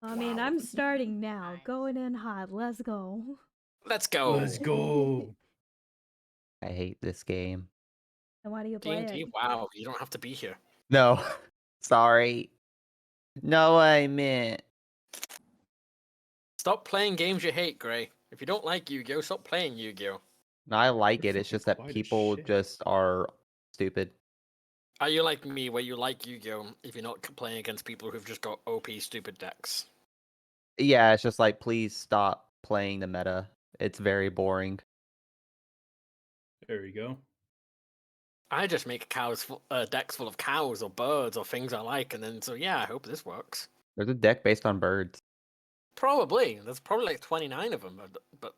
I mean, Wow. I'm starting now. Nice. Going in hot. Let's go. Let's go. Let's go. I hate this game. And why do you play D&D, it? wow, you don't have to be here. No, sorry. No, I meant. Stop playing games you hate, Gray. If you don't like Yu-Gi-Oh, stop playing Yu-Gi-Oh. I like You're it. It's fucking just that quiet as people shit. just are stupid. Are you like me, where you like Yu-Gi-Oh if you're not playing against people who've just got OP stupid decks? Yeah, it's just like, please stop playing the meta. It's very boring. There you go. I just make decks full of cows or birds or things I like, and then so yeah, I hope this works. There's a deck based on birds. Probably. There's probably like 29 of them, but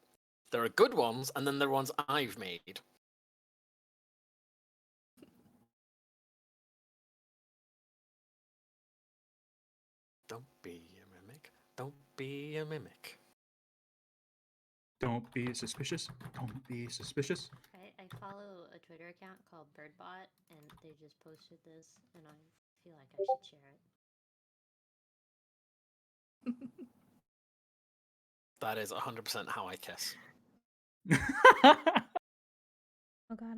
there are good ones, and then there are ones I've made. Don't be a mimic. Don't be a mimic. Don't be suspicious. Don't be suspicious. I follow a Twitter account called Birdbot, and they just posted this, and I feel like I should share it. That is 100% how I kiss. Oh god.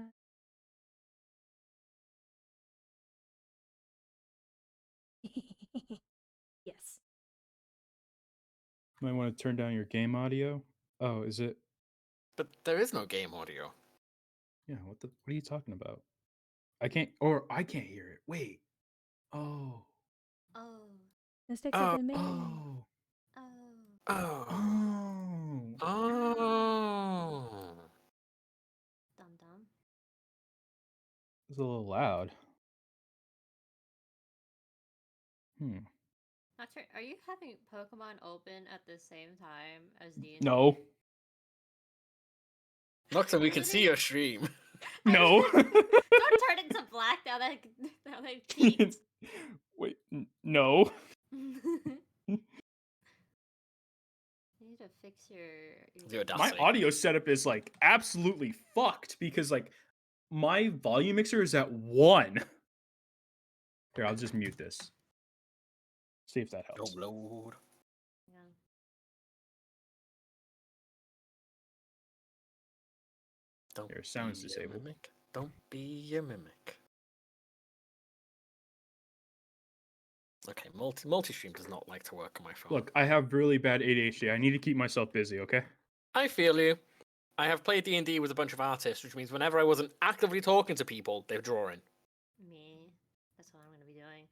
Yes. Might want to turn down your game audio. Oh, is it? But there is no game audio. Yeah. What are you talking about? I can't hear it. Wait. Oh. Oh, Mistakes have Oh, been made. Oh. oh, oh, Oh. oh. dum dum. It's a little loud. Not sure. Are you having Pokemon open at the same time as D&D? No. Not so we can see your stream. No. Don't turn into black now that peaked. Wait. No. You need to fix your The My audacity. audio setup is like absolutely fucked because like my volume mixer is at 1. Here, I'll just mute this. See if that Oh helps. lord. Yeah. Don't There, sound's be a disabled. mimic. Don't be a mimic. Okay, multi-stream does not like to work on my phone. Look, I have really bad ADHD. I need to keep myself busy, okay? I feel you. I have played D&D with a bunch of artists, which means whenever I wasn't actively talking to people, they're drawing. Me. That's what I'm gonna be doing.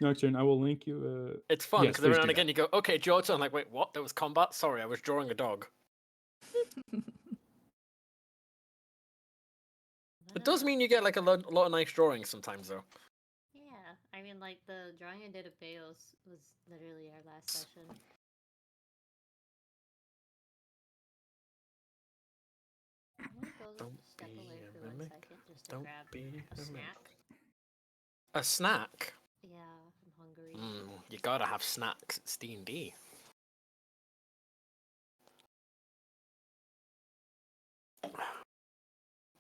Next turn, I will link you. It's fun, Yes, because every please now do and again that. you go, okay, George, I'm like, wait, what? There was combat? Sorry, I was drawing a dog. It does mean you get like a lot of nice drawings sometimes, though. Yeah, I mean, like the drawing I did of Beos was literally our last session. I'm gonna go Don't step be away a for 1 mimic. second just to Don't grab be a a snack. mimic. A snack? Yeah, I'm hungry. You gotta have snacks. It's D&D.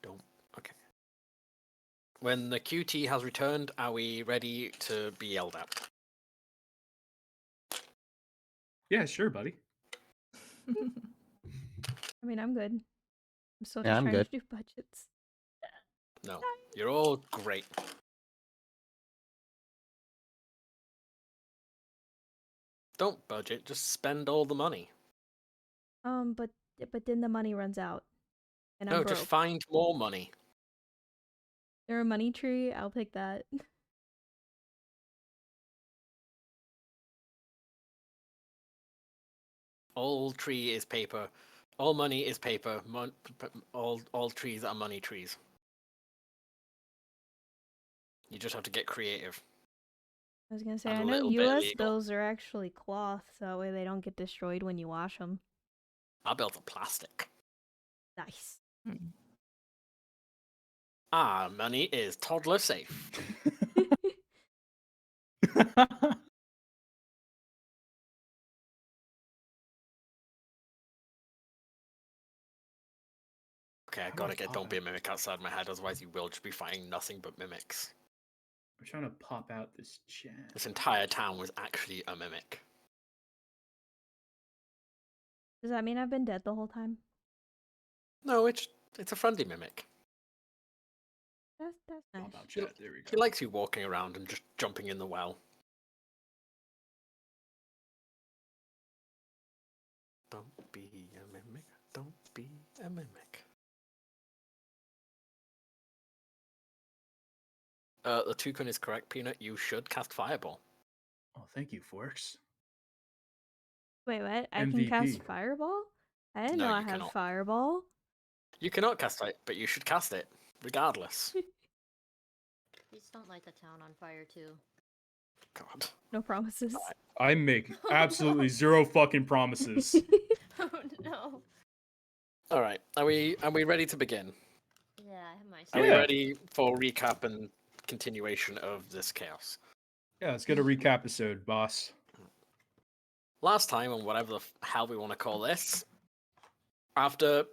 Don't. Okay. When the QT has returned, are we ready to be yelled at? Yeah, sure, buddy. I mean, I'm good. I'm still Yeah, just I'm trying good. to do budgets. No. You're all great. Don't budget, just spend all the money. But then the money runs out, and I'm No, broke. just find more money. There a money tree? I'll pick that. All tree is paper. All money is paper. All trees are money trees. You just have to get creative. I was gonna say, And I a know little bit U.S. illegal. bills are actually cloth, so that way they don't get destroyed when you wash them. Our bills are plastic. Nice. Our money is toddler safe. Okay, I How do gotta I get pop Don't Be a out Mimic outside my head, otherwise you will just be fighting nothing but mimics. I'm trying to pop out this chat. This entire town was actually a mimic. Does that mean I've been dead the whole time? No, it's a friendly mimic. That's Oh, nice. about chat. There we He go. likes you walking around and just jumping in the well. Don't be a mimic. Don't be a mimic. The toucan is correct, Peanut. You should cast Fireball. Oh, thank you, Forks. Wait, what? I can MVP. cast Fireball? I didn't No, know I you have cannot. Fireball. You cannot cast it, but you should cast it, regardless. Please don't light the town on fire too. God. No promises. I make absolutely zero fucking promises. Oh no. All right. Are we ready to begin? Yeah, I have my. Are we Yeah. ready for recap and continuation of this chaos? Yeah, let's get a recap episode, boss. Last time, and whatever the hell we want to call this, after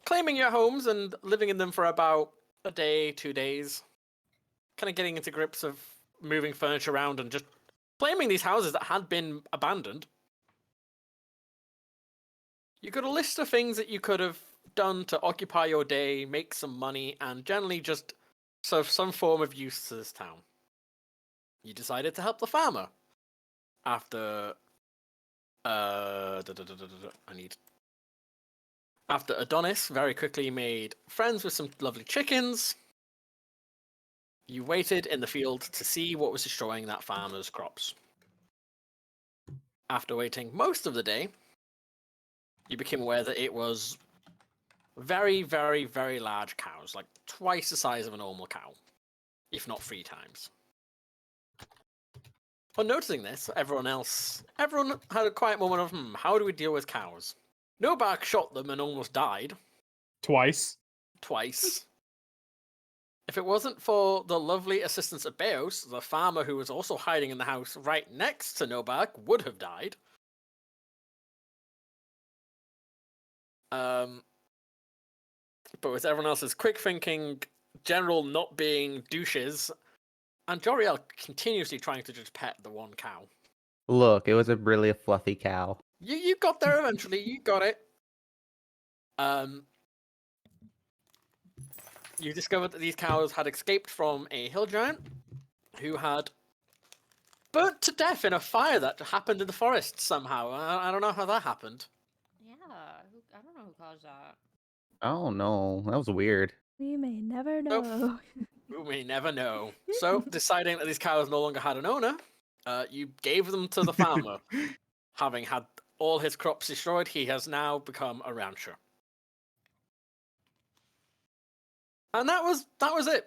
claiming your homes and living in them for about a day, 2 days, kind of getting into grips of moving furniture around and just claiming these houses that had been abandoned, you got a list of things that you could have done to occupy your day, make some money, and generally just serve some form of use to this town. You decided to help the farmer after after Adonis very quickly made friends with some lovely chickens. You waited in the field to see what was destroying that farmer's crops. After waiting most of the day, you became aware that it was very, very, very large cows, like twice the size of a normal cow, if not 3 times. On noticing this, everyone had a quiet moment of, how do we deal with cows? Novak shot them and almost died. Twice. Twice. If it wasn't for the lovely assistance of Beos, the farmer who was also hiding in the house right next to Novak would have died. But with everyone else's quick thinking, general not being douches, and Joriel continuously trying to just pet the one cow. Look, it was a really fluffy cow. You got there eventually. You got it. You discovered that these cows had escaped from a hill giant who had burnt to death in a fire that happened in the forest somehow. I don't know how that happened. Yeah, I don't know who caused that. Oh no, that was weird. We may never Nope. know. We may never know. So, deciding that these cows no longer had an owner, you gave them to the farmer. Having had all his crops destroyed, he has now become a rancher. And that was it.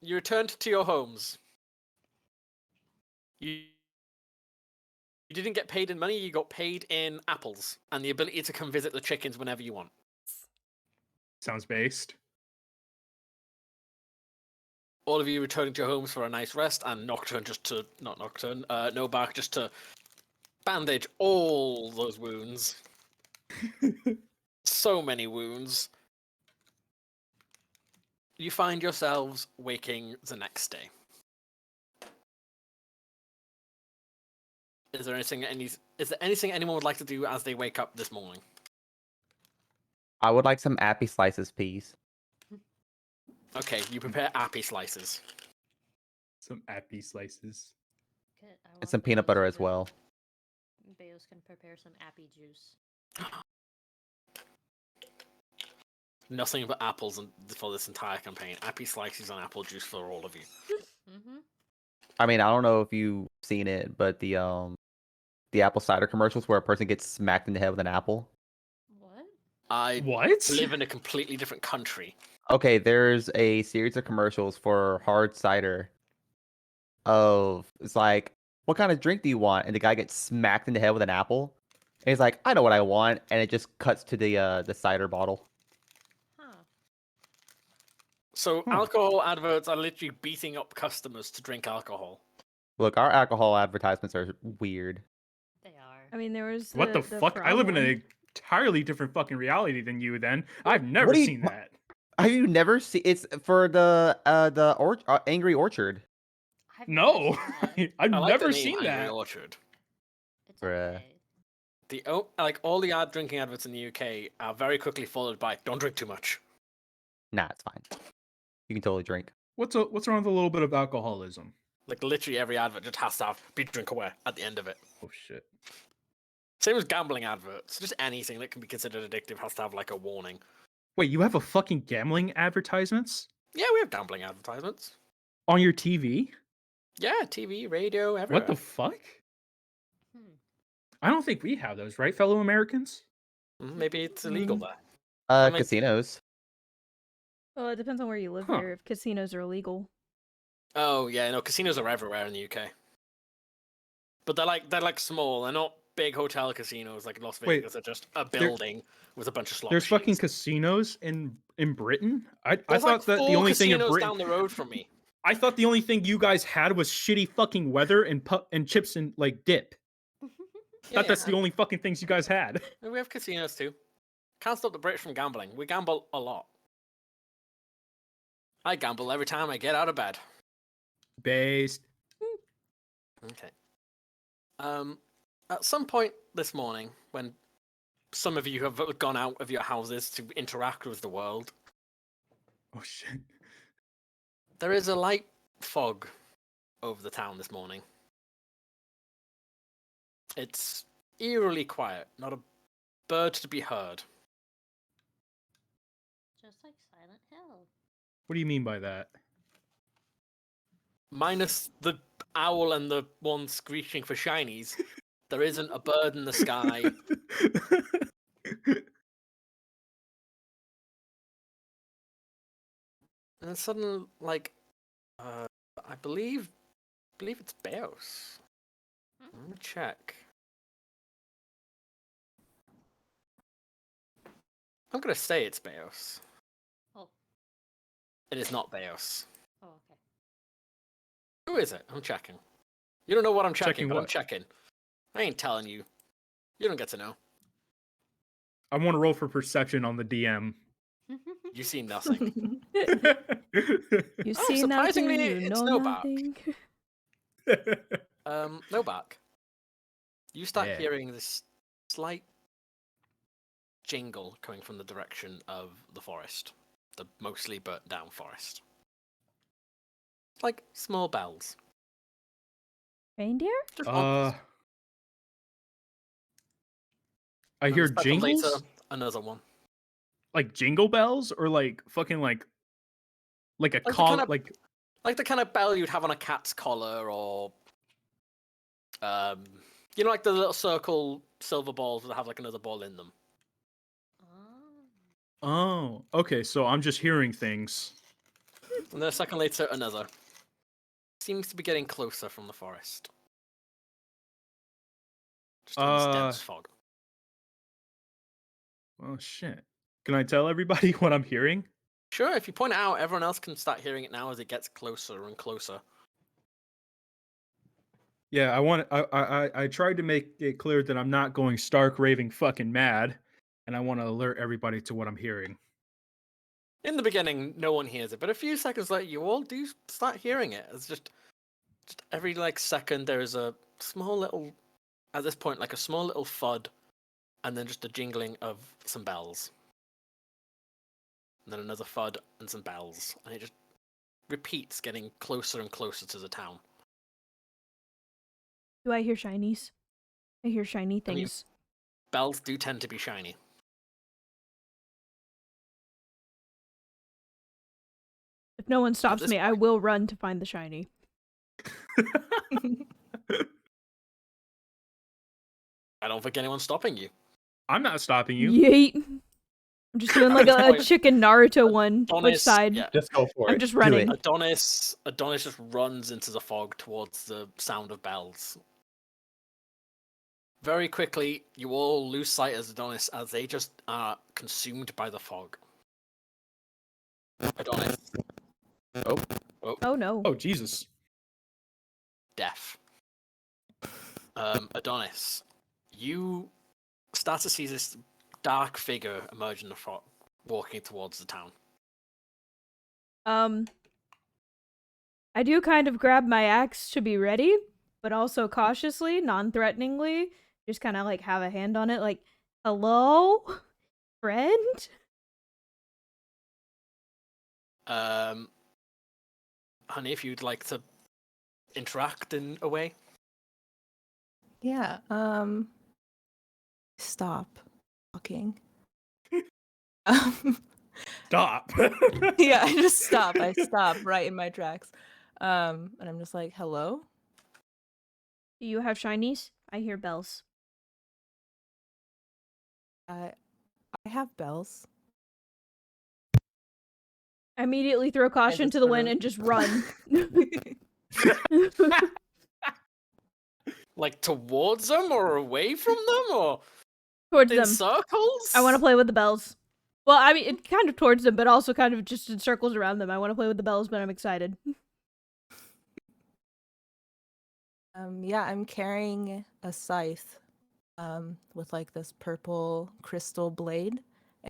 You returned to your homes. You didn't get paid in money, you got paid in apples and the ability to come visit the chickens whenever you want. Sounds based. All of you returning to your homes for a nice rest, and Nocturne Novak just to bandage all those wounds. So many wounds. You find yourselves waking the next day. Is there anything anyone would like to do as they wake up this morning? I would like some appy slices, please. Okay, you prepare appy slices. Some appy slices. Good, I And want some peanut Beos butter to as well. Beos can prepare some appy juice. Nothing but apples for this entire campaign. Appy slices and apple juice for all of you. Mm-hmm. I mean, I don't know if you've seen it, but the apple cider commercials where a person gets smacked in the head with an apple. What? I What? live in a completely different country. Okay, there's a series of commercials for hard cider. It's like, what kind of drink do you want? And the guy gets smacked in the head with an apple. And he's like, I know what I want, and it just cuts to the cider bottle. Huh. So Huh. alcohol adverts are literally beating up customers to drink alcohol. Look, our alcohol advertisements are weird. They are. I mean, there was What the fuck? I frog live in one. an entirely different fucking reality than you. Then I've never do you- seen that. Have you never seen? It's for the Angry Orchard. I've No, never seen that. I've I like the never name seen Angry that. Orchard. It's Bruh. okay. Like all the drinking adverts in the UK are very quickly followed by "Don't drink too much." Nah, it's fine. You can totally drink. What's wrong with a little bit of alcoholism? Like literally every advert just has to have "Be drink aware" at the end of it. Oh shit. Same as gambling adverts. Just anything that can be considered addictive has to have like a warning. Wait, you have a fucking gambling advertisements Yeah, we have gambling advertisements. on your TV? Yeah, TV, radio, everywhere. What the fuck? Hmm. I don't think we have those, right, fellow Americans? Maybe it's illegal there. mean- Casinos. Well, it depends on where you live Huh. here. If casinos are illegal. Oh yeah, no, casinos are everywhere in the UK. But they're like small. They're not big hotel casinos like Las Wait, Vegas. They're just a building with a bunch of slot There's fucking machines. casinos in Britain? I There's thought like that the four only thing in casinos Britain down the road from me. I thought the only thing you guys had was shitty fucking weather and chips and like dip. Yeah, Thought that's the only fucking things you guys had. and we have casinos too. Can't stop the British from gambling. We gamble a lot. I gamble every time I get out of bed. Based. Okay. At some point this morning, when some of you have gone out of your houses to interact with the world, Oh shit. there is a light fog over the town this morning. It's eerily quiet, not a bird to be heard. Just like Silent Hill. What do you mean by that? Minus the owl and the one screeching for shinies, there isn't a bird in the sky. And then suddenly, like, I believe it's Beos. Let me check. I'm gonna say it's Beos. Oh. It is not Beos. Oh, okay. Who is it? I'm checking. You don't know what I'm checking, Checking but I'm what? checking. I ain't telling you. You don't get to know. I want to roll for perception on the DM. You see nothing. You Oh, see nothing, surprisingly, you it's know no bark. nothing. No back. You start Yeah. hearing this slight jingle coming from the direction of the forest, the mostly burnt down forest. Like small bells. Reindeer? Just odd. I And hear a second jingles, later, another one. like jingle bells, or like fucking like a Like the call, kind of- like Like the kind of bell you'd have on a cat's collar, or you know, like the little circle silver balls that have like another ball in them. Oh. oh, okay. So I'm just hearing things. And then a second later, another. Seems to be getting closer from the forest. Just in this dense fog. Oh shit! Can I tell everybody what I'm hearing? Sure, if you point it out, everyone else can start hearing it now as it gets closer and closer. Yeah, I tried to make it clear that I'm not going stark raving fucking mad, and I want to alert everybody to what I'm hearing. In the beginning, no one hears it, but a few seconds later, you all do start hearing it. It's just every like second there is a small little, at this point, like a small little thud, and then just a jingling of some bells. And then another thud and some bells, and it just repeats, getting closer and closer to the town. Do I hear shinies? I hear shiny I mean, things. Bells do tend to be shiny. If no one stops this me, I point- will run to find the shiny. I don't think anyone's stopping you. I'm not stopping you. Yeet. I'm just doing like a chicken Naruto one. Which Adonis, side? yeah. Just go for it. I'm just Do running. it. Adonis just runs into the fog towards the sound of bells. Very quickly, you all lose sight of Adonis as they just are consumed by the fog. Adonis, Oh no. Oh Jesus! deaf. Adonis, you start to see this dark figure emerge in the fog, walking towards the town. I do kind of grab my axe to be ready, but also cautiously, non-threateningly, Just kind of like have a hand on it, like, hello, friend. Honey, if you'd like to interact in a way. Yeah. Stop talking. Stop. Yeah, I just stop. I stop right in my tracks. And I'm just like, hello? Do you have shinies? I hear bells. I have bells. I immediately throw caution just to the sort wind of- and just run. Like towards them or away from them or Towards in them. circles? I want to play with the bells. Well, I mean, it kind of towards them, but also kind of just in circles around them. I want to play with the bells, but I'm excited. Yeah, I'm carrying a scythe with like this purple crystal blade,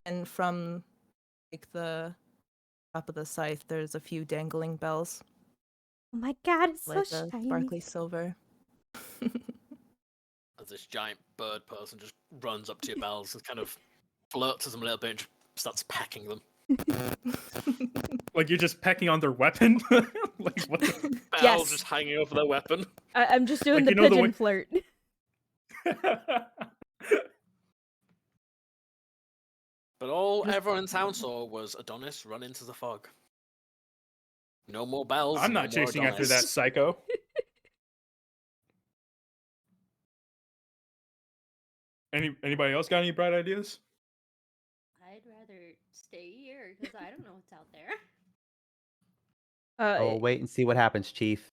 and from like the top of the scythe there's a few dangling bells, Oh my god, it's like so the shiny. sparkly silver. As this giant bird person just runs up to your bells and kind of flirts with them a little bit and just starts pecking them. Like you're just pecking on their weapon? Like what the... Bells Yes. just hanging over their weapon. I'm just doing Like, the you know the pigeon way- flirt. But all everyone in town saw was Adonis run into the fog. No more bells. I'm no not more chasing after Adonis. that psycho. Anybody else got any bright ideas? I'd rather stay here because I don't know what's out there. Oh, wait and see what happens, Chief.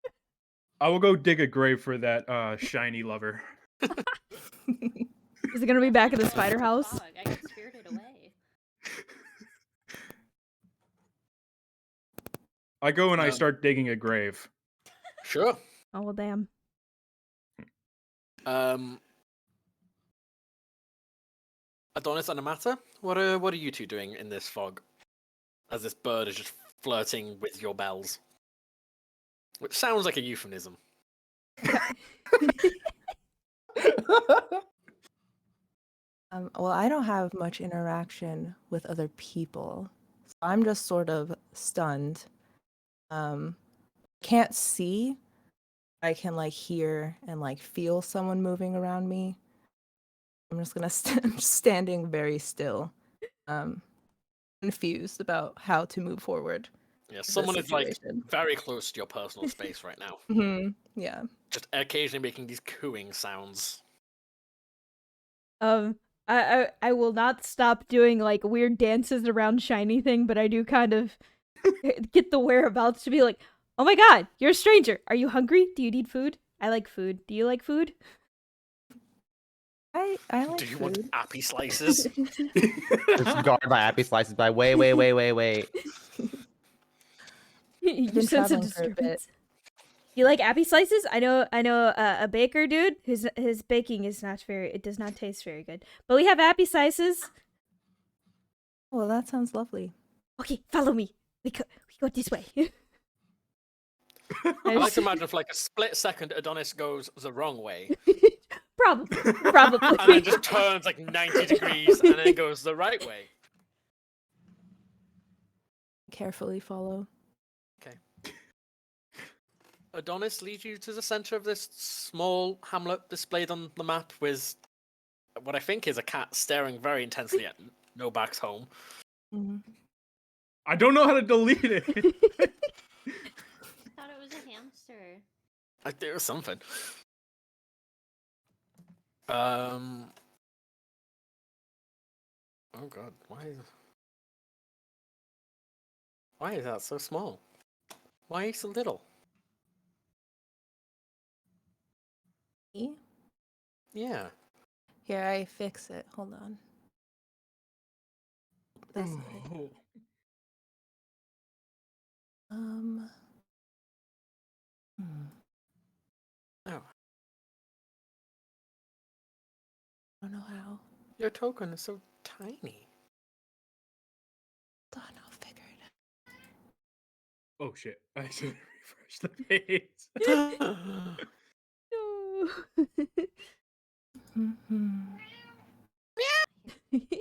I will go dig a grave for that shiny lover. Is it gonna be back in the spider house? Fog, I get spirited away. I go and I No. start digging a grave. Sure. Oh well, damn. Adonis and Amata, what are you two doing in this fog? As this bird is just flirting with your bells. Which sounds like a euphemism. Well, I don't have much interaction with other people, so I'm just sort of stunned. Can't see. I can like hear and like feel someone moving around me. I'm just gonna I'm standing very still, confused about how to move forward. Yeah, with this someone is like situation. very close to your personal space right now. Yeah. Just occasionally making these cooing sounds. I will not stop doing like weird dances around shiny thing, but I do kind of get the whereabouts to be like, oh my god, you're a stranger. Are you hungry? Do you need food? I like food. Do you like food? I like Do you food. want appy slices? Just guarded by happy slices by wait. You been sense a traveling for a bit. disturbance. You like appy slices? I know a baker dude. His baking is not very. It does not taste very good. But we have appy slices. Well, that sounds lovely. Okay, follow me. We go this way. I like to imagine for like a split second Adonis goes the wrong way. Probably. And then just turns like 90 degrees and then goes the right way. Carefully follow. Adonis leads you to the center of this small hamlet displayed on the map with what I think is a cat staring very intensely at No Back's home. Mhm. I don't know how to delete it. I thought it was a hamster. Like there was something. Oh god, why is that so small? Why are you so little? Me? Yeah. Here, I fix it. Hold on. This way. Hmm. Oh, I don't know how. your token is so tiny. Hold on, I'll figure it out. Oh shit! I should refresh the page. No.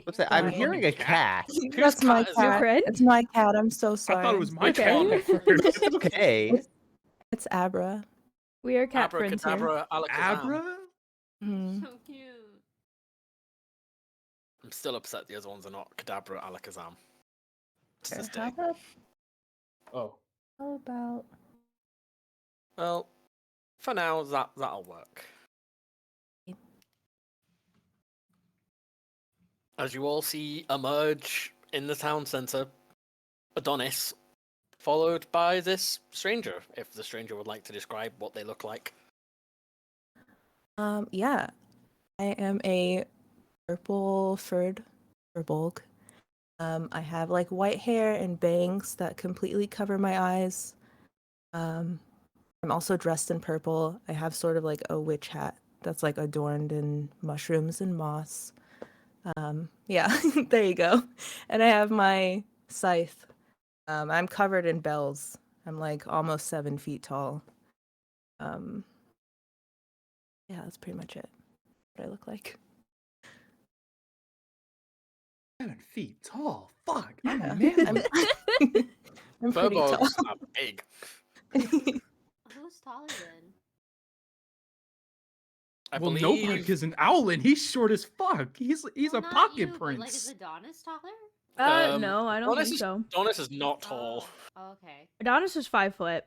Let's say, I'm Sorry. hearing a cat. That's my cat is Your cat. friend? It's my cat. I'm so I sorry. thought it was my Okay. cat at first. It's okay. It's Abra. We are cat friends here. Abracadabra, alakazam. Abra? Mm. So cute. I'm still upset the other ones are not Kadabra, alakazam. To this How day. about, Oh. how about Well, for now, that'll work. As you all see emerge in the town centre, Adonis, followed by this stranger, if the stranger would like to describe what they look like. Yeah, I am a purple furred furbolg. I have like white hair and bangs that completely cover my eyes. I'm also dressed in purple. I have sort of like a witch hat that's like adorned in mushrooms and moss. Yeah, there you go. And I have my scythe. I'm covered in bells. I'm like almost 7 feet tall. Yeah, that's pretty much it. What I look like. 7 feet tall. Fuck. I'm Yeah, a man. I'm pretty tall. Furbolgs are big. Who's taller than? I Well, believe Nobark is an owlin. He's short as fuck. He's Well, a not pocket you, but, like, is prince. Adonis taller? No, I don't Adonis think is, so. Adonis is not tall. Oh, okay. Adonis is 5 foot.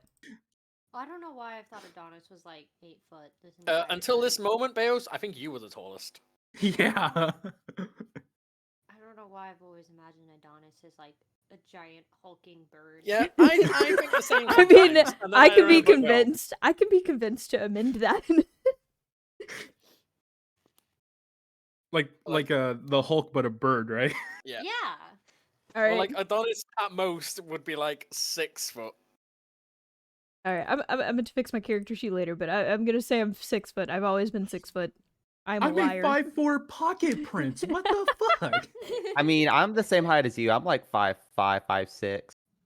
I don't know why I thought Adonis was like 8 foot. This entire Until this time. moment, Beos, I think you were the tallest. Yeah. I don't know why I've always imagined Adonis as like a giant hulking bird. Yeah, I think the same. I mean, sometimes, and then I can be remember, well, convinced. I can be convinced to amend that. like the Hulk but a bird, right? Yeah. Yeah. All right. Well, like Adonis at most would be like 6 foot. All right. I'm going to fix my character sheet later, but I'm going to say I'm 6 foot. I've always been 6 foot. I'm a I'm liar. a 5'4" pocket prince. What the fuck? I mean, I'm the same height as you. I'm like 5'5", 5'6".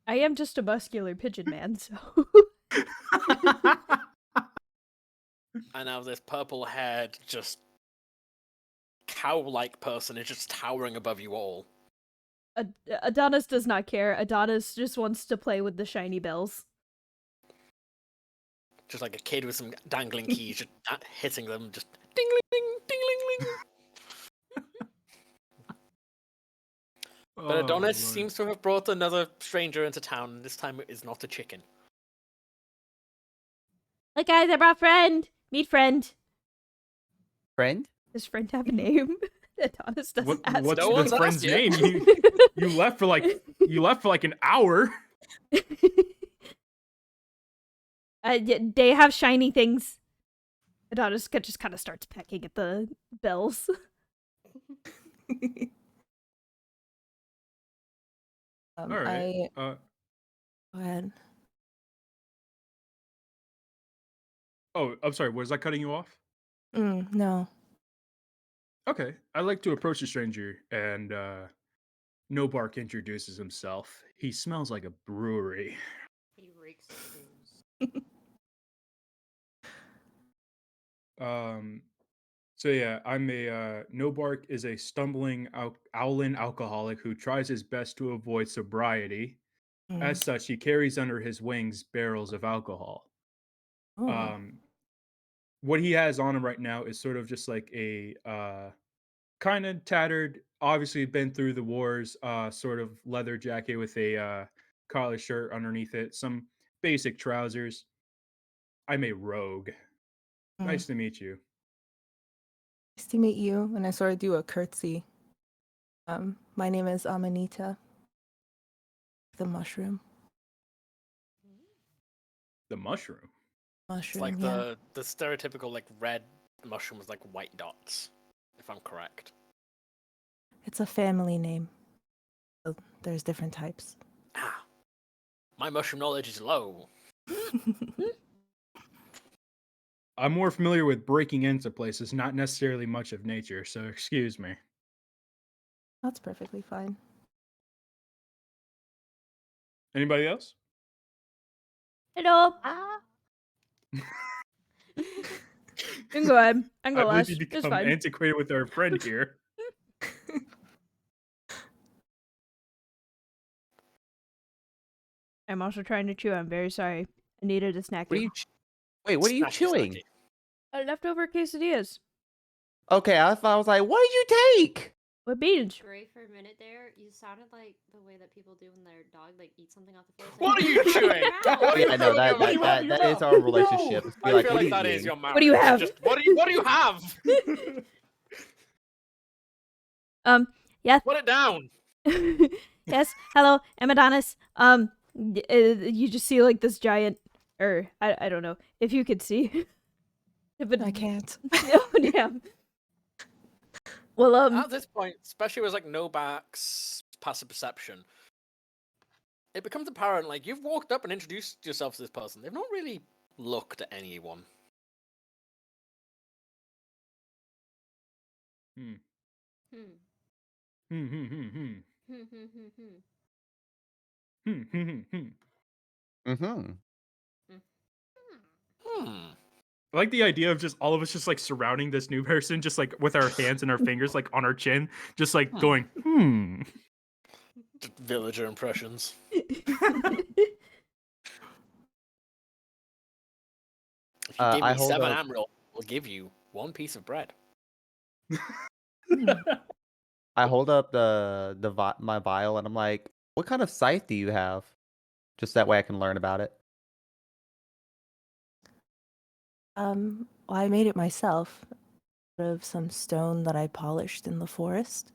I am just a muscular pigeon man, so. And now this purple-haired, just cow-like person is just towering above you all. Adonis does not care. Adonis just wants to play with the shiny bells. Just like a kid with some dangling keys, just hitting them, just ding-ling-ling, ding-ling-ling. But Oh, Adonis Lord. seems to have brought another stranger into town, and this time it is not a chicken. Look, guys, I brought friend. Meet friend. Friend? Does friend have a name? Adonis doesn't ask. What's No the one's friend's asked you. name? You left for like an hour. They have shiny things. Adonis just kind of starts pecking at the bells. All right. Go ahead. Oh, I'm sorry. Was I cutting you off? No. Okay. I like to approach the stranger, and Nobark introduces himself. He smells like a brewery. He reeks of booze. So yeah, I'm a Nobark is a stumbling owlin alcoholic who tries his best to avoid sobriety. Mm. As such, he carries under his wings barrels of alcohol. Oh. What he has on him right now is sort of just like a kind of tattered, obviously been through the wars, sort of leather jacket with a collar shirt underneath it, some basic trousers. I'm a rogue. Nice to meet you. Nice to meet you. And I sort of do a curtsy. My name is Amanita. The mushroom. The mushroom. It's Mushroom, like yeah. the stereotypical like red mushroom with like white dots, if I'm correct. It's a family name. So there's different types. Ah, my mushroom knowledge is low. I'm more familiar with breaking into places, not necessarily much of nature, so excuse me. That's perfectly fine. Anybody else? Hello. You can go ahead. I can I go believe last. you It's become fine. antiquated with our friend here. I'm also trying to chew. I'm very sorry. I needed a snack. What are you? Wait, what are you Snacky, chewing? snacky. Leftover quesadillas. Okay, I was like, what did you take? With beans. Ray, for a minute there, you sounded like the way that people do when their dog like eats something off the floor. It's What are like, you chewing? What are you Yeah, no, throwing that your that, mouth? that, that is our relationship. It's be I like, feel what like are that you is your eating? marriage. What do you have? Just, what do you have? Yes. Put it down. Yes. Hello, I'm Adonis. You just see like this giant, or I don't know if you could see. But I can't. oh, damn. Well, At this point, especially with like no backs, passive perception, it becomes apparent like you've walked up and introduced yourself to this person. They've not really looked at anyone. Hmm. hmm. Hmm. Hmm. Hmm. Hmm. Hmm, hmm, hmm, hmm. Hmm. Hmm. Hmm. Hmm. Mm-hmm. Hmm. I like the idea of just all of us just like surrounding this new person, just like with our hands and our fingers like on our chin, just like going, Villager impressions. If you give I me hold 7 up. emerald, I'll give you 1 piece of bread. I hold up my vial and I'm like, what kind of scythe do you have? Just that way I can learn about it. Well, I made it myself out of some stone that I polished in the forest.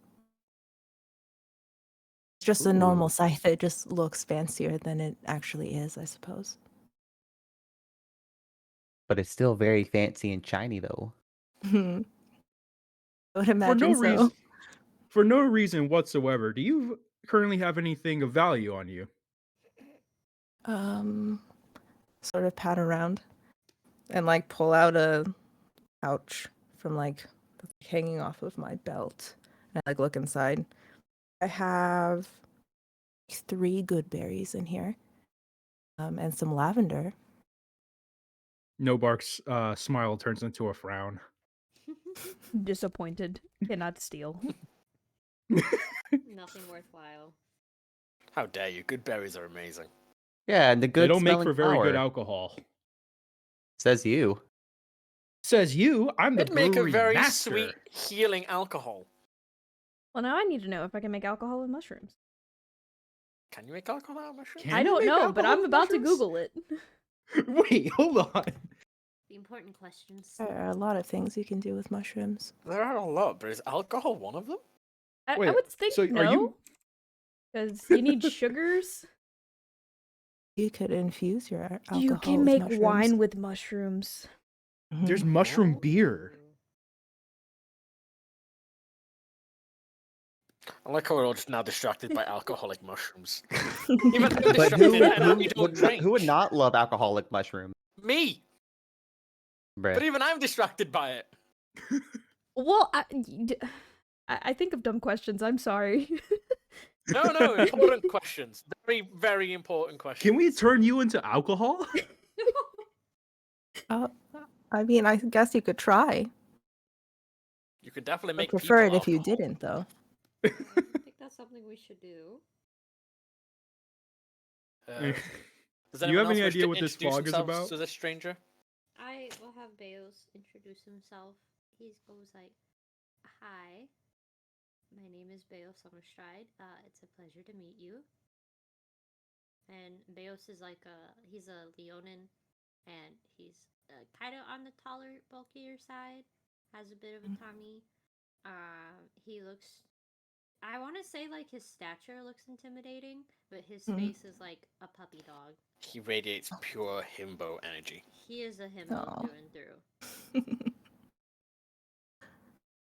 It's just a normal Ooh. scythe. It just looks fancier than it actually is, I suppose. But it's still very fancy and shiny though. I would for imagine no so. reason, for no reason whatsoever. Do you currently have anything of value on you? Sort of pat around and like pull out a pouch from like hanging off of my belt. And I like look inside. I have 3 good berries in here, and some lavender. No Bark's smile turns into a frown. disappointed. Cannot steal. Nothing worthwhile. How dare you? Good berries are amazing. Yeah, and the They good don't make smelling for very good flour. alcohol. Says you. Says you, I'm the It'd make a brewery very master. sweet healing alcohol. Well, now I need to know if I can make alcohol with mushrooms. Can you make alcohol out of mushrooms? Can I you don't make know, but alcohol I'm with about to mushrooms? Google it. Wait, hold on. The important questions. There are a lot of things you can do with mushrooms. There are a lot, but is alcohol one of them? I Wait, would think so are no, you- because you need sugars. You could infuse your alcohol You can with make mushrooms. wine with mushrooms. There's mushroom beer. I like how we're all just now distracted by alcoholic mushrooms. Even I'm But distracted and I don't drink. who would not love alcoholic mushroom? Me! Bruh. But even I'm distracted by it. Well, I think of dumb questions. I'm sorry. No, important questions. Very, very important questions. Can we turn you into alcohol? I mean, I guess you could try. You could definitely I make prefer it people if you alcohol. didn't, though. I think that's something we should do. Does Do you have anyone else any wish idea to what this introduce fog is themselves about? to this stranger? I will have Beos introduce himself. He goes like, "Hi, my name is Beos Summerstride. It's a pleasure to meet you." And Beos is like he's a Leonin, and he's kind of on the taller, bulkier side. Has a bit of a tummy. He looks. I want to say like his stature looks intimidating, but his face is like a puppy dog. He radiates pure himbo energy. He is a himbo Aw. through and through.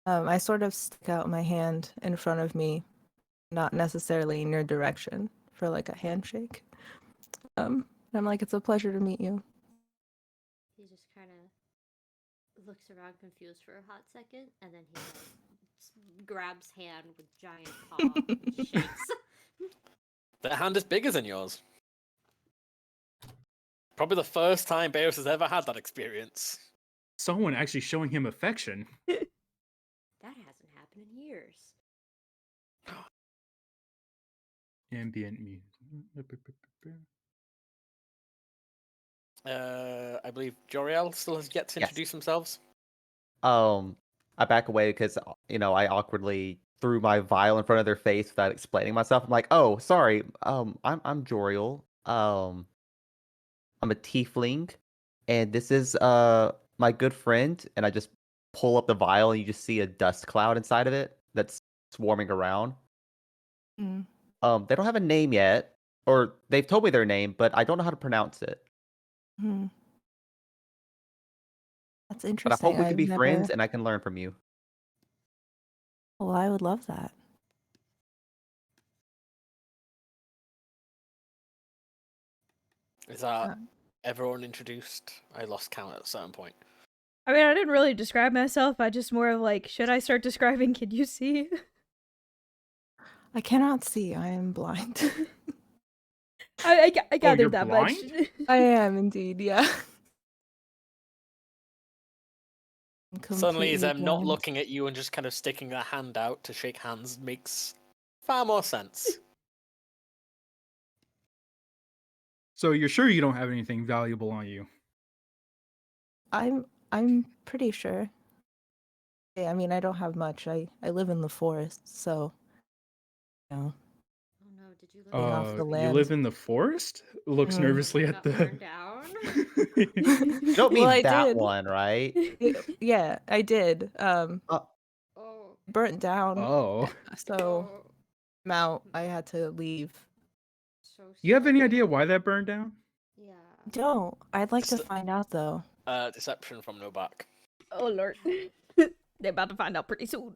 I sort of stick out my hand in front of me, not necessarily in your direction, for like a handshake. And I'm like, it's a pleasure to meet you. He just kind of looks around confused for a hot second, and then he like, grabs hand with giant paw and shakes. Their hand is bigger than yours. Probably the first time Beos has ever had that experience. someone actually showing him affection. That hasn't happened in years. Ambient music. I believe Joriel still has yet to Yes. introduce themselves. I back away because I awkwardly threw my vial in front of their face without explaining myself. I'm like, oh, sorry. I'm Joriel. I'm a tiefling, and this is my good friend. And I just pull up the vial, and you just see a dust cloud inside of it that's swarming around. Mm. They don't have a name yet, or they've told me their name, but I don't know how to pronounce it. Hmm. That's But I interesting. hope we can I've be never... friends, and I can learn from you. Well, I would love that. Is that Uh, everyone introduced? I lost count at a certain point. I mean, I didn't really describe myself. I just more of like, should I start describing? Can you see? I cannot see. I am blind. I you're gathered that much. blind? I am indeed, yeah. I'm Suddenly, completely them not blind. looking at you and just kind of sticking their hand out to shake hands makes far more sense. So you're sure you don't have anything valuable on you? I'm pretty sure. Yeah, I mean, I don't have much. I live in the forest, so you know. Oh no, did you Being off the You land. live in the forest? Looks Mhm. nervously at got the. burned down? You don't mean Well, I that did. one, right? Yeah, I did. Oh, Burnt down. Oh. So oh, I'm out. I had to leave. so You have any sorry. idea why that burned down? Yeah. Don't. I'd like to Just- find out though. Deception from Novak. Oh lord. They're about to find out pretty soon.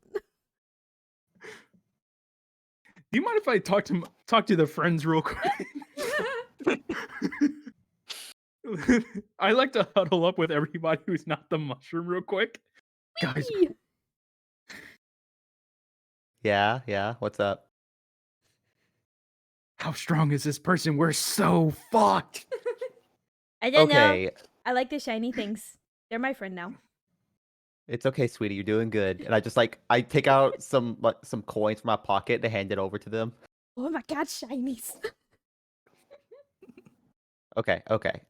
Do you mind if I talk to the friends real quick? I like to huddle up with everybody who's not the mushroom real quick. Guys, Whee! Yeah. What's up? how strong is this person? We're so fucked. I don't know. Okay, I like the shiny things. They're my friend now. it's okay, sweetie. You're doing good. And I take out some coins from my pocket to hand it over to them. Oh my god, shinies. Okay.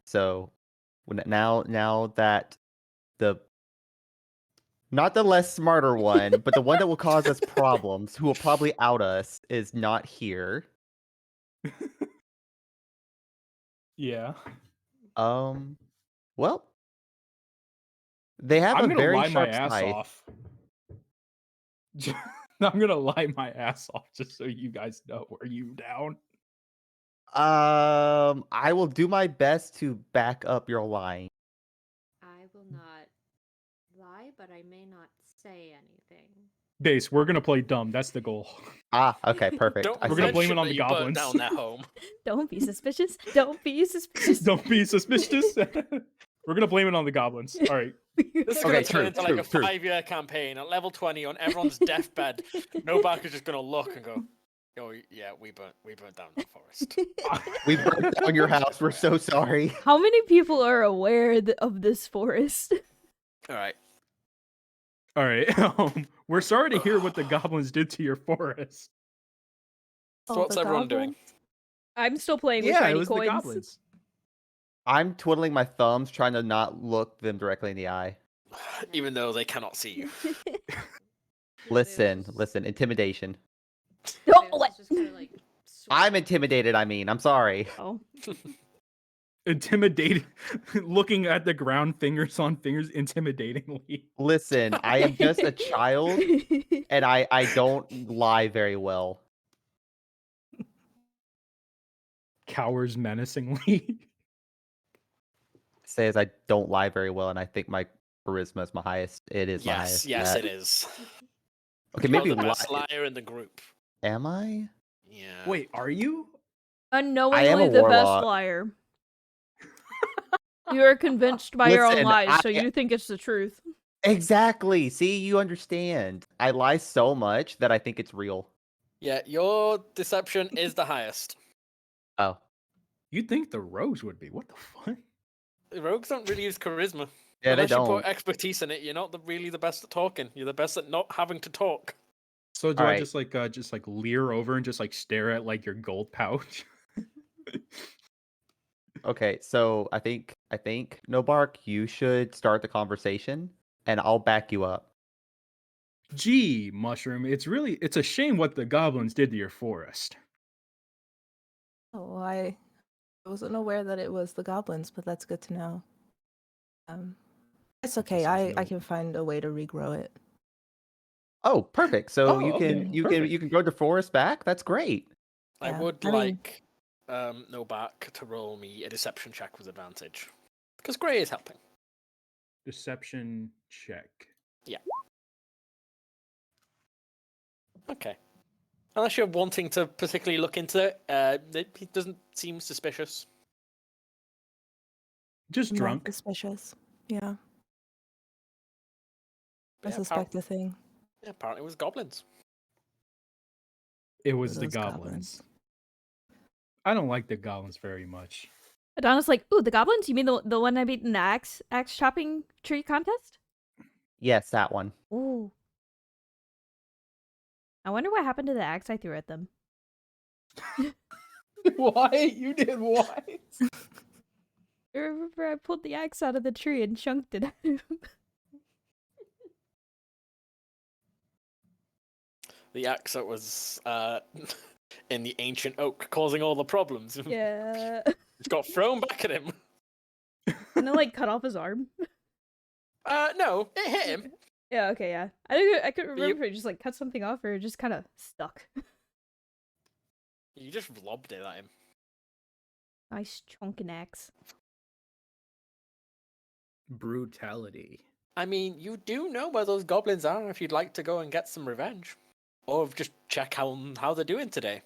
So now that the not the less smarter one, but the one that will cause us problems, who will probably out us, is not here. Yeah. Well, they have I'm a gonna very lie my sharp ass scythe. off. I'm gonna lie my ass off just so you guys know. Are you down? I will do my best to back up your lying. I will not lie, but I may not say anything. Base, we're gonna play dumb. That's the goal. Ah, okay, perfect. Don't I We're gonna see. blame it mention on that the you burnt goblins. down their home. Don't be suspicious. Don't be suspicious. Don't be suspicious. We're gonna blame it on the goblins. All right. This is Okay, gonna turn true, into like a true. 5-year campaign at level 20 on everyone's deathbed. Novak is just gonna look and go, "Oh yeah, we burnt down the forest." We burned down your house. We're so sorry. How many people are aware of this forest? All right. All right. We're sorry to hear what the goblins did to your forest. So Oh, what's the everyone doing? goblins? I'm still playing with Yeah, shiny it was coins. the goblins. I'm twiddling my thumbs, trying to not look them directly in the eye. Even though they cannot see you. Listen, intimidation. Oh, Beos what? is just gonna, like, I'm swing. intimidated. I'm sorry. Oh. Intimidating. Looking at the ground, fingers on fingers, intimidatingly. Listen, I am just a child, and I don't lie very well. Cowers menacingly. Says I don't lie very well, and I think my charisma is my highest. It is my highest. Yes, stat. it is. Okay, You're maybe the best lie. liar in the group. Am I? Yeah. Wait, are you? Unknowingly a the best warlock. liar. You are convinced by your own Listen, lies, so I- you think it's the truth. Exactly. See, you understand. I lie so much that I think it's real. Yeah, your deception is the highest. Oh. You'd think the rogues would be. What the fuck? The rogues don't really use charisma. Yeah, they Unless you don't. put expertise in it, you're not really the best at talking. You're the best at not having to talk. So do I Alright. just like leer over and just like stare at like your gold pouch? Okay, so I think No Bark, you should start the conversation, and I'll back you up. Gee, Mushroom, it's a shame what the goblins did to your forest. Oh, I wasn't aware that it was the goblins, but that's good to know. It's okay. This is I no- can find a way to regrow it. Oh, perfect. So Oh, you okay, can perfect. you can grow the forest back. That's great. I Yeah, would I mean- like no back to roll me a deception check with advantage. Because Grey is helping. Deception check. Okay. Unless you're wanting to particularly look into it, it doesn't seem suspicious. Just I'm not drunk. suspicious. Yeah, I Yeah, suspect a thing. apparently it was goblins. It was the Those goblins. I don't like the goblins very much. Adonna's like, ooh, the goblins? You mean the one I beat in the axe chopping tree contest? Yes, that one. Ooh. I wonder what happened to the axe I threw at them. Why? You did what? I remember I pulled the axe out of the tree and chunked it at him. The axe that was in the ancient oak causing all the problems. Yeah. It's got thrown back at him. And then like cut off his arm. No, it hit him. Yeah, okay, yeah. I couldn't You- remember if it just like cut something off or it just kind of stuck. You just lobbed it at him. Nice chunking axe. Brutality. I mean, you do know where those goblins are if you'd like to go and get some revenge. Or just check how they're doing today.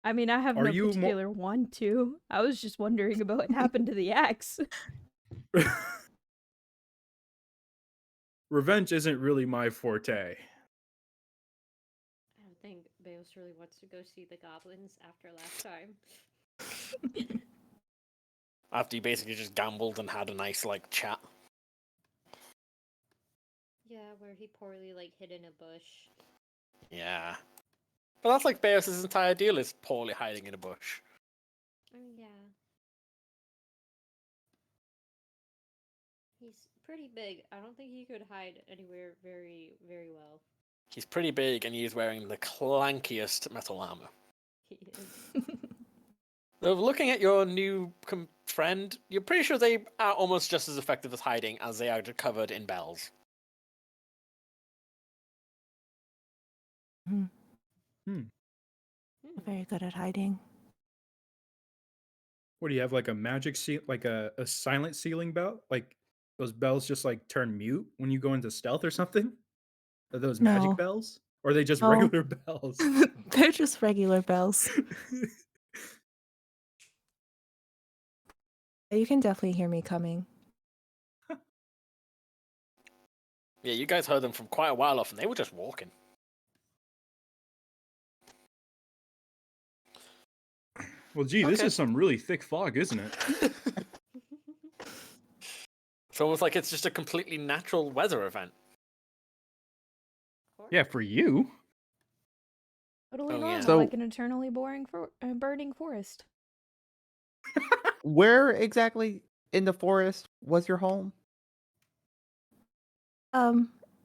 I mean, I have Are no you mo- particular want to. I was just wondering about what happened to the axe. Revenge isn't really my forte. I don't think Beos really wants to go see the goblins after last time. After you basically just gambled and had a nice, like, chat. Yeah, where he poorly like hid in a bush. Yeah. But that's like Beos' entire deal is poorly hiding in a bush. Oh yeah. He's pretty big. I don't think he could hide anywhere very, very well. He's pretty big and he's wearing the clankiest metal armor. He is. So looking at your new friend, you're pretty sure they are almost just as effective as hiding as they are covered in bells. Hmm. Hmm. Very good at hiding. What do you have, like a magic like a silent ceiling bell? Like those bells just like turn mute when you go into stealth or something? Are those No. magic bells? Or are they just No. regular bells? They're just regular bells. You can definitely hear me coming. Yeah, you guys heard them from quite a while off and they were just walking. Well, gee, this Okay. is some really thick fog, isn't it? It's almost like it's just a completely natural weather event. Yeah, for you. Totally Oh, yeah. normal, So- like an eternally burning forest. Where exactly in the forest was your home?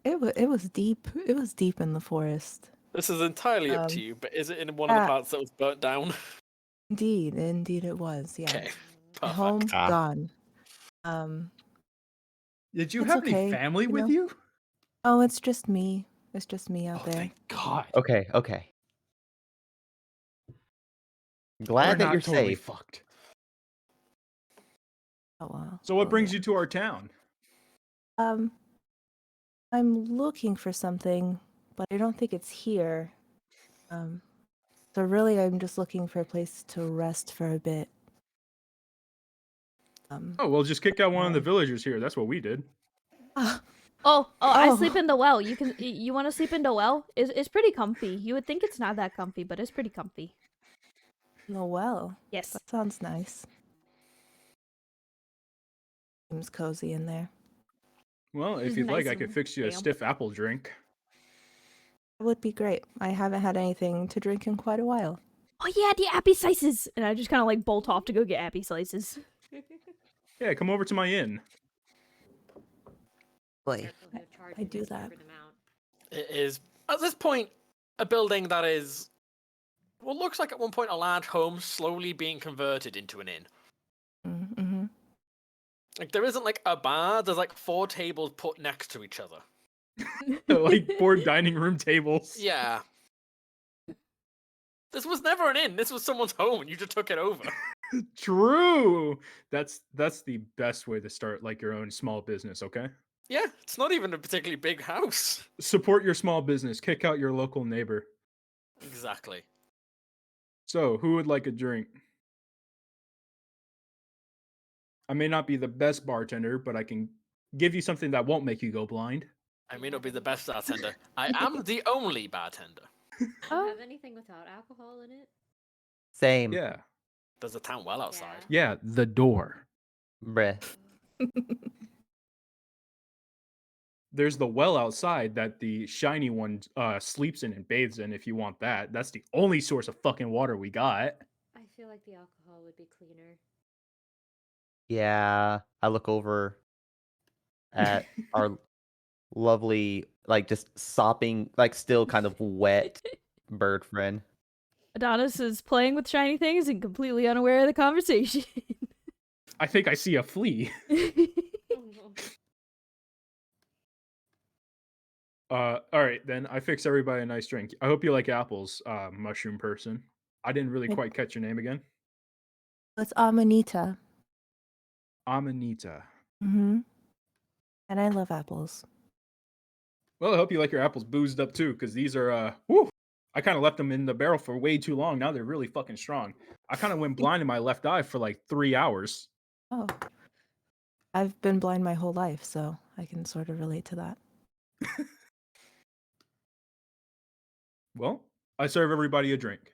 It was deep. It was deep in the forest. This is entirely up to Um, you, but is it in one of the yeah. parts that was burnt down? Indeed it was. Yeah. Okay, My perfect. home Ah. gone. Did you It's have any okay, family you with know? you? Oh, it's just me. It's just me out Oh, there. thank God. Okay. We're Glad that not you're totally safe. fucked. Oh wow. So what Oh, brings yeah. you to our town? I'm looking for something, but I don't think it's here. So really, I'm just looking for a place to rest for a bit. Oh, well, just kick out one of the Yeah. villagers here. That's what we did. I Oh. sleep in the well. You want to sleep in the well? It's pretty comfy. You would think it's not that comfy, but it's pretty comfy. No, well, Yes. that sounds nice. Seems cozy in there. Well, if Just you'd like, nice I could and fix you a damp. stiff apple drink. That would be great. I haven't had anything to drink in quite a while. Oh yeah, the appy slices! And I just kind of like bolt off to go get appy slices. Yeah, come over to my inn. Boy. Careful, he'll charge I an do that. exorbitant amount. It is, at this point, a building that is what looks like at one point a large home slowly being converted into an inn. Mm-hmm. Like, there isn't like a bar, there's like 4 tables put next to each other. Like 4 dining room tables. Yeah. This was never an inn. This was someone's home, and you just took it over. True. That's the best way to start like your own small business, okay? Yeah, it's not even a particularly big house. Support your small business, kick out your local neighbor. Exactly. So, who would like a drink? I may not be the best bartender, but I can give you something that won't make you go blind. I may not be the best bartender. I am the only bartender. Do you Oh. have anything without alcohol in it? Same. Yeah. There's a town well outside. Yeah, the door. Bruh. There's the well outside that the shiny one sleeps in and bathes in if you want that. That's the only source of fucking water we got. I feel like the alcohol would be cleaner. Yeah. I look over at our lovely, like just sopping, like still kind of wet bird friend. Adonis is playing with shiny things and completely unaware of the conversation. I think I see a flea. Oh no. All right, then I fix everybody a nice drink. I hope you like apples, mushroom person. I didn't really I- quite catch your name again. It's Amanita. Amanita. Mm-hmm. And I love apples. Well, I hope you like your apples boozed up too, because these are whew, I kind of left them in the barrel for way too long. Now they're really fucking strong. I kind of went blind in my left eye for like 3 hours. Oh. I've been blind my whole life, so I can sort of relate to that. Well, I serve everybody a drink.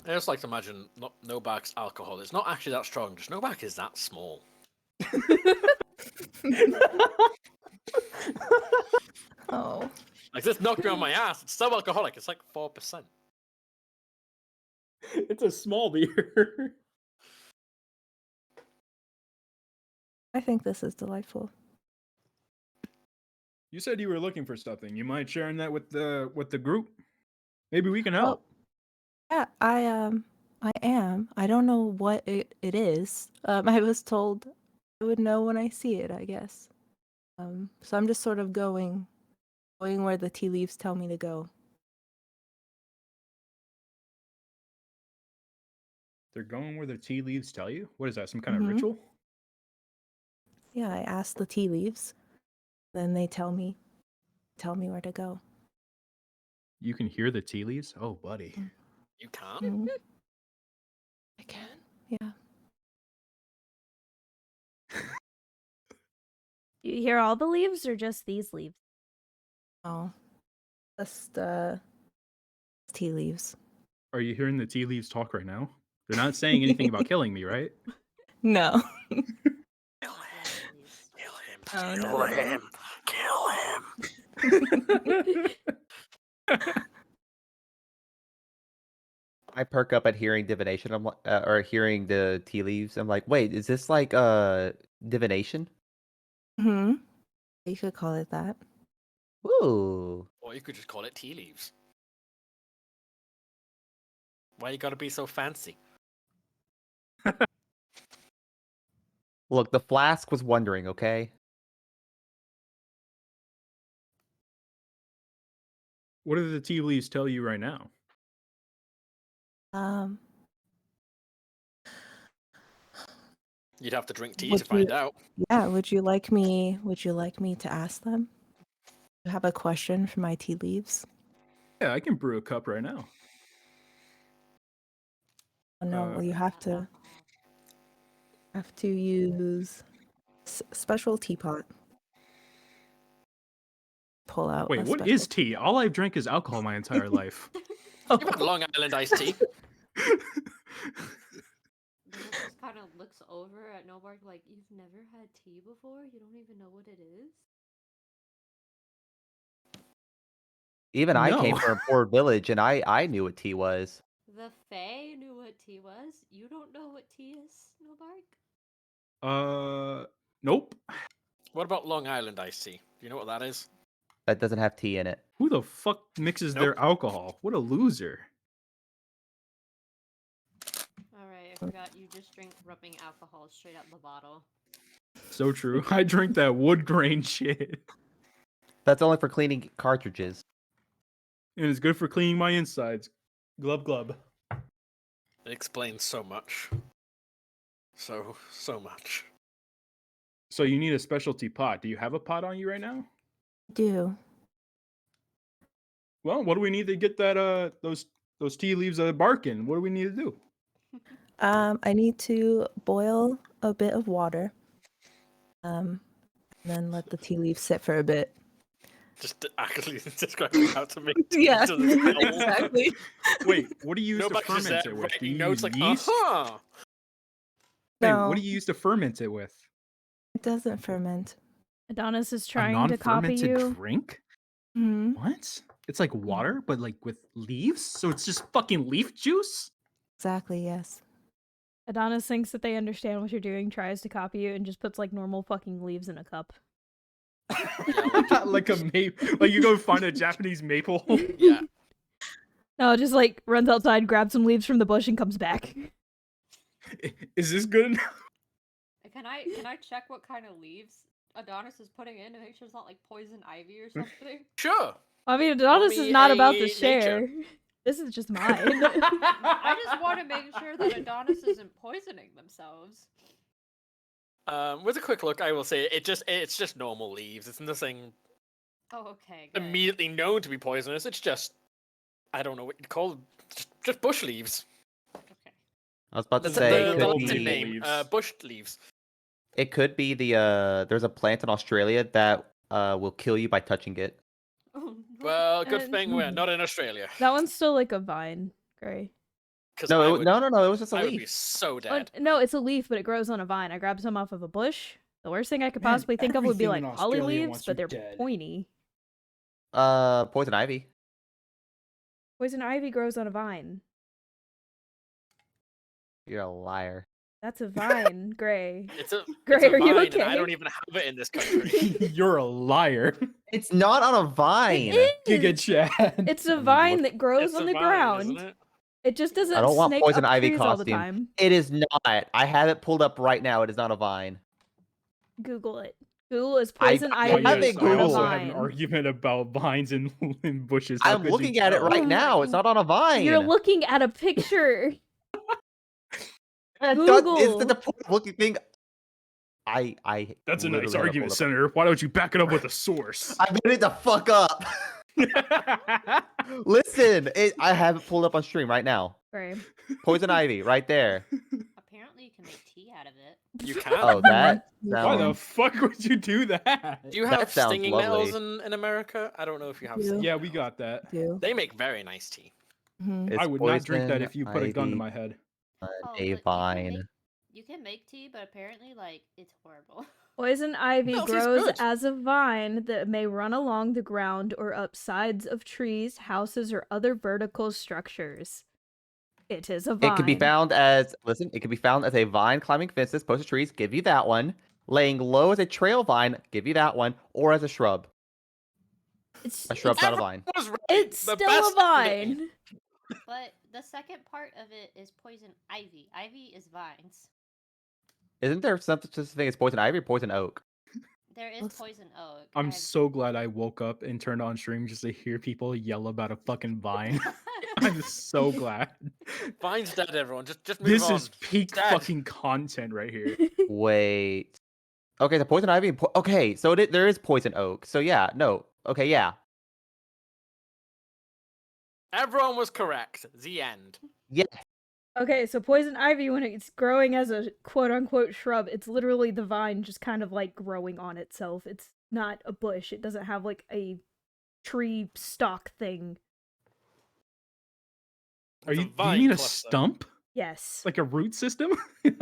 I just like to imagine Novak's alcohol. It's not actually that strong. Just Novak is that small. Oh. Like, this knocked me on my ass. It's so alcoholic. It's like 4%. It's a small beer. I think this is delightful. You said you were looking for something. You mind sharing that with the group? Maybe we can help. Yeah, I am. I don't know what it is. I was told I would know when I see it, I guess. So I'm just sort of going where the tea leaves tell me to go. They're going where the tea leaves tell you? What is that? Some kind Mhm. of ritual? Yeah, I ask the tea leaves, then they tell me where to go. You can hear the tea leaves? Oh, buddy. You can't? Mhm. I can. Yeah. Do you hear all the leaves or just these leaves? Oh. Just tea leaves. Are you hearing the tea leaves talk right now? They're not saying anything about killing me, right? No. Kill him. Please. Kill him. Oh, Kill no. him. Kill him. I perk up at hearing divination. I'm like, or hearing the tea leaves. I'm like, wait, is this like divination? Hmm. You could call it that. Ooh. Or you could just call it tea leaves. Why you gotta be so fancy? Look, the flask was wondering, okay? What do the tea leaves tell you right now? You'd have to drink tea Would to find you- out. Yeah, would you like me to ask them? You have a question for my tea leaves? Yeah, I can brew a cup right now. Oh no, well you have to use special teapot. Pull out. Wait, a what special is tea? All I've drank is alcohol my entire life. You've had Long Island iced tea. The most part kind of looks over at Nobark like, "You've never had tea before? You don't even know what it is?" Even I came No. from a poor village, and I knew what tea was. The Fae knew what tea was. You don't know what tea is, Nobark? Nope. What about Long Island iced tea? Do you know what that is? That doesn't have tea in it. Who the fuck mixes their Nope. alcohol? What a loser. Alright, I forgot you just drink rubbing alcohol straight out the bottle. So true. I drink that wood grain shit. That's only for cleaning cartridges. And it's good for cleaning my insides. Glub glub. It explains so much. So much. So you need a specialty pot. Do you have a pot on you right now? Do. Well, what do we need to get that those tea leaves barking? What do we need to do? I need to boil a bit of water. And then let the tea leaves sit for a bit. Just actually describing how to make tea Yeah, to the soul. exactly. Wait, what do you use No to back just ferment there it with? Do writing you notes use like, yeast? aha! Hey, No, what do you use to ferment it with? it doesn't ferment. Adonis is A trying to copy non-fermented you. drink? Hmm. What? It's like water, but like with leaves? So it's just fucking leaf juice? Exactly, yes. Adonis thinks that they understand what you're doing, tries to copy you, and just puts like normal fucking leaves in a cup. Like a maple. Like you go find a Japanese maple. Yeah. No, just like runs outside, grabs some leaves from the bush, and comes back. Is this good enough? Can I check what kind of leaves Adonis is putting in to make sure it's not like poison ivy or something? Sure. I mean, Adonis me is not about a to nature. share. This is just mine. I just want to make sure that Adonis isn't poisoning themselves. With a quick look, I will say it's just normal leaves. It's nothing Oh, okay, good. immediately known to be poisonous. It's just I don't know what you'd call them. Just bush leaves. Okay. I was about to That's say the it could Latin maple name. leaves. Bush leaves. it could be the there's a plant in Australia that will kill you by touching it. Oh, no. Well, good And- thing we're not in Australia. That one's still like a vine, Gray. Because No, no, it was just a I would be leaf. so Oh, dead. no, it's a leaf, but it grows on a vine. I grabbed some off of a bush. The worst thing I could Man, possibly think of would be everything like in holly Australia leaves, wants but you they're dead. pointy. Poison ivy. Poison ivy grows on a vine. You're a liar. That's a vine, Gray. It's a Gray, it's a are you vine, and I okay? don't even have it in this country. You're a liar. It's not on a vine. It Giga is. Chad. It's a I mean, vine look- that grows It's on a the vine, ground. isn't it? It just doesn't I don't want snake poison up ivy trees all the costume. time. It is not. I have it pulled up right now. It is not a vine. Google it. Google is I- poison I Oh, ivy have yes, it on I a Googled. also have an vine. argument about vines and, and bushes. How I'm could you looking at it tell? right now. It's not on a vine. You're looking at a picture. Isn't Google. the point of looking thing? I. That's a literally nice have it argument, pulled up. Senator. Why don't you back it up with a source? I made it the fuck up. Listen, I have it pulled up on stream right now. Gray. Poison ivy, right there. Apparently, you can make tea out of it. You can. Oh, that Why the sounds. fuck would you do that? Do you That have sounds stinging lovely. nettles in America? I don't know if you have. Yeah. stinging Yeah, we nettles. got that. Do. They make very nice tea. Mhm. It's I would not drink that poison if you put a gun to ivy my head. on Oh, a but vine. you can make tea, but apparently, like, it's horrible. Poison ivy No, it tastes grows good. as a vine that may run along the ground or up sides of trees, houses, or other vertical structures. It is a vine. It can be found as it can be found as a vine climbing fences, posted trees, give you that one. Laying low as a trail vine, give you that one, or as a shrub. It's, A shrub's it's, not a vine. Was right. it's The still best a vine. But the second part of it is poison ivy. Ivy is vines. Isn't there something such thing as poison ivy or poison oak? There is Let's- poison oak. I'm I've- so glad I woke up and turned on stream just to hear people yell about a fucking vine. I'm so glad. Vine's dead, everyone. Just move This on. is peak Dead. fucking content right here. Wait. Okay, the poison ivy. Okay, so there is poison oak. So yeah, no. Okay, yeah. Everyone was correct. The end. Yeah. Okay, so poison ivy, when it's growing as a quote-unquote shrub, it's literally the vine just kind of like growing on itself. It's not a bush. It doesn't have like a tree stalk thing. Are It's a you? Do you vine mean a cluster. stump? Yes. Like a root system? A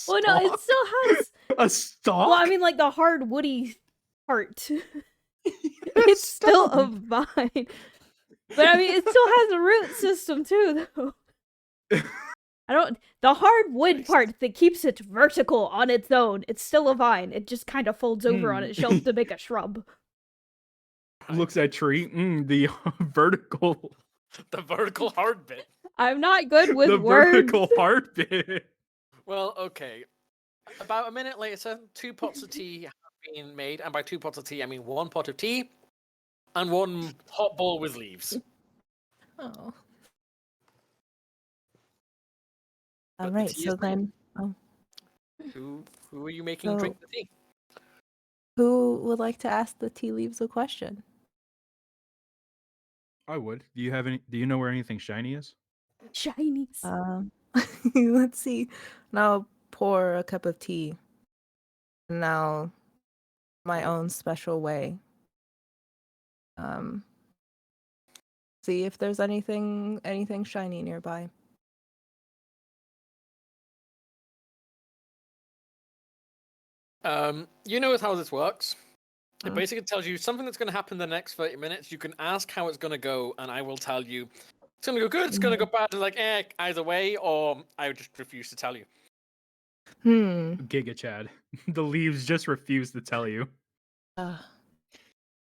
Well, no, it stalk? still has. A stalk? Well, I mean, like the hard woody part. A It's still a stump. vine. But I mean, it still has a root system too, though. The hard wood part that keeps it vertical on its own, it's still a vine. It just kind of folds over on Mm. itself to make a shrub. Looks at tree. The vertical. The vertical hard bit. I'm not good with The words. vertical heart bit. Well, okay. About a minute later, 2 pots of tea have been made, and by 2 pots of tea, I mean 1 pot of tea and 1 hot bowl with leaves. Oh. But All the right, tea so is ready. then, Who are you making drink the tea? who would like to ask the tea leaves a question? I would. Do you have any? Do you know where anything shiny is? Shinies. Let's see. Now pour a cup of tea. Now, my own special way. See if there's anything shiny nearby. You know how this works. It Mm. basically tells you something that's going to happen in the next 30 minutes. You can ask how it's going to go, and I will tell you it's going to go good, it's going to go bad, and like, either way, or I would just refuse to tell you. Giga Chad. The leaves just refuse to tell you.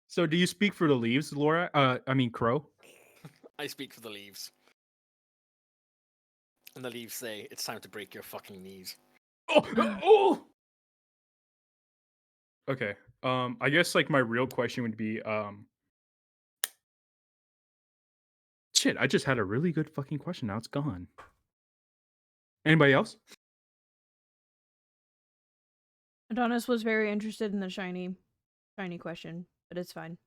So, do you speak for the leaves, Laura? I mean, Crow. I speak for the leaves. And the leaves say, it's time to break your fucking knees. Oh! Okay. I guess like my real question would be, shit, I just had a really good fucking question. Now it's gone. Anybody else? Adonis was very interested in the shiny question, but it's fine.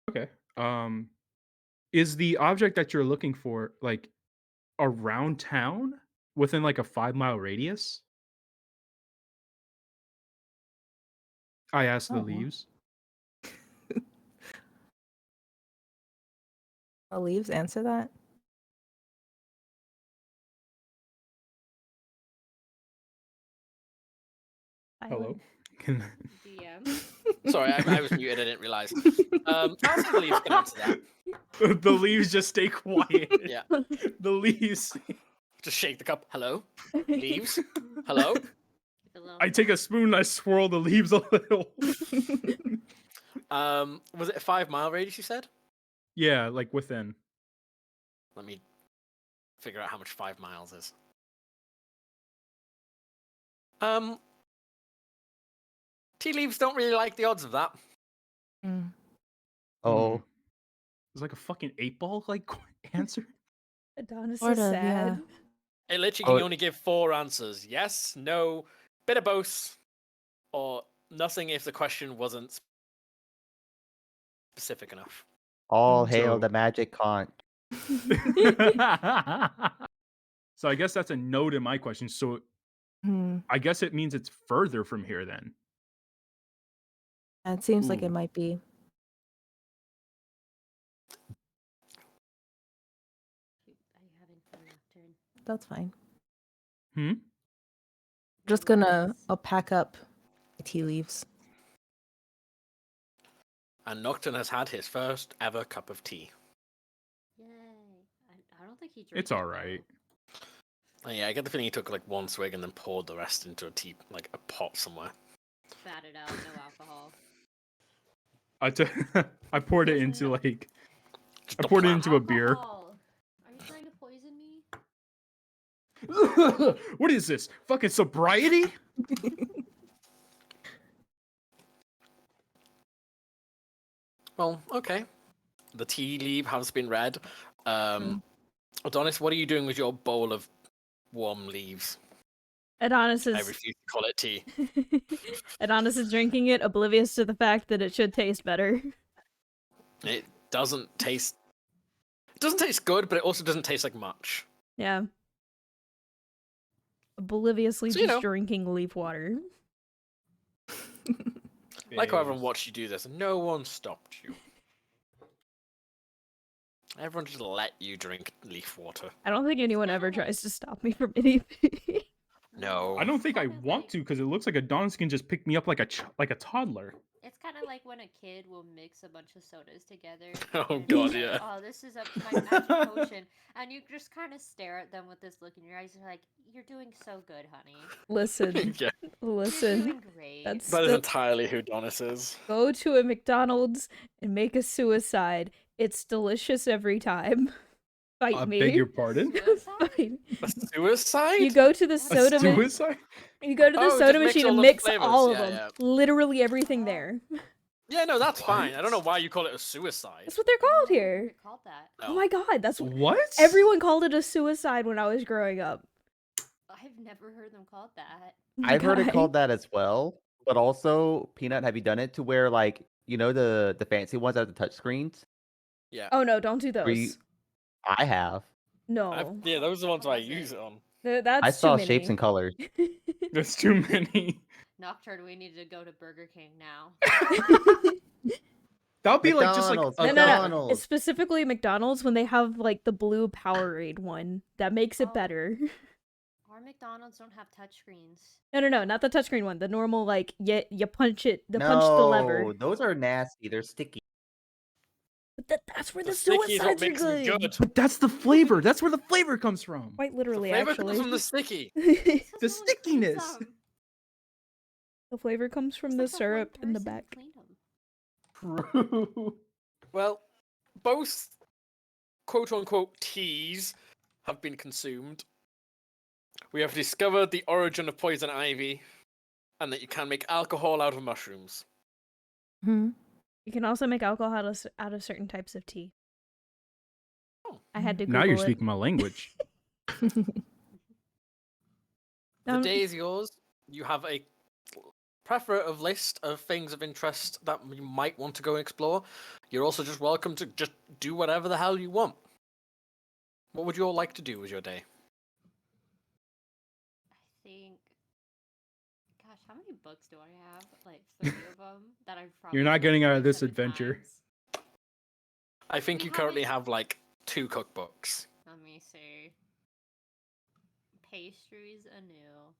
Okay. Is the object that you're looking for like around town within like a 5-mile radius? I asked the Oh. leaves. The leaves answer that? Hello. DM. Sorry, I was muted, I didn't realize. I'll say the leaves can answer that. The leaves just stay quiet. Yeah. The leaves. Just shake the cup. Hello? Leaves? Hello? I take a spoon and I swirl the leaves a little. Was it a 5-mile radius, you said? Yeah, like within. Let me figure out how much 5 miles is. Tea leaves don't really like the odds of that. Oh, It's like a fucking 8-ball like answer. Adonis Sort is of, sad. yeah. It literally Oh. can only give 4 answers. Yes, no, bit of both, or nothing if the question wasn't specific enough. all hail So- the magic conch. So I guess that's a no to my question. So I guess it means it's further from here then. It seems like Ooh. it might be. I haven't done that turn. That's fine. Hmm? Just I'll pack up the tea leaves. And Nocturne has had his first ever cup of tea. Yay. I don't think he drank It's it, all right. Oh, yeah, I get the feeling he took like 1 swig and then poured the rest into a tea, like a pot somewhere. though. Spat it out, no alcohol. I poured it into like Just I a poured it plant. into a beer. Alcohol. Are you trying to poison me? What is this? Fucking sobriety? Well, okay. The tea leaf has been read. Adonis, what are you doing with your bowl of warm leaves? Adonis I is refuse to call it tea. Adonis is drinking it, oblivious to the fact that it should taste better. It doesn't taste. It doesn't taste good, but it also doesn't taste like much. Yeah. Obliviously So, you just know. drinking leaf water. Like how everyone watched you do this, and no one stopped you. Everyone just let you drink leaf water. I don't think anyone kinda ever like- tries to stop me from anything. No. I don't think I Kinda want like- to because it looks like Adonis can just pick me up like a toddler. It's kind of like when a kid will mix a bunch of sodas together. Oh, and God, it's like, yeah. Oh, this is up to my magic potion, and you just kind of stare at them with this look in your eyes. You're like, "You're doing so good, honey. Listen, Yeah, You're listen. doing great." That's that is still entirely who Donis is. go to a McDonald's and make a suicide. It's delicious every time. Fight I me. beg your pardon. Suicide? Fight. A suicide? You go to the A soda machine. suicide? You go to the Oh, soda just mix machine all and the mix flavors. all of Yeah, them. yeah. Literally everything Oh. there. Yeah, no, that's fine. I don't know What? why you call it a suicide. That's what they're Oh, called I've never here. heard it called that. Oh my god, that's What? everyone called it a suicide when I was growing up. I've never heard them called that. Oh my I've heard it God. called that as well. But also, Peanut, have you done it to where like the fancy ones that have the touch screens? Yeah. Oh no, don't do Where those. you- I have. No. Yeah, those are the ones What I was use it? it on. That's I saw too shapes and many. colors. That's too many. Nocturne, we need to go to Burger King now. That would be like just like McDonald's, No, a, no, no. McDonald's. It's specifically McDonald's when they have like the blue Powerade one. That makes it Oh. better. Our McDonald's don't have touchscreens. No, not the touchscreen one. The normal like you punch it, punch the lever. No, those are nasty. They're sticky. But that's where the, sticky is what suicides are makes them good. good. But that's the flavor. That's where the flavor comes from. Quite The literally, flavor actually. comes from the sticky. This The has only cleaned stickiness. some. The flavor comes from It's the like one syrup in the person back. cleaned 'em. True. Well, both quote unquote teas have been consumed. We have discovered the origin of poison ivy and that you can make alcohol out of mushrooms. You can also make alcohol out of certain types of tea. Oh. I had to Now you're Google it. speaking my language. The Um, day is yours. You have a plethora list of things of interest that you might want to go and explore. You're also just welcome to just do whatever the hell you want. What would you all like to do with your day? I think. Gosh, how many books do I have? Like 3 of them that I've probably. You're not read getting out of this 27 adventure. times. I think We you currently haven't- have like 2 cookbooks. Let me see. Pastries anew.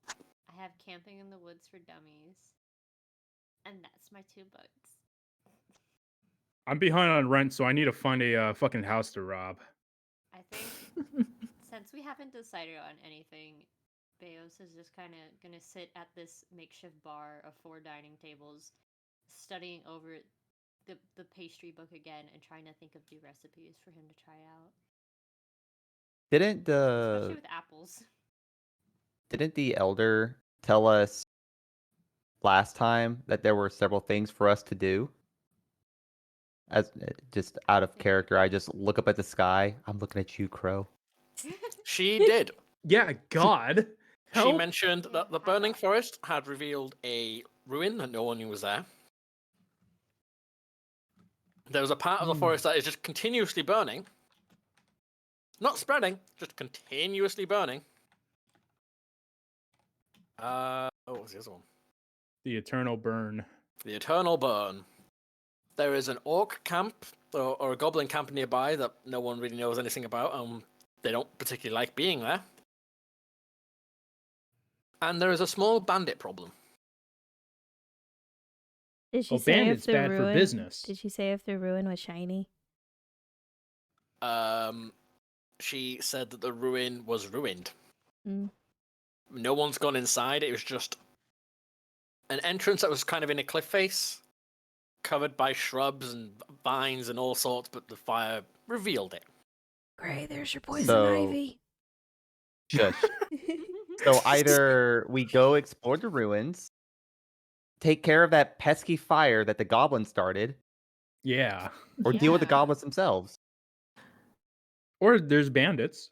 I have Camping in the Woods for Dummies. And that's my 2 books. I'm behind on rent, so I need to find a fucking house to rob. I think since we haven't decided on anything, Beos is just kind of going to sit at this makeshift bar of 4 dining tables, studying over the pastry book again and trying to think of new recipes for him to try out. Didn't Especially the with apples. didn't the elder tell us last time that there were several things for us to do? As just out of character, I just look up at the sky. I'm looking at you, Crow. She did. Yeah, God. She Help. mentioned Yeah, that the I Burning thought- Forest had revealed a ruin that no one knew was there. There was a part of the forest that is just continuously burning. Not spreading, just continuously burning. What was the other one? The eternal burn. The Eternal Burn. There is an orc camp or a goblin camp nearby that no one really knows anything about, and they don't particularly like being there. And there is a small bandit problem. Did she Oh, say if bandit's the bad for ruin? business. Did she say if the ruin was shiny? She said that the ruin was ruined. Mm. No one's gone inside. It was just an entrance that was kind of in a cliff face, covered by shrubs and vines and all sorts, but the fire revealed it. Gray, there's your poison So- ivy. Shush. So either we go explore the ruins, take care of that pesky fire that the goblins started, Yeah. or deal with the Yeah. goblins themselves. Or there's bandits.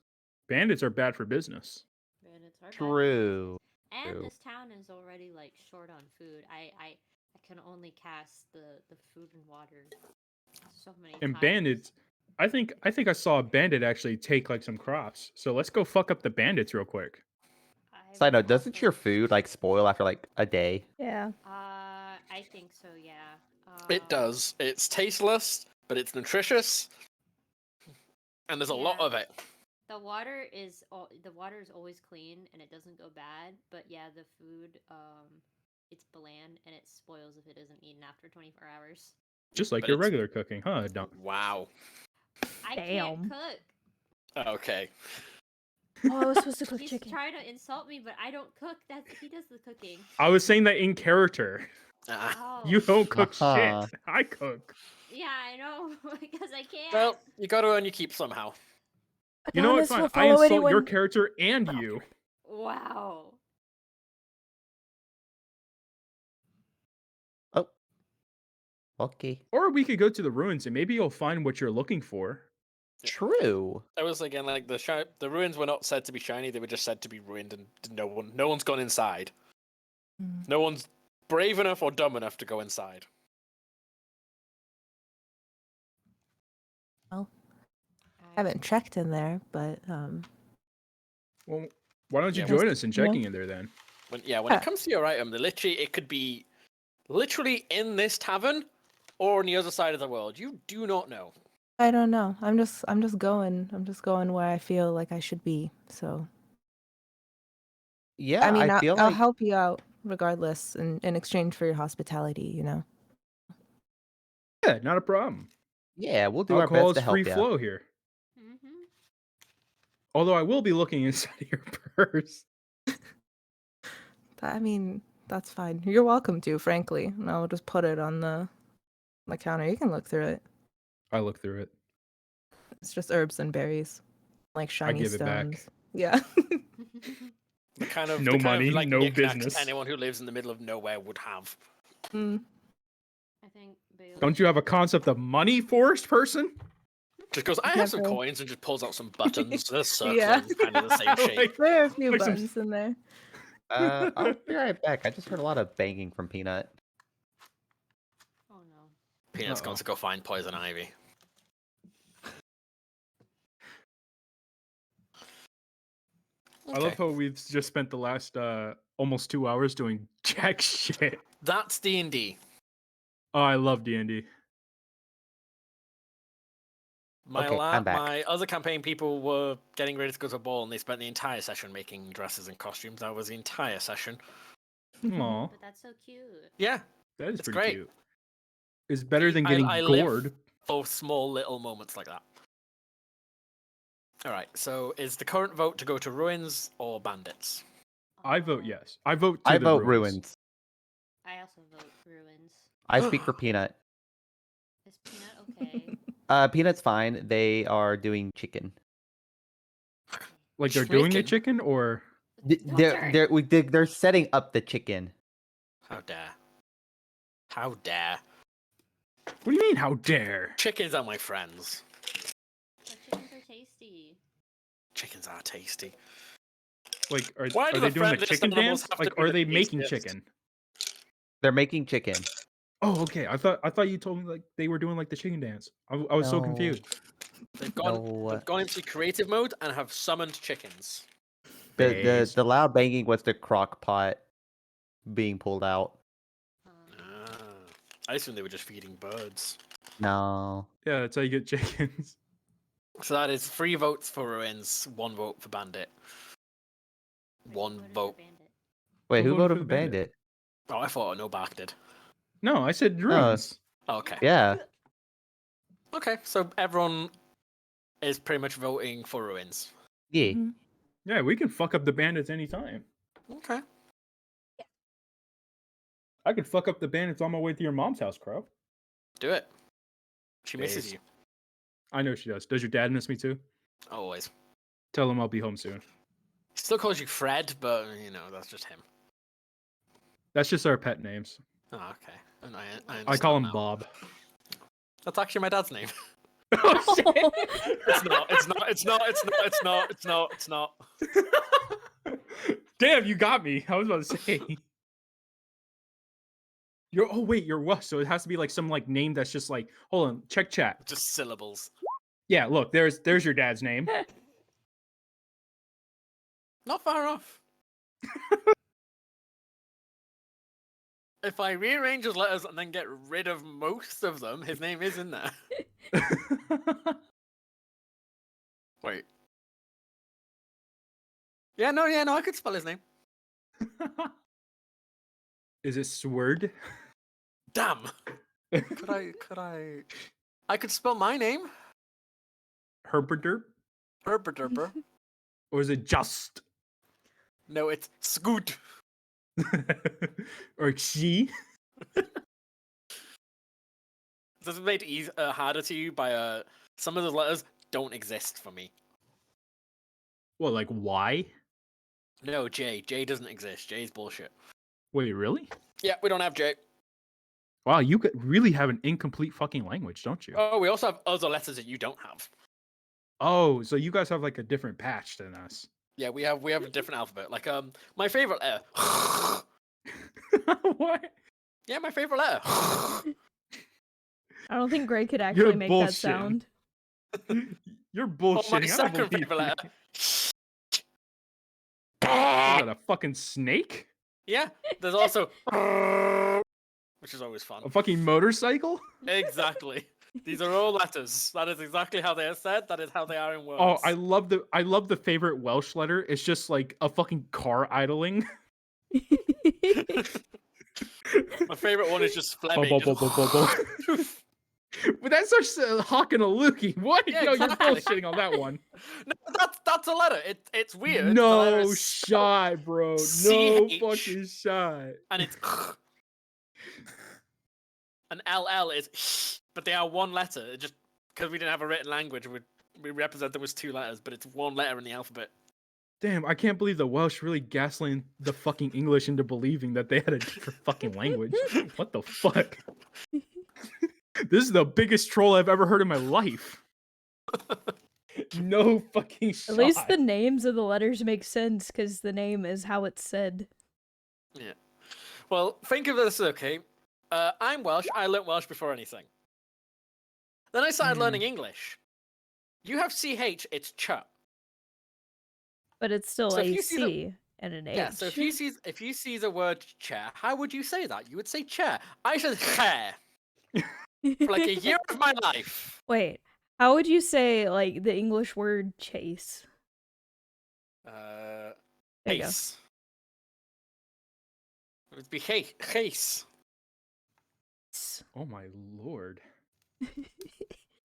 Bandits are bad for business. Bandits are bad for True. business. And True. this town is already like short on food. I can only cast the food and water so many And times. bandits, I think I saw a bandit actually take like some crops. So let's go fuck up the bandits real quick. I Side would note, doesn't also- your food like spoil after like a day? Yeah. I think so. Yeah. It does. It's tasteless, but it's nutritious. and there's a lot Yeah. of it. The water is always clean and it doesn't go bad, but yeah, the food it's bland and it spoils if it isn't eaten after 24 hours. Just like But your it's- regular cooking, huh? Don? Wow. I Damn. can't cook. Okay. Oh, I was supposed to cook He's chicken. trying to insult me, but I don't cook. He does the cooking. I was saying that in character. Ah. Oh. You don't cook Uh-huh. shit. I cook. Yeah, I know because I can't. Well, you got to earn your keep somehow. You know what? Adonis will Fine. I follow insult your anyone. character and you. Wow. Oh. Okay. Or we could go to the ruins and maybe you'll find what you're looking for. True. I was again like the ruins were not said to be shiny; they were just said to be ruined, and no one's gone inside. Mm. No one's brave enough or dumb enough to go inside. I haven't checked in there, but Well, why don't you Yeah, join well- us in checking in there then? When it Huh. comes to your item, it could be literally in this tavern or on the other side of the world. You do not know. I don't know. I'm just going where I feel like I should be. So Yeah, I mean, I feel I'll like help you out regardless in exchange for your hospitality, you know. Yeah, not a problem. yeah, we'll do our Alcohol best is to help free you. flow here. Mm-hmm. Although I will be looking inside of your purse. I mean, that's fine. You're welcome to, frankly. And I'll just put it on the counter. You can look through it. I look through it. It's just herbs and berries, like shiny give it back. stones. Yeah. The kind of No the kind money, of, like, no knickknacks business. anyone who lives in the middle of nowhere would have. Mm. I think. Bale- Don't you have a concept of money, forest person? Just goes, I have some Never. coins, and just pulls out some buttons. They're circling, Yeah. kind of the same shape. Like, There are a few Like some- buttons in there. I'll be right back. I just heard a lot of banging from Peanut. Oh no. Peanut's going Uh-oh. to go find poison ivy. I love how we've just spent the last almost 2 hours doing jack shit. That's D&D. Oh, I love D&D. Okay, I'm back. My other campaign people were getting ready to go to a ball, and they spent the entire session making dresses and costumes. That was the entire session. Aw, But that's so cute. Yeah, that is It's pretty great. cute. It's better than I- getting I live- gored. for small little moments like that. All right, so is the current vote to go to ruins or bandits? I vote yes. I vote to I the vote ruins. ruins. I also vote ruins. I speak for Peanut. Is Peanut okay? Peanut's fine. They are doing chicken. Like they're doing the Chicken? chicken or They're setting up the chicken. How dare. How dare. what do you mean how dare? Chickens are my friends. But chickens are tasty. Chickens are tasty. Like Why are do they the doing the friendliest chicken animals dance? have to Like be are the they making tastiest? chicken? They're making chicken. Oh, okay. I thought you told me like they were doing like the chicken dance. I was so No. confused. They've gone, No. they've gone into creative mode and have summoned chickens. Based. The loud banging was the crock pot being pulled out. Ah, I assume they were just feeding birds. No. Yeah, that's how you get chickens. So that is 3 votes for ruins, 1 vote for bandit. Wait, One who voted for vote. Bandit? Wait, Who who voted voted for for the bandit? Bandit? Oh, I thought no back did. No, I said No, ruins. Okay. Yeah. Okay, so everyone is pretty much voting for ruins. Yeah. Mhm. Yeah, we can fuck up the bandits anytime. Okay. I could fuck up the bandits on my way to your mom's house, Crow. Do it. She misses Based. you. I know she does. Does your dad miss me too? Always. Tell him I'll be home soon. He still calls you Fred, but, you know, that's just him. That's just our pet names. Oh, okay. And I call understand him now. Bob. That's actually my dad's name. Oh shit! It's not. It's not. It's not. It's not. It's not. It's not. It's not. Damn, you got me. I was about to say. Oh wait, you're what? So it has to be like some like name that's just like hold on, check chat. Just syllables. Yeah, look, there's your dad's name. Not far off. If I rearrange his letters and then get rid of most of them, his name is in there. Wait. Yeah, no, I could spell his name. Is it Sword? Damn. Could I? I could spell my name. Herberderp? Herberderber. Or is it just? No, it's Scoot. Or she? This is made harder to you by some of the letters don't exist for me. Well, like why? No, J. J doesn't exist. J is bullshit. Wait, really? Yeah, we don't have J. Wow, you could really have an incomplete fucking language, don't you? Oh, we also have other letters that you don't have. Oh, so you guys have like a different patch than us. Yeah, we have a different alphabet. Like my favorite letter. What? Yeah, my favorite letter. I don't think Greg could actually make that bullshitting. sound. You're Oh, my bullshitting. I don't second believe favorite you. letter. Is that a fucking snake? Yeah, there's also which is always fun. A fucking motorcycle? Exactly. These are all letters. That is exactly how they are said. That is how they are in words. Oh, I love the favorite Welsh letter. It's just like a fucking car idling. My favorite one is just Bo- Fleming. bo- bo- bo- bo- bo. But that's such a hawk and a lookie. What? Yeah, No, exactly. you're bullshitting on that one. No, that's a letter. It's weird. The letter No is shot, bro. No CH. fucking shot. and it's an LL is but they are one letter. It just because we didn't have a written language, we represent them as two letters, but it's one letter in the alphabet. Damn, I can't believe the Welsh really gaslighting the fucking English into believing that they had a different fucking language. What the fuck? This is the biggest troll I've ever heard in my life. No fucking shot. At least the names of the letters make sense because the name is how it's said. Yeah. Well, think of this, okay? I'm Welsh. I learnt Welsh before anything. Then I started learning English. You have CH, it's ch. But it's still So if a you see the- C and an H. Yeah, so if you see the word chair, how would you say that? You would say chair. I said chair for like a year of my life. Wait, how would you say like the English word chase? There you go. Case. It would be case. Oh my lord.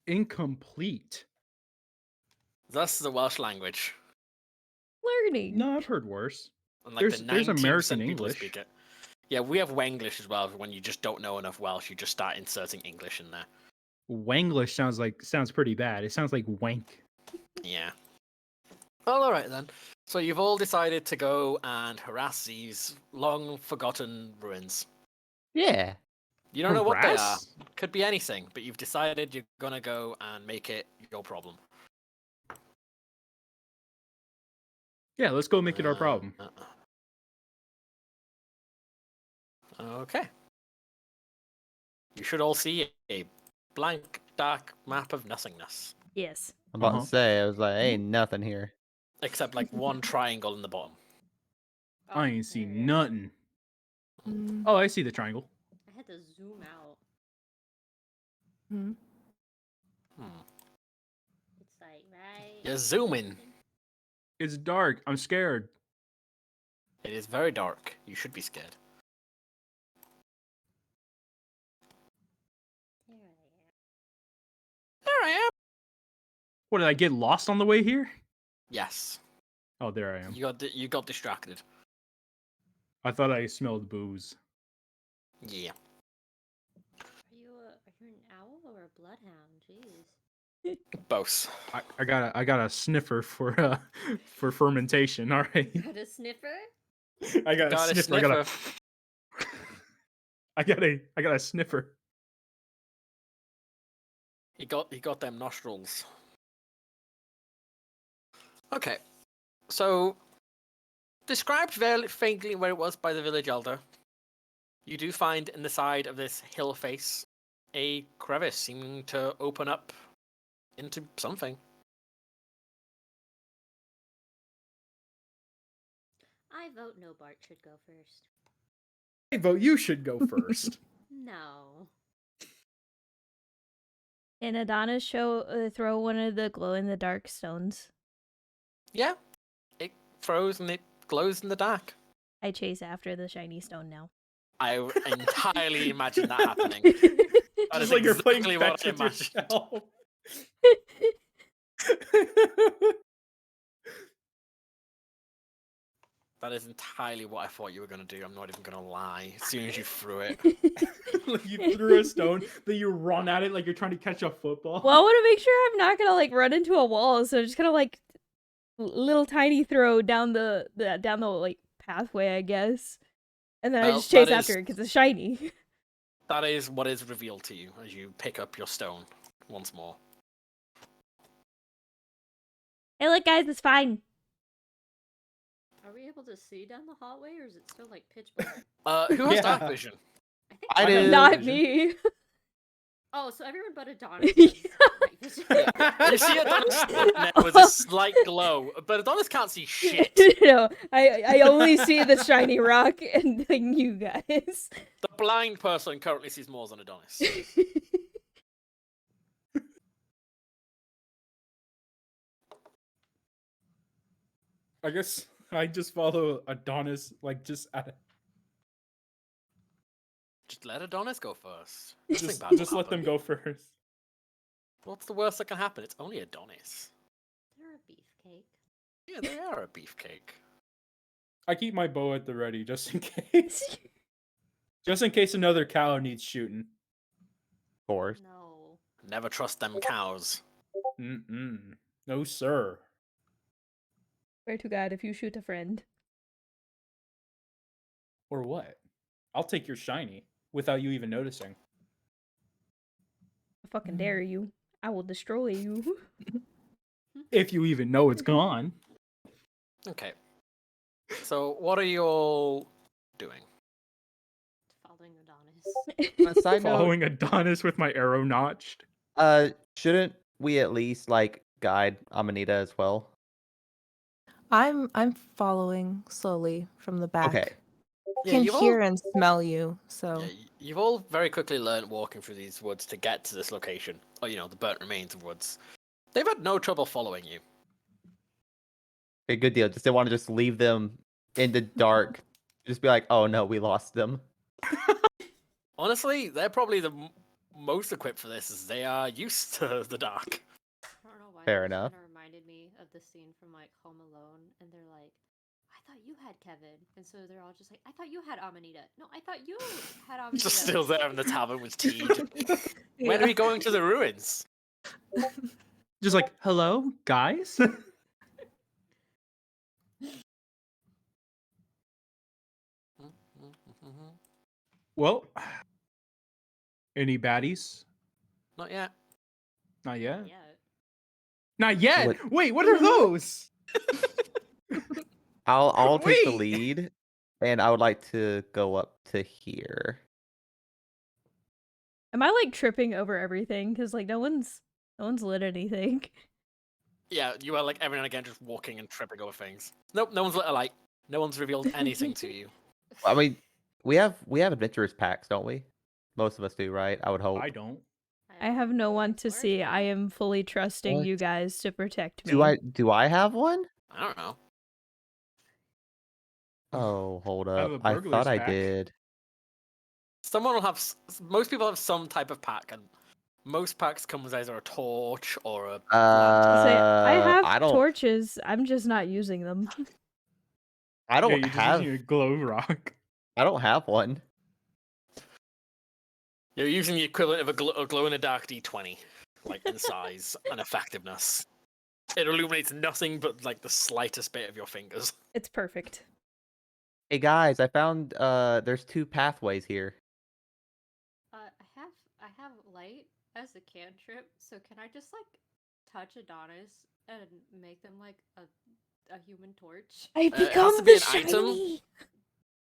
Incomplete. That's the Welsh language. Learning. No, I've heard worse. And like There's the 19% American people who English. speak it. Yeah, we have Wenglish as well. When you just don't know enough Welsh, you just start inserting English in there. Wanglish sounds pretty bad. It sounds like wank. Yeah. Well, all right then. So you've all decided to go and harass these long forgotten ruins. Yeah. You don't know what they are. Harass? Could be anything, but you've decided you're gonna go and make it your problem. Yeah, let's go make it our problem. Okay. You should all see a blank, dark map of nothingness, Yes. I'm about Uh-huh. to say, I was like, ain't nothing here. except like one triangle in the bottom. I ain't see there it is. nothing. Mm, Oh, I see the triangle. I had to zoom out. mm. It's like right. You're zooming. It's dark. I'm scared. It is very dark. You should be scared. Here I am. There I am. What, did I get lost on the way here? Yes. Oh, there I am. You got distracted. I thought I smelled booze. Yeah. Are you an owl or a bloodhound? Jeez. Both. I got a sniffer for fermentation. All right. Got a sniffer? I got Got a a sniffer. sniffer. I got a sniffer. He got them nostrils. Okay. So described very faintly where it was by the village elder. You do find in the side of this hill face a crevice seeming to open up into something. I vote no Bart should go first. I vote you should go first. No. Can Adonis throw one of the glow in the dark stones? Yeah, it throws and it glows in the dark. I chase after the shiny stone now. I entirely imagine that happening. That Just is like you're playing exactly what fetch I with imagined. yourself. That is entirely what I thought you were going to do. I'm not even going to lie. As soon as you threw it. Like you threw a stone, then you run at it like you're trying to catch a football. Well, I want to make sure I'm not gonna like run into a wall, so I'm just gonna like little tiny throw down the like pathway, I guess, and then I Well, just chase that after is- it because it's shiny. That is what is revealed to you as you pick up your stone once more. Hey, look, guys, it's fine. Are we able to see down the hallway, or is it still like pitch black? Who has Yeah. dark vision? I think. I I have do. Not vision. me. Oh, so everyone but Adonis. Yeah. has night vision. You see Adonis with a slight glow, but Adonis can't see shit. No, I only see the shiny rock and then you guys. The blind person currently sees more than Adonis. I guess I just follow Adonis, like just at Just let Adonis go first. Nothing just bad will just let them happen. go first. What's the worst that can happen? It's only Adonis. They're a beefcake. Yeah, they are a beefcake. I keep my bow at the ready just in case. Just in case another cow needs shooting. Of course. No. Never trust them cows. Mm-mm. No, sir. Swear to God, if you shoot a friend. Or what? I'll take your shiny without you even noticing. I fucking dare you. I will destroy you. If you even know it's gone. Okay. So, what are you all doing? Following Adonis. On a side note, Following Adonis with my arrow notched. shouldn't we at least like guide Amanita as well? I'm following slowly from the back. Okay. I can you've hear all, and smell you, so you've all very quickly learned walking through these woods to get to this location. Or, the burnt remains of woods. They've had no trouble following you. Okay, good deal. Just didn't want to just leave them in the dark. Just be like, oh no, we lost them. Honestly, they're probably the most equipped for this, as they are used to the dark. I don't know why. Fair that enough. kinda reminded me of the scene from like Home Alone, and they're like, "I thought you had Kevin," and so they're all just like, "I thought you had Amanita." No, I thought you had Amanita. Just still there in the tavern with Teed. When are yeah. we going to the ruins? Just like, hello, guys? Well, any baddies? Not yet. Not yet. Yeah. Not yet. What- Wait, what are those? I'll take the Wait. lead, and I would like to go up to here. Am I like tripping over everything? Because like no one's lit anything. Yeah, you are like every now and again just walking and tripping over things. Nope, no one's lit a light. No one's revealed anything to you. I mean, we have adventurous packs, don't we? Most of us do, right? I would hope. I don't. I have no one to see. I am fully trusting What? you guys to protect me. Do I have one? I don't know. Oh, hold I have up. a I burglar's thought I pack. did. Someone will have. Most people have some type of pack, and most packs come with either a torch or a. lamp. Say, I have I don't. torches. I'm just not using them. I Yeah, don't you're just have. using a glow rock. I don't have one. You're using the equivalent of a glow in the dark D20, like in size and effectiveness. It illuminates nothing but like the slightest bit of your fingers. It's perfect. Hey guys, I found there's 2 pathways here. I have light as a cantrip, so can I just like touch Adonis and make them like a human torch? I it has become to be the an item. shiny.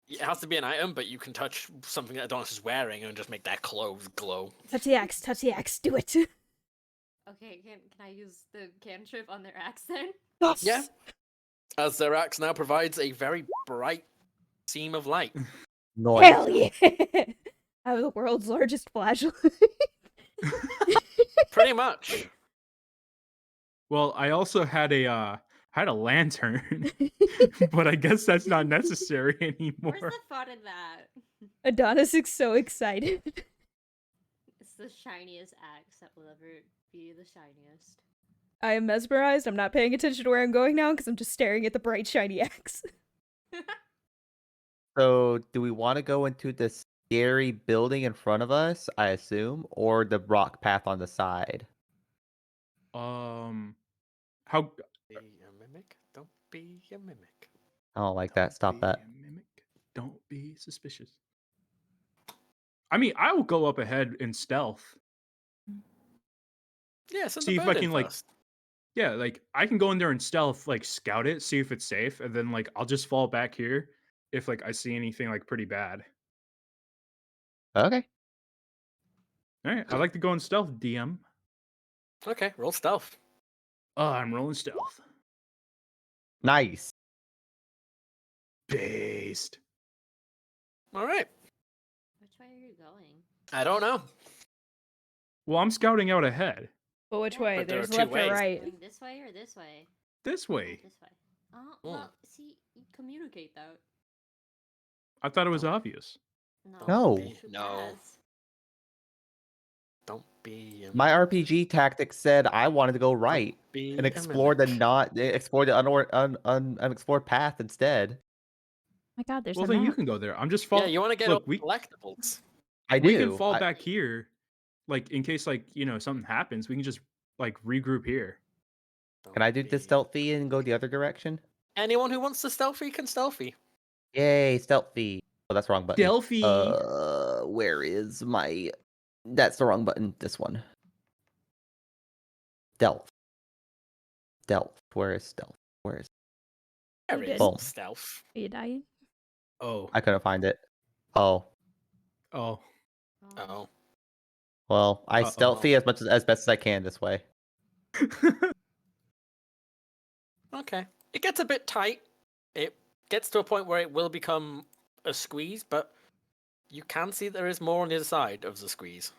It has to be an item, but you can touch something that Adonis is wearing and just make their clothes glow. Touch the axe. Touch the axe. Do it. Okay, can I use the cantrip on their axe then? Yes. Yeah. As their axe now provides a very bright seam of light. Noise. Hell yeah! I have the world's largest flashlight. Pretty much. Well, I also had a lantern, but I guess that's not necessary Where's anymore. the fun in that? Adonis is so excited. It's the shiniest axe that will ever be the shiniest. I am mesmerized. I'm not paying attention to where I'm going now because I'm just staring at the bright shiny axe. So, do we want to go into the scary building in front of us, I assume, or the rock path on the side? How Be a mimic. Don't be a mimic. I don't like that. Stop be that. a mimic. Don't be suspicious. I mean, I will go up ahead in stealth. Yeah, send See the if bird I in can, like, first. yeah, like I can go in there and stealth, like scout it, see if it's safe, and then like I'll just fall back here if like I see anything like pretty bad. Okay. All right, I like to go in stealth, DM. Okay, roll stealth. Oh, I'm rolling stealth. Nice. Based. All right. Which way are you going? I don't know. Well, I'm scouting out ahead. But which Yeah, way? but there There's are two left or ways. right. Going this way or this way? This Oh, way. this way. Oh, Hmm. well, see, you communicate that. I thought it was Don't- obvious. No. too No. fast. Don't be a My mimic. RPG tactic said I wanted to go right Don't be and a explore the mimic. unexplored path instead. My God, there's Well, a then you map. can go there. I'm just Yeah, fall. you want to get Look, all we collectibles. I we can do. fall back here, like in case like something happens. We can just like regroup here. Can I Don't do the be- stealthy and go the other direction? Anyone who wants to stealthy can stealthy. Yay, stealthy. Oh, that's the wrong button. Delphi. Where is my... That's the wrong button. This one. Stealth. Stealth. Where is stealth? Where is... There You is did. Boom. stealth. Are you dying? Oh. I couldn't find it. Oh. Oh. Oh. Well, I Uh-oh. stealthy as best as I can this way. Okay. It gets a bit tight. It gets to a point where it will become a squeeze, but you can see there is more on the other side of the squeeze.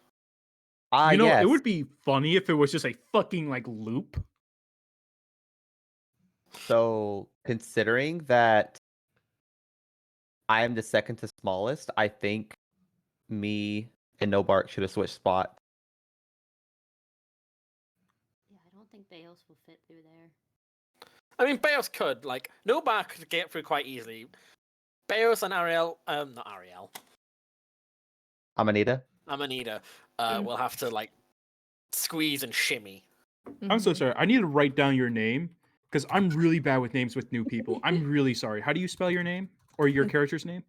Ah, It yes. would be funny if it was just a fucking like loop. So, considering that I am the second to smallest, I think me and No Bark should have switched spots. Yeah, I don't think Baos will fit through there. I mean, Baos could. Like, Nobar could get through quite easily. Baos and Ariel, not Ariel, Amanita? Amanita, Mm. will have to, like, squeeze and shimmy. I'm so Mhm. sorry. I need to write down your name because I'm really bad with names with new people. I'm really sorry. How do you spell your name or your character's name?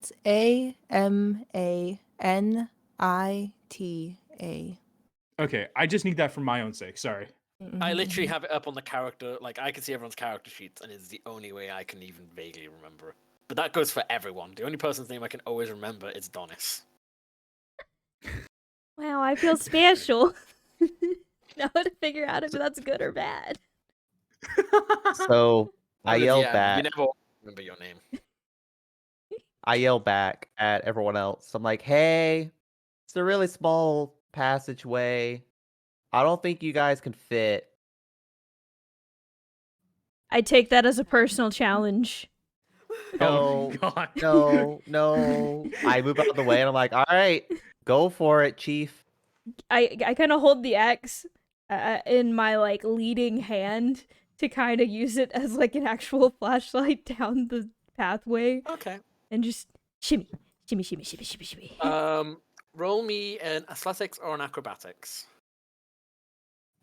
It's Amanita. Okay, I just need that for my own sake. Sorry. I literally have it up on the character, like, I can see everyone's character sheets, and it's the only way I can even vaguely remember it. But that goes for everyone. The only person's name I can always remember is Donis. Wow, I feel special. Now to figure out if that's good or bad. So, I As a yell DM, back. You never remember your name. I yell back at everyone else. I'm like, hey, it's a really small passageway. I don't think you guys can fit. I take that as a personal challenge. Oh No, my god. no. I move out of the way and I'm like, all right, go for it, Chief. I kind of hold the axe in my like leading hand to kind of use it as like an actual flashlight down the pathway Okay. and just shimmy, shimmy, shimmy, shimmy, shimmy, shimmy. Roll me an athletics or an acrobatics.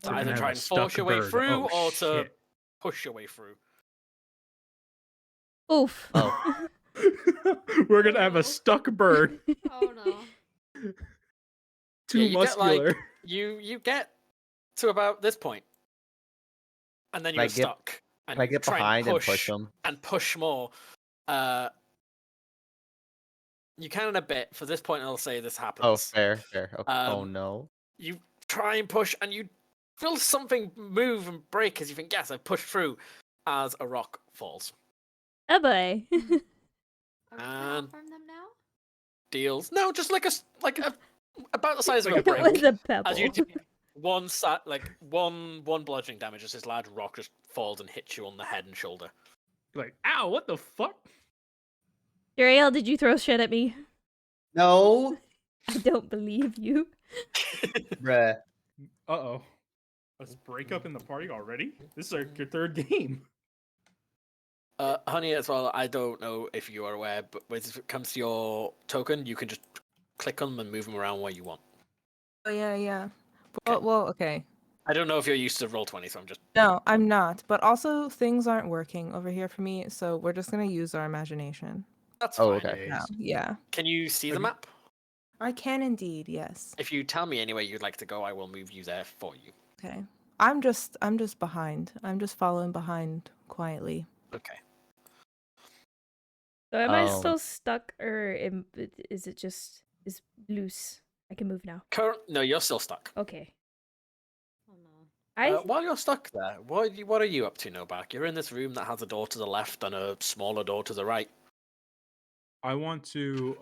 To We're gonna either have try a and force stuck your way bird. through Oh, or to shit. push your way through. Oof. Oh. We're gonna have Oh. a stuck bird. Oh no. Too Yeah, you get, like, muscular. You get to about this point, and then Can I you're get- stuck. And Can I you get try behind and push them? and push more. You can in a bit. For this point, I'll say this happens. Oh, fair. Okay. Oh Um, no. You try and push, and you feel something move and break as you think, yes, I pushed through, as a rock falls. Oh boy. Are we cut And- off from them now? Deals. No, just like a about the size of a With brick. a pebble. As you one bludgeoning damage as this large rock just falls and hits you on the head and shoulder. Like, ow, what the fuck? Jariel, did you throw shit at me? No, I don't believe you. bruh. Uh-oh. Let's break up in the party already? This is your third game. Honey, as well, I don't know if you are aware, but when it comes to your token, you can just click on them and move them around where you want. Oh yeah. Okay. Well, okay. I don't know if you're used to Roll20, so I'm just... No, I'm not. But also, things aren't working over here for me, so we're just gonna use our imagination. That's Oh, fine. okay. Now. Yeah, Can you see the Have you- map? I can indeed. Yes. If you tell me anywhere you'd like to go, I will move you there for you. Okay. I'm just behind. I'm just following behind quietly. Okay. So am I Um, still stuck, or is it just is loose? I can move now. No, you're still stuck. Okay. Oh no. While you're stuck there, what are you up to, Novak? You're in this room that has a door to the left and a smaller door to the right. I want to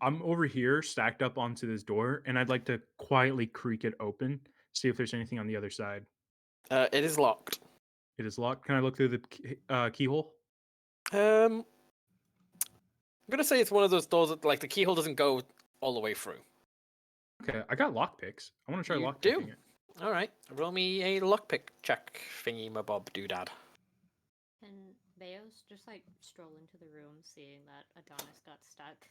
I'm over here stacked up onto this door, and I'd like to quietly creak it open, see if there's anything on the other side. It is locked. It is locked. Can I look through the keyhole? I'm gonna say it's one of those doors that, like, the keyhole doesn't go all the way through. Okay, I got lockpicks. I want to try You lockpicking do? it. All right, roll me a lockpick check, thingy my bob doodad. Can Beos just like stroll into the room, seeing that Adonis got stuck?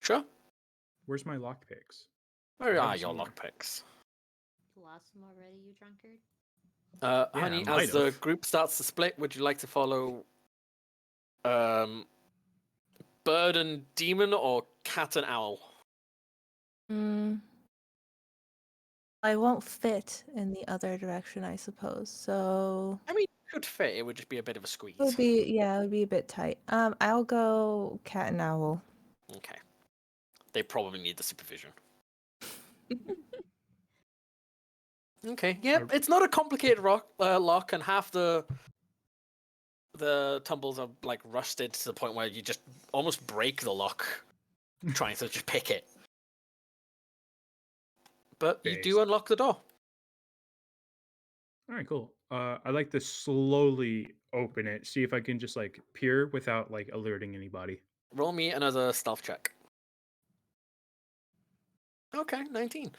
Sure. Where's my lockpicks? Where have are them your somewhere. lockpicks? You lost them already, you drunkard? Yeah, Honey, I as might the have. group starts to split, would you like to follow bird and demon or cat and owl? I won't fit in the other direction, I suppose. So I mean, it could fit. It would just be a bit of a squeeze. it would be a bit tight. I'll go cat and owl. Okay. They probably need the supervision. Okay. Yep. It's not a complicated lock, and half the tumbles are like rusted to the point where you just almost break the lock trying to just pick it. But you do Based. unlock the door. All right, cool. I'd like to slowly open it, see if I can just like peer without like alerting anybody. Roll me another stealth check. Okay, 19.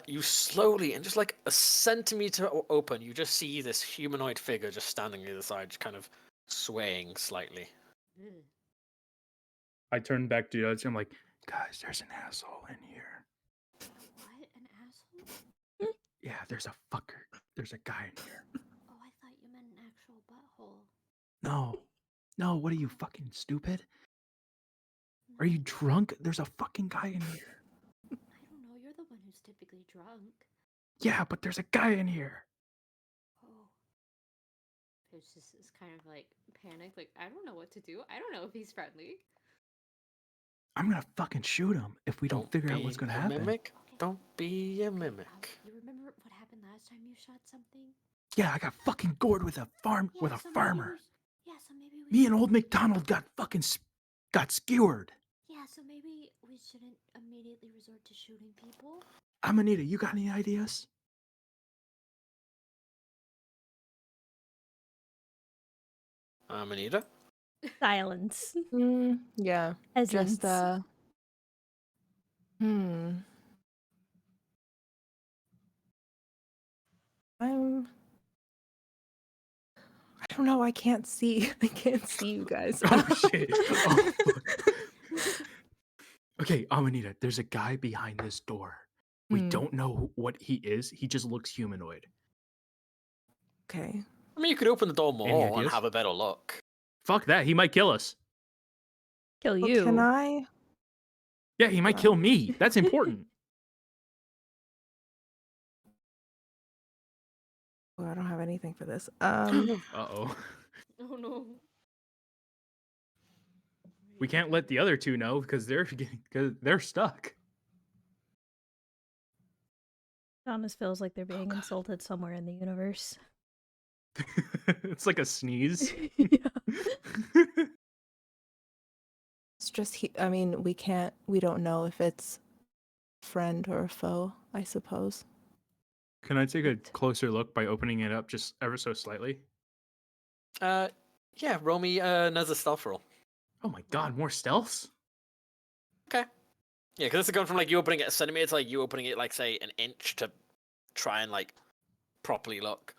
You slowly, and just like a centimeter open, you just see this humanoid figure just standing near the side, just kind of swaying slightly. Ugh. I turn back to the others. I'm like, guys, there's an asshole in here. What? An asshole? Yeah, there's a fucker. There's a guy in here. Oh, I thought you meant an actual butthole. No, what are you, fucking stupid? Are you drunk? There's a fucking guy in here. I don't know. You're the one who's typically drunk. Yeah, but there's a guy in here. Oh. It's just is kind of like panicked. Like, I don't know what to do. I don't know if he's friendly. I'm gonna fucking shoot him if we don't figure out what's be gonna a happen. Mimic. Okay. Don't be a mimic. You remember what happened last time you shot something? Yeah, I got fucking gored with a Yeah, with a so maybe farmer. so maybe we Me and should- old McDonald got fucking got skewered. Yeah, so maybe we shouldn't immediately resort to shooting people. Amanita, you got any ideas? Anita? Silence. Yeah. Peasants. Just I don't know. I can't see. I can't see you guys. Oh shit. Oh, fuck. Okay, Amanita, there's a guy behind this door. We don't know what he is. He just looks humanoid. Okay. I mean, you could open the door more and ideas? have a better look. Fuck that. He might kill us. Kill Well, you. can I? Yeah, he might kill me. That's important. Oh, I don't have anything for this. Uh-oh. Oh no. We can't let the other two know because they're stuck. Thomas feels like they're Oh, being insulted somewhere in the universe. It's like a sneeze. Yeah. It's just I mean, we don't know if it's friend or a foe, I suppose. Can I take a closer look by opening it up just ever so slightly? Yeah, roll me another stealth roll. Oh my god, more stealths? Okay. Yeah, because this is going from like you opening it a centimeter to like you opening it like say an inch to try and like properly look.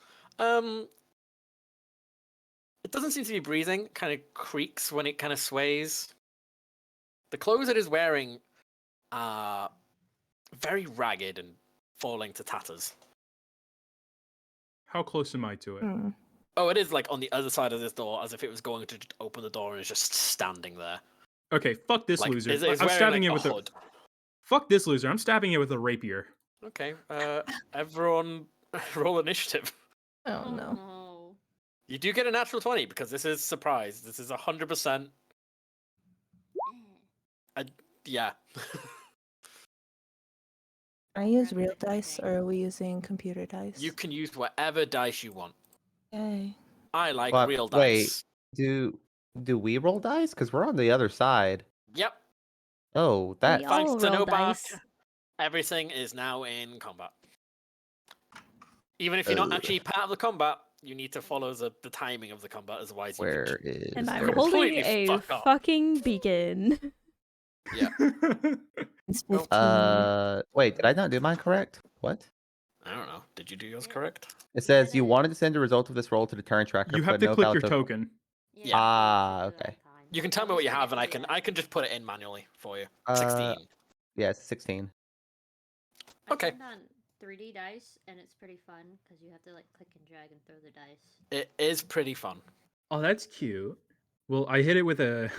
It doesn't seem to be breathing. Kind of creaks when it kind of sways. The clothes it is wearing are very ragged and falling to tatters. How close am I to it? Hmm. Oh, it is like on the other side of this door, as if it was going to just open the door and is just standing there. Okay, fuck this Like, loser. it's I'm wearing, stabbing like, it a with a hood. fuck this loser. I'm stabbing it with a rapier. Okay, everyone roll initiative. Oh no. no. You do get a natural 20 because this is surprise. This is 100%. Yeah. Can I use Grab real the dice thing. or are we using computer dice? You can use whatever dice you want. Yay. I like But real wait. dice. Do we roll dice? Because we're on the other side. Yep. Oh, We that Thanks all to roll no back, dice. everything is now in combat. Even if you're not Ugh. actually part of the combat, you need to follow the timing of the combat, otherwise you could where is And I'm there- holding completely a fuck up. fucking beacon. Yeah. It's Oh. 15. Wait, did I not do mine correct? What? I don't know. Did you do yours correct? It says you did. wanted to send the result of this roll to the turn tracker. You have but to no click valid your token. Yeah. Okay. You can tell me what you have, and I can just put it in manually for you. 16. Yeah, it's 16. Okay. I turned on 3D dice, and it's pretty fun because you have to like click and drag and throw the dice. It is pretty fun. Oh, that's cute. Well, I hit it with a.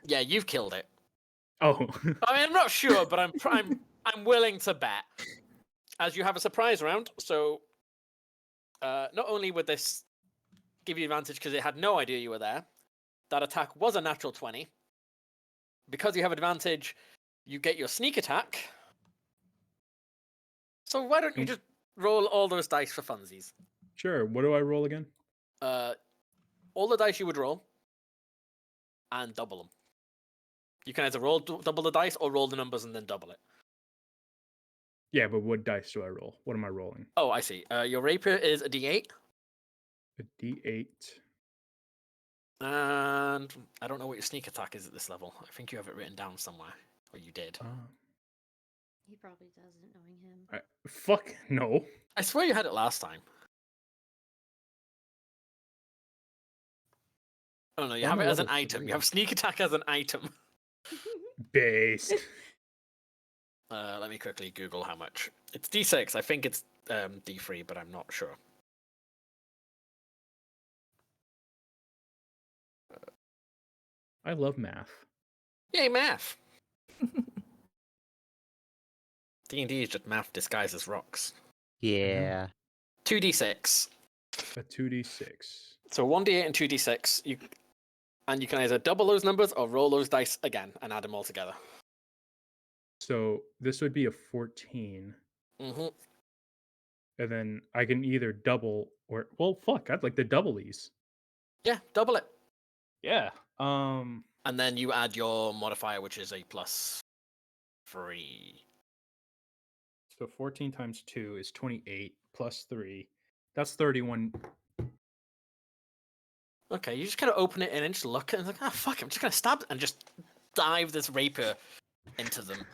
Yeah, you've killed it. Oh. I mean, I'm not sure, but I'm willing to bet. As you have a surprise round, so not only would this give you advantage because it had no idea you were there, that attack was a natural 20. Because you have advantage, you get your sneak attack. So why don't you just roll all those dice for funsies? Sure. What do I roll again? All the dice you would roll, and double them. You can either roll double the dice or roll the numbers and then double it. Yeah, but what dice do I roll? What am I rolling? Oh, I see. Your rapier is a d8, A D8. and I don't know what your sneak attack is at this level. I think you have it written down somewhere, or you did. He probably doesn't, knowing him. Fuck no. I swear you had it last time. Oh no, you Why have am it I as an level item. 3? You have sneak attack as an item. Based. Let me quickly Google how much. It's D6. I think it's D3, but I'm not sure. I love math. Yay, math! D&D is just math disguised as rocks. Yeah. 2d6. A 2d6. So 1d8 and 2d6. You can either double those numbers or roll those dice again and add them all together. So this would be a 14. Mm-hmm. And then I can either double or well fuck, I'd like to double these. Yeah, double it. Yeah. And then you add your modifier, which is a +3. So 14 times 2 is 28 plus 3. That's 31. Okay, you just kind of open it and just look at it and it's like, fuck, I'm just going to stab and just dive this rapier into them.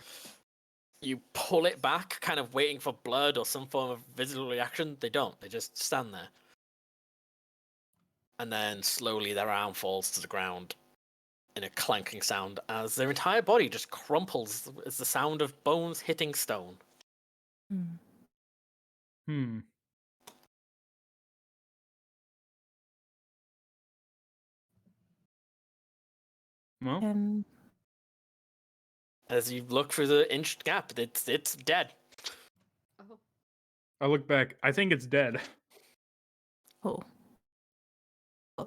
You pull it back, kind of waiting for blood or some form of visible reaction. They don't. They just stand there. And then slowly their arm falls to the ground in a clanking sound as their entire body just crumples as the sound of bones hitting stone. Hmm. Well, And As you look through the inch gap, it's dead. Oh, I look back. I think it's dead. oh.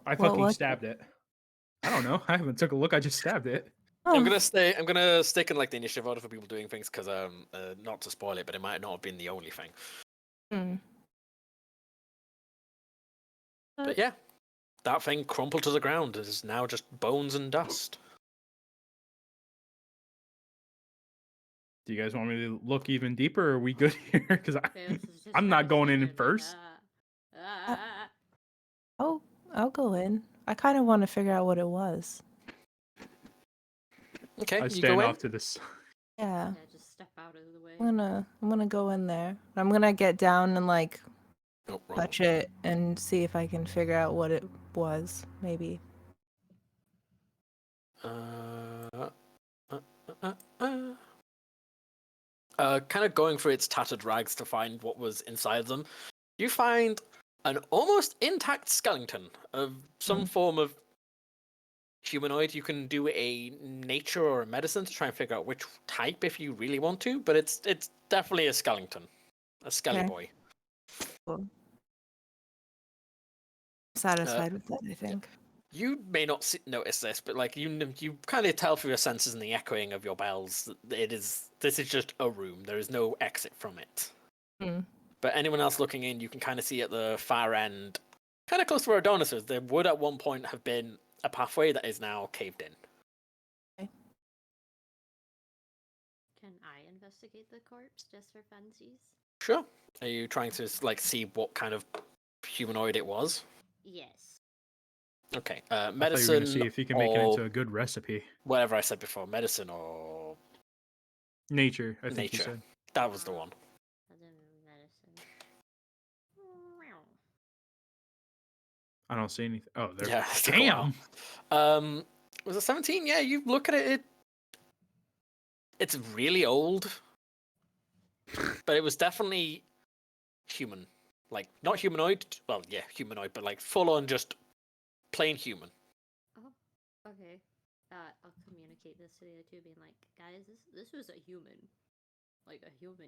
I Well, fucking what- stabbed it. I don't know. I haven't took a look. I just stabbed it. I'm Oh, gonna stick in like the initiative order for people doing things because not to spoil it, but it might not have been the only thing. hmm. But yeah, that thing crumpled to the ground. It is now just bones and dust. Do you guys want me to look even deeper? Or are we good here? Because Baos is just I'm kinda not going in standing first. I'll go in. I kind of want to figure out what it was. Okay, I you stand go in. off to this. Yeah, Yeah, just step out of the way. I'm gonna go in there. I'm gonna get down and like Oh, wrong touch it and see if I can figure out what it was. Maybe. one. Kind of going through its tattered rags to find what was inside them, you find an almost intact skeleton of some form of humanoid. You can do a nature or a medicine to try and figure out which type if you really want to, but it's definitely a skeleton, a skelly Okay. boy. Cool. Satisfied with that, I think. You may not notice this, but like you kind of tell through your senses and the echoing of your bells that this is just a room. There is no exit from it. Hmm. But anyone else looking in, you can kind of see at the far end, kind of close to where Adonis is, there would at one point have been a pathway that is now caved in. Can I investigate the corpse just for funsies? Sure. Are you trying to like see what kind of humanoid it was? Yes. Okay. I thought you were Medicine going to see if you can make it or into a good recipe. whatever I said before. Medicine or Nature, I think you nature. said. That was the one. Other than medicine. I don't see anything. Oh, there. Yeah. it took a while. Damn. Was it 17? Yeah. You look at it. It's really old, but it was definitely human. Like not humanoid. Well, yeah, humanoid, but like full on just plain human. Oh, okay. I'll communicate this to the other two, being like, guys, this was a human, like a human.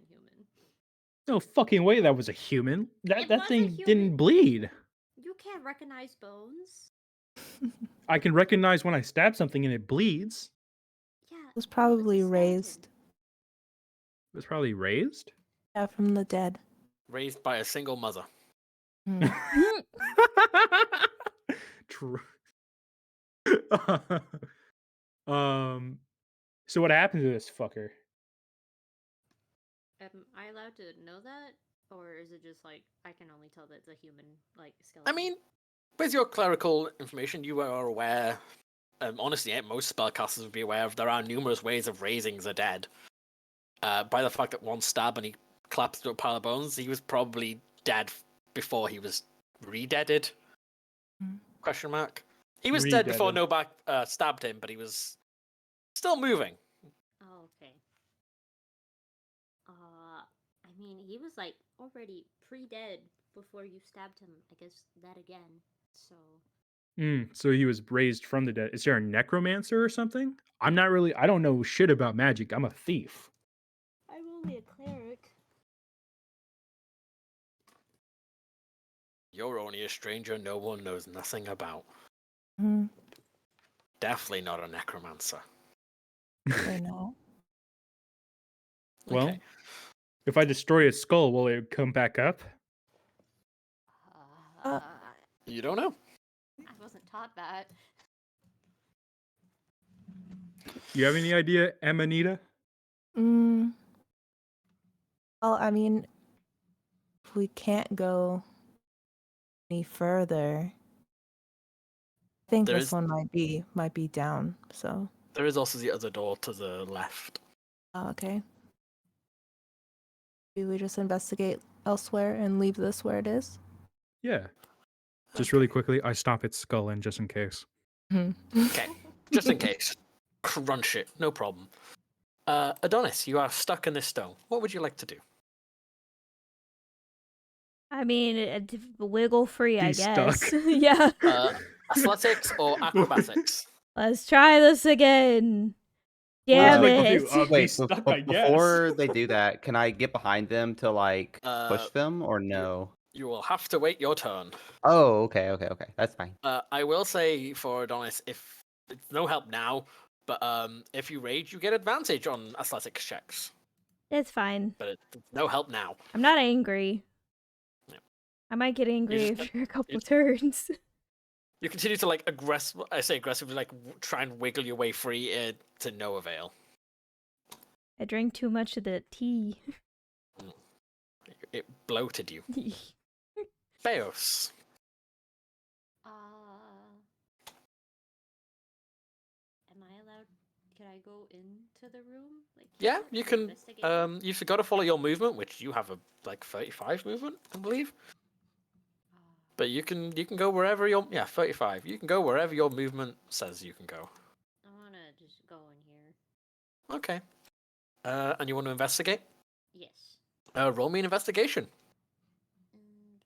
No fucking way that was a human. It That was a thing human. didn't bleed. You can't recognize bones. I can recognize when I stab something and it bleeds. Yeah, It was it's a probably skeleton. raised. It was probably raised. Yeah, from the dead. Raised by a single mother. Hmm. True. So what happened to this fucker? Am I allowed to know that, or is it just like I can only tell that it's a human, like skeleton? I mean, with your clerical information, you are aware. Honestly, most spellcasters would be aware of. There are numerous ways of raising the dead. By the fact that one stab and he collapsed to a pile of bones, he was probably dead before he was re-deaded. Question mark. He was dead before Re-deaded. Novak stabbed him, but he was still moving. Oh, okay. I mean, he was like already pre-dead before you stabbed him. I guess that again. So. So he was raised from the dead. Is there a necromancer or something? I don't know shit about magic. I'm a thief. I'm only a cleric. You're only a stranger no one knows nothing about. Hmm. Definitely not a necromancer. I know. Well, Okay. if I destroy its skull, will it come back up? You don't know. I wasn't taught that. You have any idea, Amanita? Well, I mean, if we can't go any further, I think There this is- one might be down. So, There is also the other door to the left. okay. Do we just investigate elsewhere and leave this where it is? Yeah. Just really quickly, I stomp its skull in just in case. Okay, just in case. Crunch it, no problem. Adonis, you are stuck in this stone. What would you like to do? I mean, wiggle free, I Be stuck. guess. Yeah. Athletics or acrobatics? Let's try this again. What Damn would you like to it. do? Be Wait, stuck, I guess. before they do that, can I get behind them to like push Uh, them or no? You will have to wait your turn. Oh, okay, that's fine. I will say for Adonis, if it's no help now, but if you rage, you get advantage on athletics checks. It's fine. But it's no help now. I'm not angry. Yeah. I might get angry just- after a couple turns. You continue to like aggressively, like try and wiggle your way free to no avail. I drank too much of the tea. It bloated you. Beos. Am I allowed? Can I go into the room? Like, Yeah, yet you to can. investigate? You've got to follow your movement, which you have a 35 movement, I believe. But you can go wherever your 35. You can go wherever your movement says you can go. I wanna just go in here. Okay. And you want to investigate? Yes. Roll me an investigation.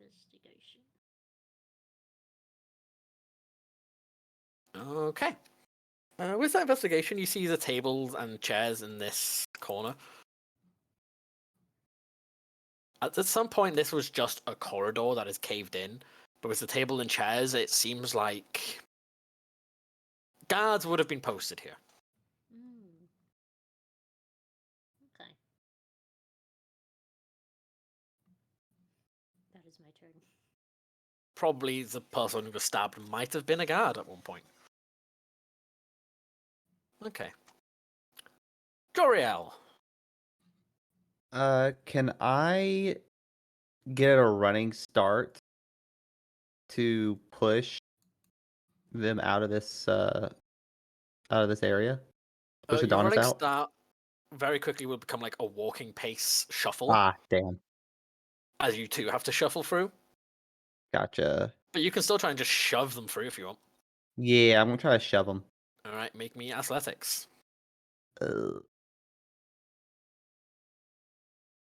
Investigation. Okay. With that investigation, you see the tables and chairs in this corner. At some point, this was just a corridor that is caved in. But with the table and chairs, it seems like guards would have been posted here. Okay. That is my turn. Probably the person who was stabbed might have been a guard at one point. Okay. Joriel. Can I get a running start to push them out of this area? Push Your Adonis running out? start very quickly will become like a walking pace shuffle. Ah, damn. As you two have to shuffle through. Gotcha. But you can still try and just shove them through if you want. Yeah, I'm gonna try to shove them. Alright, make me athletics.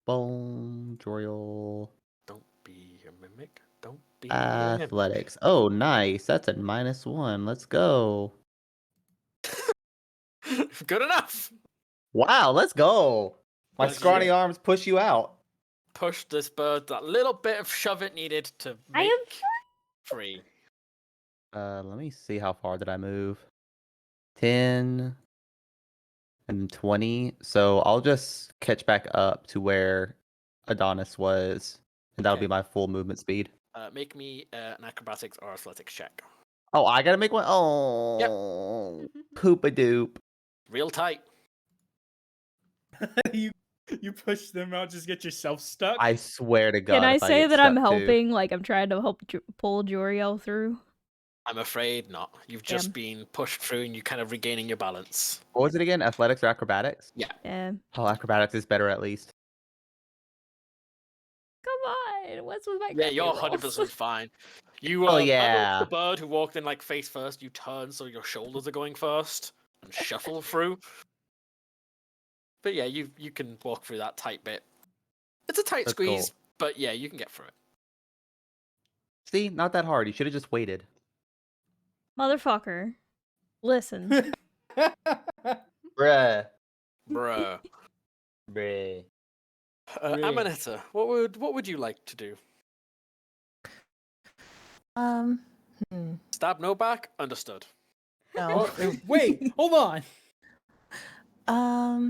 Boom, Joriel. Don't be a mimic. Don't be a mimic. Athletics. Oh, nice. That's a -1. Let's go. Good enough! Wow, let's go. My Let's scrawny go. arms push you out. Push this bird that little bit of shove it needed to I make am free. Let me see how far did I move. 10 and 20. So I'll just catch back up to where Adonis was, and that'll Okay. be my full movement speed. Make me an acrobatics or athletics check. Oh, I gotta make one. Oh, poop a doop. Real tight. you push them out, just get yourself stuck. I swear to God. Can I if say get that I'm stuck too. helping? Like I'm trying to help pull Joriel through. I'm afraid not. You've just Damn. been pushed through and you're kind of regaining your balance. What was it again? Athletics or acrobatics? Yeah. Yeah. Oh, acrobatics is better at least. Come on. What's with my Yeah, you're crappy 100% rolls? fine. You Oh, unlock yeah. the bird who walked in like face first, you turn so your shoulders are going first and shuffle through. But yeah, you can walk through that tight bit. It's a tight That's squeeze, cool. but yeah, you can get through it. See, not that hard. You should have just waited. Motherfucker. Listen. Bruh. Bruh. Bruh. Great. Amanita, what would you like to do? Hmm. Stab no back? Understood. No. Oh, wait, hold on. Are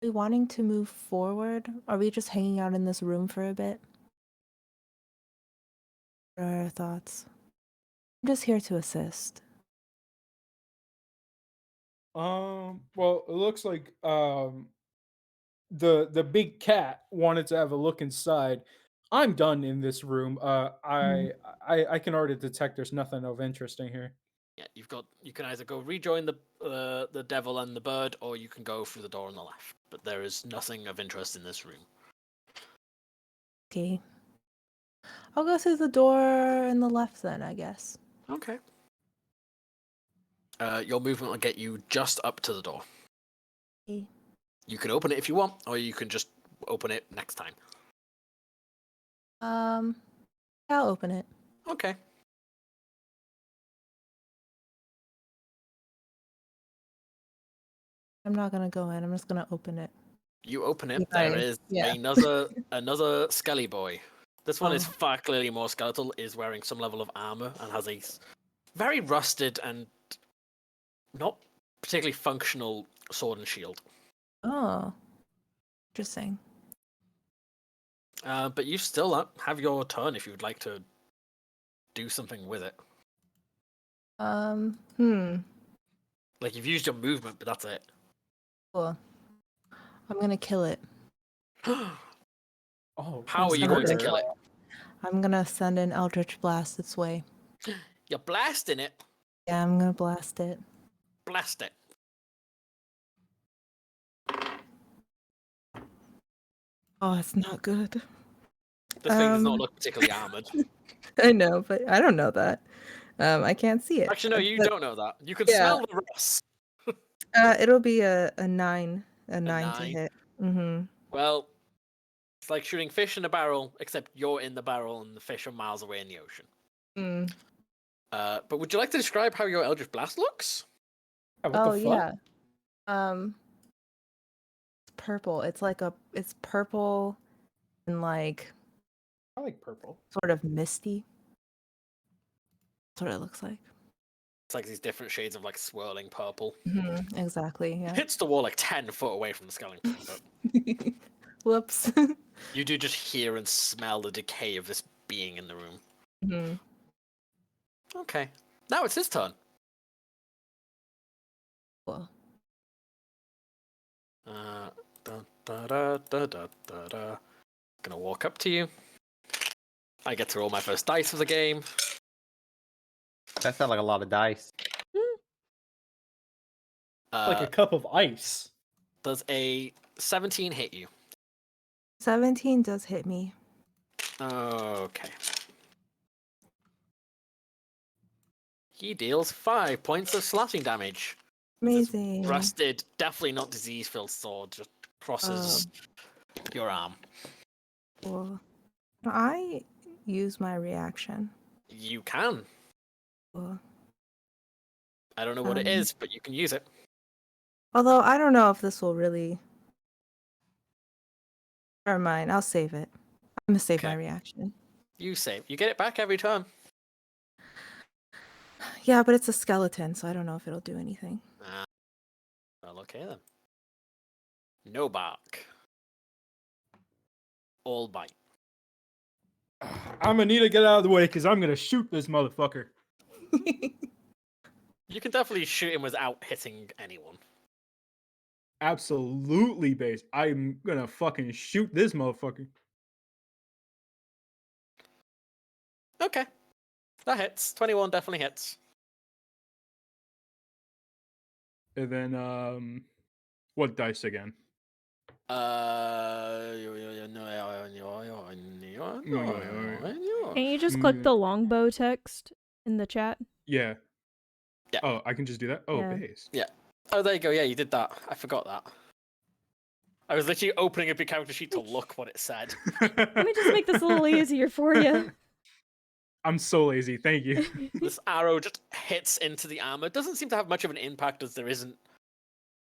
we wanting to move forward? Are we just hanging out in this room for a bit? What are our thoughts? I'm just here to assist. Well, it looks like the big cat wanted to have a look inside. I'm done in this room. I can already detect there's nothing of interest in here. Yeah, you can either go rejoin the devil and the bird, or you can go through the door on the left. But there is nothing of interest in this room. Okay. I'll go through the door on the left then, I guess. Okay. Your movement will get you just up to the door. Okay. You can open it if you want, or you can just open it next time. I'll open it. Okay. I'm not gonna go in. I'm just gonna open it. You open it. Yeah, There is yeah. another skelly boy. This one is Oh. far clearly more skeletal. Is wearing some level of armor and has a very rusted and not particularly functional sword and shield. Oh. Interesting. But you still have your turn if you would like to do something with it. Like you've used your movement, but that's it. Cool. I'm gonna kill it. Oh, How are you going to Thunder. kill it? I'm gonna send an Eldritch Blast its way. You're blasting it. Yeah, I'm gonna blast it. Blast it. Oh, it's not good. This thing does not Um, look particularly armored. I know, but I don't know that. I can't see it. Actually, no, you But, don't know that. You can yeah. smell the rust. It'll be a 9. A 9 to 9? hit. Mm-hmm. Well, it's like shooting fish in a barrel, except you're in the barrel and the fish are miles away in the ocean. Mm. But would you like to describe how your Eldritch Blast looks? what the Oh fuck? yeah. It's purple. It's purple and like I like purple. sort of misty. That's what it looks like. It's like these different shades of like swirling purple. Mm-hmm. Exactly. Yeah. Hits the wall like 10 foot away from the skeleton, but Whoops. you do just hear and smell the decay of this being in the room. hmm Okay. Now it's his turn. Cool. Gonna walk up to you. I get to roll my first dice of the game. That sounds like a lot of dice. Like a cup of ice. Does a 17 hit you? 17 does hit me. Okay. He deals 5 points of slashing damage. This Amazing. rusted, definitely not disease-filled sword just crosses your arm. Cool. Can I use my reaction? You can. Cool. I don't know what it is, but you can use it. Although I don't know if this will really. Never mind. I'll save it. I'm gonna save my Okay. reaction. You save. You get it back every turn. Yeah, but it's a skeleton, so I don't know if it'll do anything. Well, okay then. No bark. All bite. I'm gonna need to get out of the way because I'm gonna shoot this motherfucker. You can definitely shoot him without hitting anyone. Absolutely, base. I'm gonna fucking shoot this motherfucker. Okay. That hits. 21 definitely hits. And then what dice again? Can you just click the longbow text in the chat? Yeah. Yeah. Oh, I can just do that? Oh, Yeah. base. Oh, there you go. Yeah, you did that. I forgot that. I was literally opening up your character sheet to look what it said. Let me just make this a little easier for you. I'm so lazy. Thank you. This arrow just hits into the armor. Doesn't seem to have much of an impact as there isn't.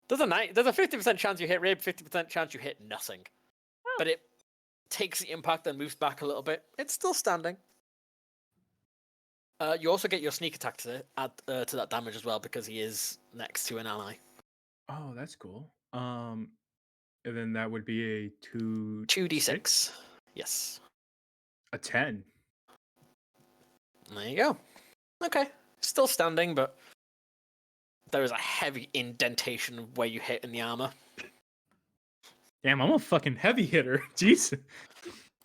There's a 50% chance you hit Rib, 50% chance you hit nothing. But it takes the impact and moves back a little bit. It's still standing. You also get your sneak attack to add to that damage as well because he is next to an ally. Oh, that's cool. And then that would be a 2d6. Yes. A 10. There you go. Okay. Still standing, but there is a heavy indentation of where you hit in the armor. Damn, I'm a fucking heavy hitter. Jeez.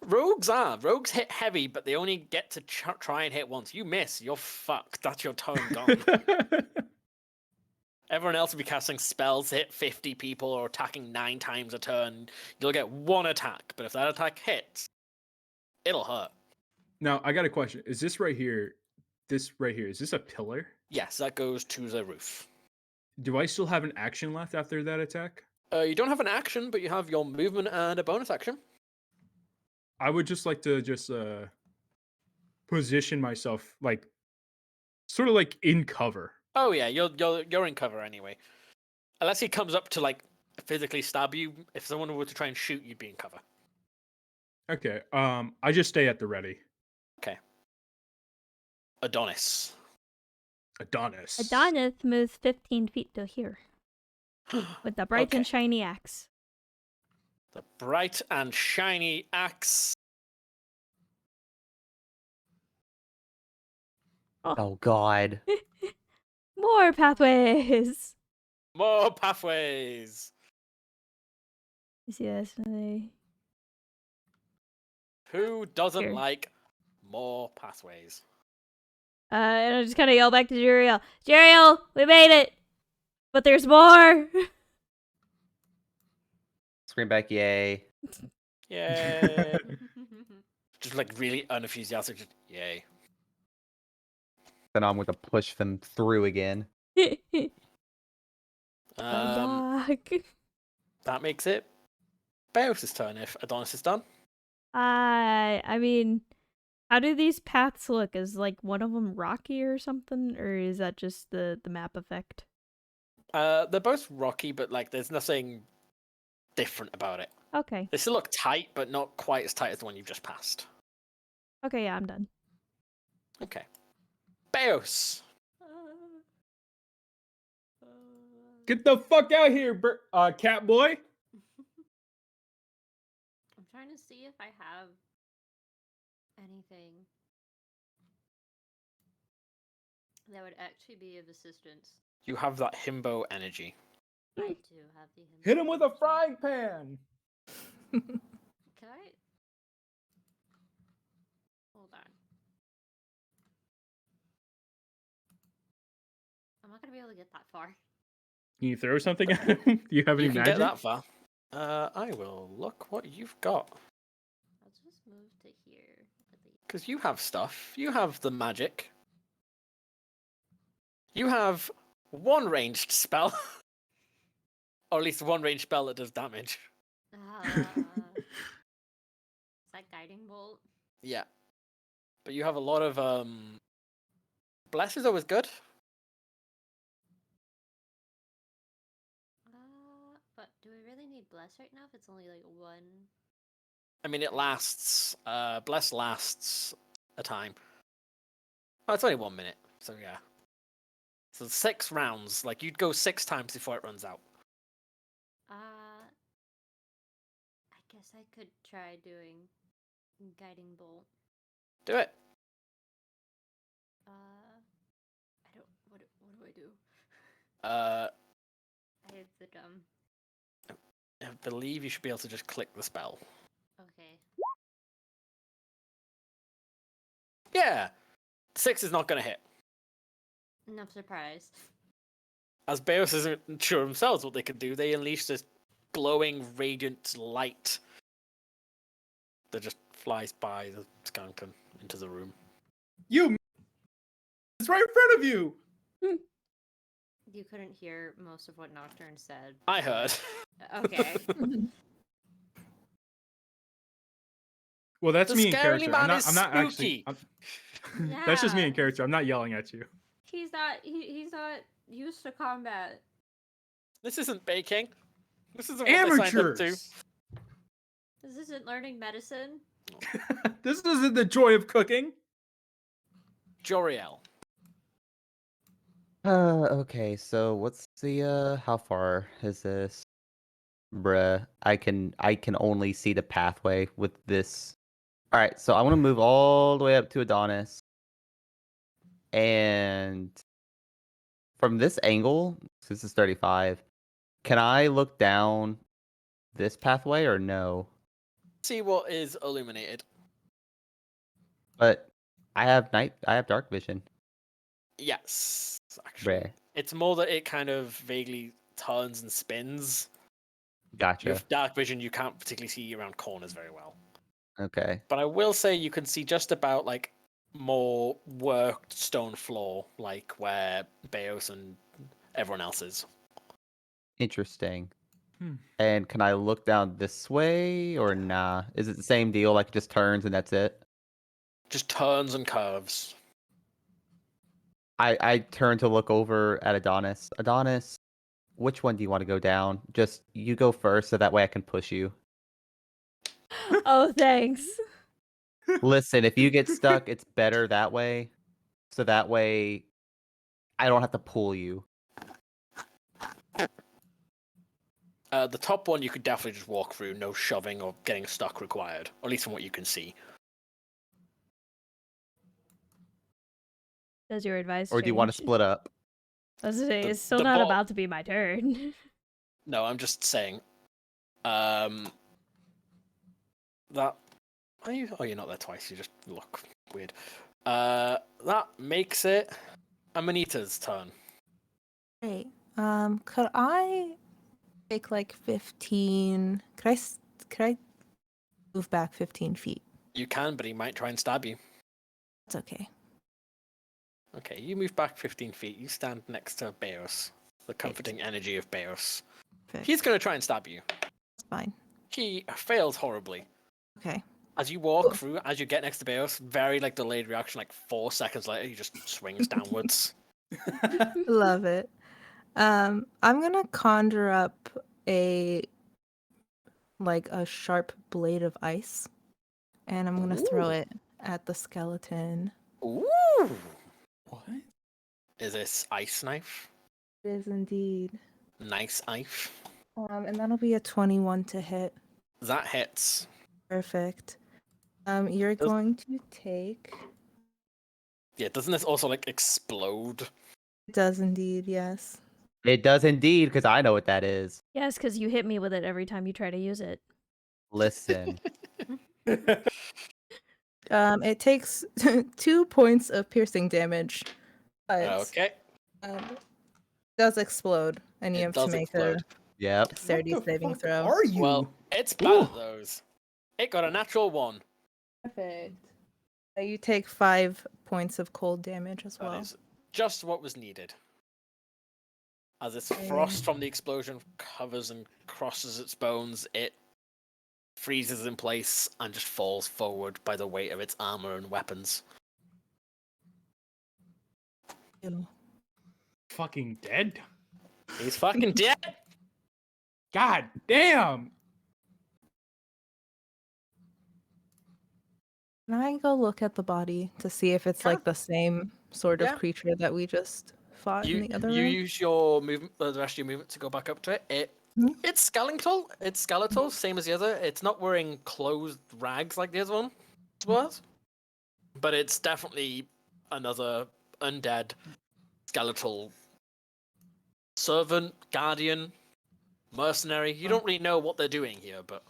Rogues hit heavy, but they only get to try and hit once. You miss, you're fucked. That's your turn gone. Everyone else will be casting spells to hit 50 people or attacking 9 times a turn. You'll get 1 attack, but if that attack hits, it'll hurt. Now, I got a question. Is this right here? Is this a pillar? Yes, that goes to the roof. Do I still have an action left after that attack? You don't have an action, but you have your movement and a bonus action. I would just like to position myself like sort of like in cover. Oh yeah, you're in cover anyway. Unless he comes up to like physically stab you. If someone were to try and shoot, you'd be in cover. Okay. I just stay at the ready. Okay. Adonis. Adonis moves 15 feet to here with the bright Okay. and shiny axe. The bright and shiny axe. Oh God. More pathways. More pathways. You see this? Who doesn't Here. like more pathways? And I just kind of yell back to Jeriel. Jeriel, we made it! But there's more! Scream back, yay. Yay. Just like really unenthusiastic. Just, yay. Then I'm going to push them through again. Dog. That makes it Beos' turn if Adonis is done. I mean, how do these paths look? Is like one of them rocky or something, or is that just the map effect? They're both rocky, but like there's nothing different about it. Okay. They still look tight, but not quite as tight as the one you've just passed. Okay, yeah, I'm done. Okay. Beos. Get the fuck out here, cat boy. I'm trying to see if I have anything that would actually be of assistance. You have that himbo energy. I do have the hymn. Hit him with a frying pan. Can I? Hold on. I'm not gonna be able to get that far. Can you throw something at him? Do you have any You can magic? get that far. I will look what you've got. I'll just move to here. Because you have stuff. You have the magic. You have one ranged spell. Or at least one ranged spell that does damage. Is that guiding bolt? Yeah. But you have a lot of Bless is always good. But do we really need bless right now if it's only like one? I mean, it lasts. Bless lasts a time. Oh, it's only 1 minute. So yeah. So 6 rounds. Like you'd go 6 times before it runs out. I guess I could try doing guiding bolt. Do it. I don't. What do I do? I I have the dumb. believe you should be able to just click the spell. Okay. Yeah. 6 is not going to hit. I'm surprised. As Beos isn't sure themselves what they can do, they unleash this glowing, radiant light that just flies by the skunk and into the room. You! It's right in front of you! You couldn't hear most of what Nocturne said. I heard. Okay. Well, that's The me in scary character. man I'm is not actually. spooky. That's just me in Yeah. character. I'm not yelling at you. He's not used to combat. This isn't baking. This isn't what they signed up to. Amateurs! This isn't learning medicine. This isn't the joy of cooking. Joriel. Okay, so what's the how far is this? Bruh, I can only see the pathway with this. All right, so I want to move all the way up to Adonis. And from this angle, this is 35, can I look down this pathway or no? See what is illuminated. But I have dark vision. Yes, actually. Bruh, It's more that it kind of vaguely turns and spins. gotcha. With dark vision, you can't particularly see around corners very well. Okay. But I will say you can see just about like more worked stone floor, like where Beos and everyone else is. Interesting. Hmm. And can I look down this way or nah? Is it the same deal? Like it just turns and that's it? Just turns and curves. I turn to look over at Adonis. Adonis, which one do you want to go down? Just you go first so that way I can push you. Oh, thanks. Listen, if you get stuck, it's better that way. So that way I don't have to pull you. The top one you could definitely just walk through, no shoving or getting stuck required, or at least from what you can see. Does your advice Or do you want to change? split up? I was gonna say, The- it's still the not ball- about to be my turn. No, I'm just saying. That. Are you? Oh, you're not there twice. You just look weird. That makes it Amanita's turn. Great. Could I take like 15? Could I move back 15 feet? You can, but he might try and stab you. It's okay. Okay, you move back 15 feet. You stand next to Beos, the comforting energy of Beos. Perfect. He's going to try and stab you. It's fine. He fails horribly. Okay. As you walk through, as you get next to Beos, very like delayed reaction, like 4 seconds later, he just swings downwards. Love it. I'm gonna conjure up a sharp blade of ice, and I'm gonna throw Ooh. it at the skeleton. Ooh! What? Is this ice knife? It is indeed. Nice knife. And that'll be a 21 to hit. That hits. Perfect. You're Does- going to take. Yeah, doesn't this also like explode? It does indeed, yes. It does indeed, because I know what that is. Yes, because you hit me with it every time you try to use it. Listen. It takes 2 points of piercing damage, but Okay. it does explode, and you It have to does make explode. Yep. a dexterity What the saving fuck throw. are you? Well, it's bad at Ooh. those. It got a natural 1. Perfect. You take 5 points of cold damage as well. That is just what was needed. As this Okay. frost from the explosion covers and crosses its bones, it freezes in place and just falls forward by the weight of its armor and weapons. Ew. Fucking dead. He's fucking dead! God damn. Can I go look at the body to see if it's Sure. like the same sort of Yeah. creature that we just fought in the other You room? use your movement, the rest of your movement to go back up to it. Mhm. It's skeletal. It's skeletal, same as the other. It's not wearing clothed rags like the other one was, but it's definitely another undead skeletal servant, guardian, mercenary. You don't really know what they're doing here, but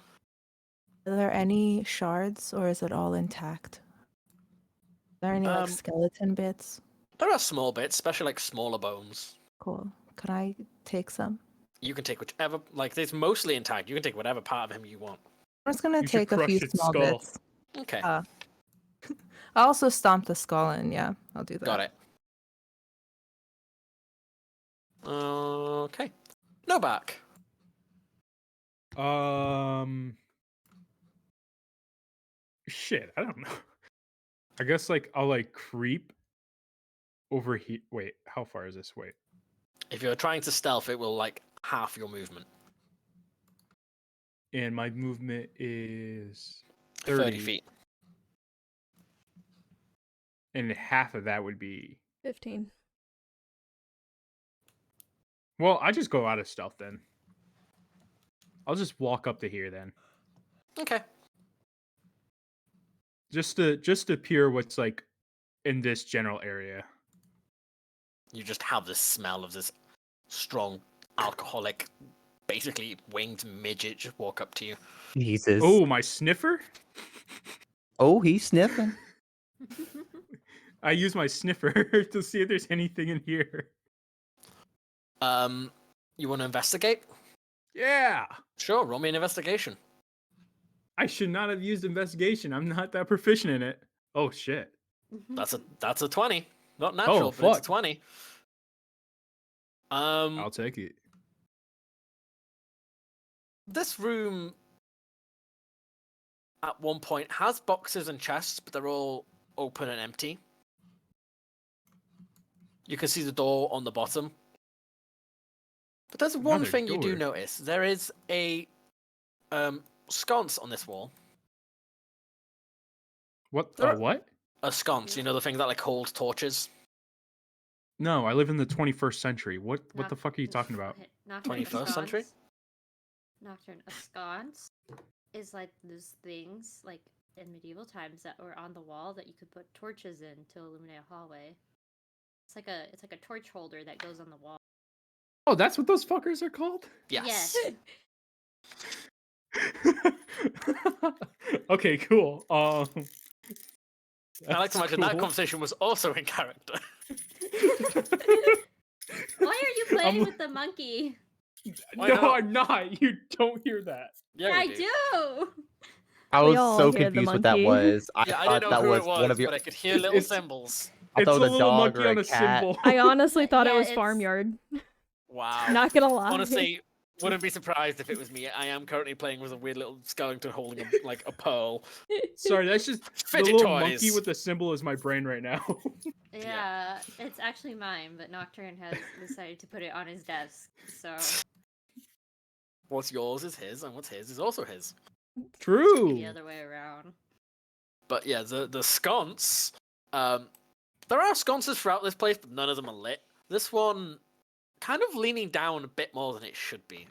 Are there any shards, or is it all intact? Are there any like Um, skeleton bits? there are small bits, especially like smaller bones. Cool. Can I take some? You can take whichever, like it's mostly intact. You can take whatever part of him you want. I'm just gonna You should take a crush few its small skull. bits. Okay, I also stomp the skull in. Yeah, I'll do that. got it. Okay, no back. Shit, I don't know. I guess like I'll like creep over here. Wait, how far is this? Wait. If you're trying to stealth, it will like half your movement. And my movement is 30 feet. and half of that would be 15. well, I just go out of stealth then. I'll just walk up to here then. Okay. Just to peer what's like in this general area. You just have the smell of this strong alcoholic, basically winged midget just walk up to you. Jesus. Oh, my sniffer? Oh, he's sniffing. I use my sniffer to see if there's anything in here. You want to investigate? Yeah. Sure, roll me an investigation. I should not have used investigation. I'm not that proficient in it. Oh shit. That's a 20. Not natural, but it's a fuck. 20. I'll take it. This room at one point has boxes and chests, but they're all open and empty. You can see the door on the bottom. But there's one Another thing you do door. notice. There is a sconce on this wall. What? There are- What? A sconce, you know, the thing that like holds torches. No, I live in the 21st century. What Knoc- the fuck are you talking about? Okay, Nocturne, a 21st century? sconce- Nocturne, a sconce is like those things, like in medieval times, that were on the wall that you could put torches in to illuminate a hallway. It's it's like a torch holder that goes on the wall. Oh, that's what those fuckers are called? Yes. Okay, cool. I like to that's imagine that cool. conversation was also in character. Why are you playing I'm- with the monkey? Why No, not? I'm not. You don't hear that. Yeah, I we do. do. I We was all so hear the confused what that monkey. was. I Yeah, I thought didn't know that who was it one was, of your. but I could hear little It's- symbols. I It's thought a it was a little dog monkey or on a a cat. symbol. I honestly thought it Yeah, was it's- farmyard. Wow. Not gonna lie. Honestly, wouldn't be surprised if it was me. I am currently playing with a weird little skeleton holding a pearl. Sorry, that's just the Fidget little toys. monkey with the symbol is my brain right now. Yeah, it's actually mine, but Nocturne has decided to put it on his desk. So What's yours is his, and what's his is also his. True. the other way around. But yeah, the sconce. There are sconces throughout this place, but none of them are lit. This one, kind of leaning down a bit more than it should be.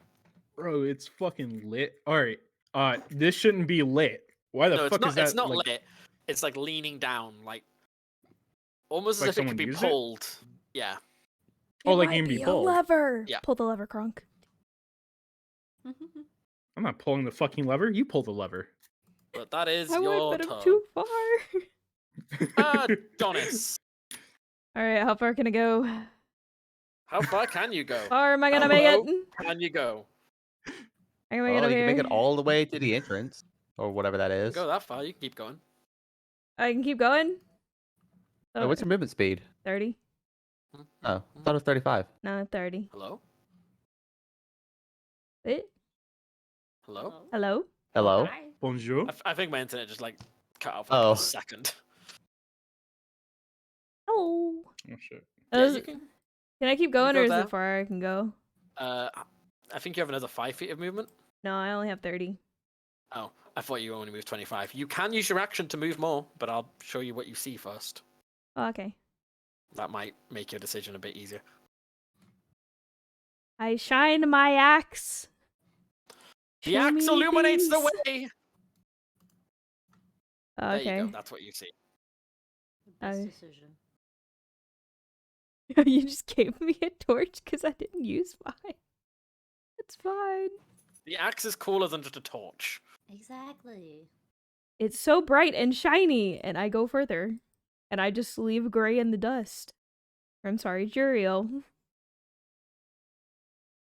Bro, it's fucking lit. All right. This shouldn't be lit. Why the No, fuck it's not. is that? It's not like, lit. It's like leaning down, like almost Like as if it someone could be used it? pulled. Yeah. Oh, It like might you can be be a pulled. lever. Yeah. Pull the lever, Kronk. I'm not pulling the fucking lever. You pull the lever. But that is I your went, but turn. I'm too far. Jonas, All right, how far can I go? how far can you go? Far am I gonna How make low it? can you go? Am I Well, gonna you can make here? it all the way to the entrance, or whatever that You is. can go that far. You can keep going. I can keep going. Oh, what's your movement speed? 30? Oh, I thought it was 35. No, 30. Hello? It? Hello? Hello? Hello? Hi. Bonjour. I think my internet just like cut off for Oh. a second. Hello? Oh shit. Yeah, you can. Can I keep going, go or is there. it far I can go? I think you have another 5 feet of movement. No, I only have 30. Oh, I thought you only moved 25. You can use your action to move more, but I'll show you what you see first. Oh, okay. That might make your decision a bit easier. I shine my axe. The Show axe me illuminates the things. way. Oh, There you okay. go. That's what you see. Best I- decision. You just gave me a torch because I didn't use mine. It's fine. The axe is cooler than just a torch. Exactly. It's so bright and shiny, and I go further. And I just leave Gray in the dust. I'm sorry, Juriel.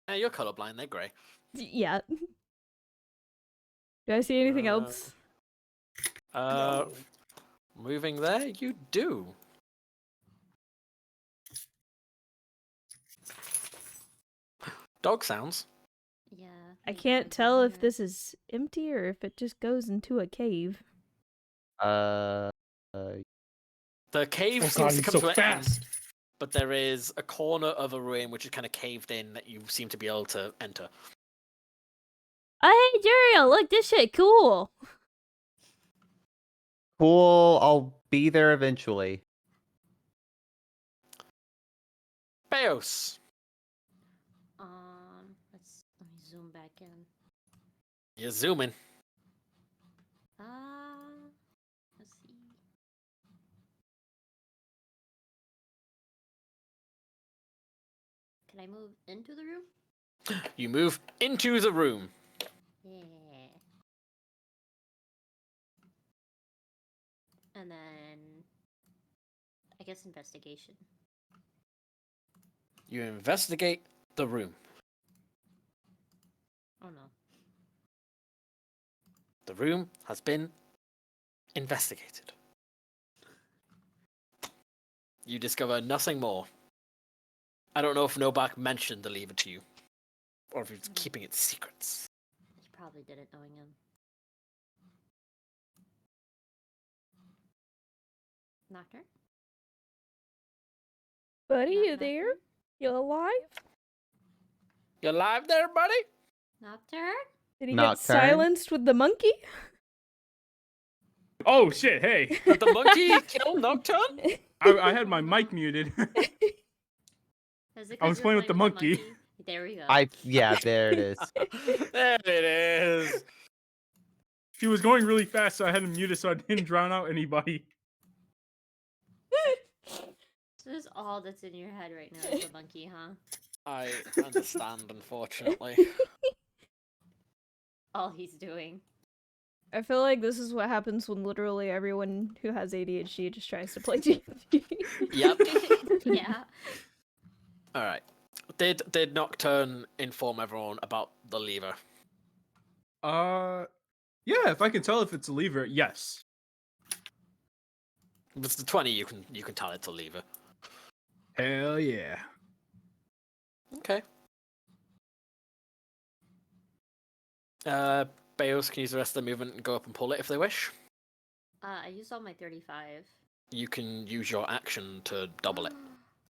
Yeah, you're colorblind. They're grey. Yeah. Do I see anything else? Moving there, you do. Dog sounds. Yeah. I there's can't dogs tell in if here. this is empty or if it just goes into a cave. Uh, The cave Oh seems god, to he's come so to an fast. end, but there is a corner of a ruin which is kind of caved in that you seem to be able to enter. Oh, hey, Juriel, look, this shit cool. cool. I'll be there eventually. Beos, Let me zoom back in. you're zooming. Let's see. Can I move into the room? You move into the room. Yeah. And then I guess investigation. You investigate the room. Oh no. The room has been investigated. You discover nothing more. I don't know if Novak mentioned the lever to you, or if he's keeping it secrets. He probably didn't knowing him. Nocturne? Buddy, Knock, you knock, there? knock. You alive? You alive there, buddy? Nocturne? Did he Nocturne? get silenced with the monkey? Oh shit! Hey, Did the monkey kill Nocturne? I had my mic muted. Is it I 'cause was you're playing with the monkey. There we go. Yeah, there it is. There it is. She was going really fast, so I had to mute it so I didn't drown out anybody. This is all that's in your head right now, is the monkey, huh? I understand, unfortunately. All he's doing. I feel like this is what happens when literally everyone who has ADHD just tries to play D&D. Yep. Yeah. All right. Did Nocturne inform everyone about the lever? Yeah, if I can tell if it's a lever, yes. If it's the 20, you can tell it's a lever. Hell yeah. Okay. Baos can use the rest of the movement and go up and pull it if they wish. I used all my 35. You can use your action to double it.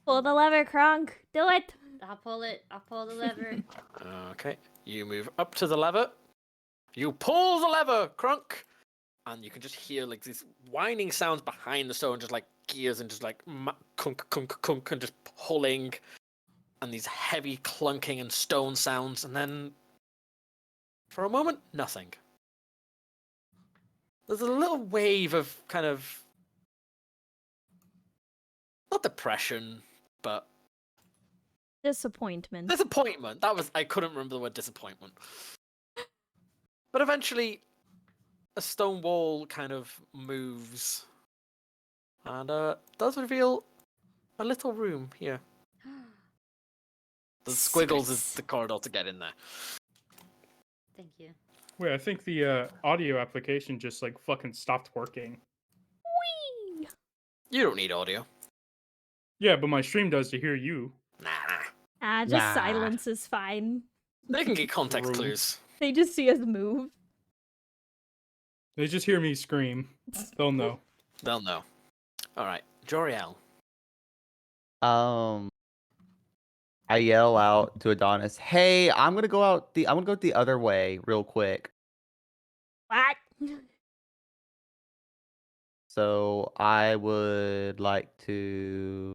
Pull the lever, Kronk. Do it. I'll pull it. I'll pull the lever. Okay. You move up to the lever. You pull the lever, Crunk! And you can just hear like these whining sounds behind the stone, just like gears and just like kunk, kunk, kunk, and just pulling. And these heavy clunking and stone sounds. And then, for a moment, nothing. There's a little wave of kind of, not depression, but Disappointment. disappointment. I couldn't remember the word disappointment. But eventually, a stone wall kind of moves and does reveal a little room here. The squiggles is the corridor to get in there. Thank you. Wait, I think the audio application just like fucking stopped working. Whee! You don't need audio. Yeah, but my stream does to hear you. Nah. Just Nah. silence is fine. They can get context True. clues. They just see us move. They just hear me scream. They'll know. They'll know. Alright, Joriel. I yell out to Adonis, "Hey, I'm gonna go the other way real quick." What? So I would like to.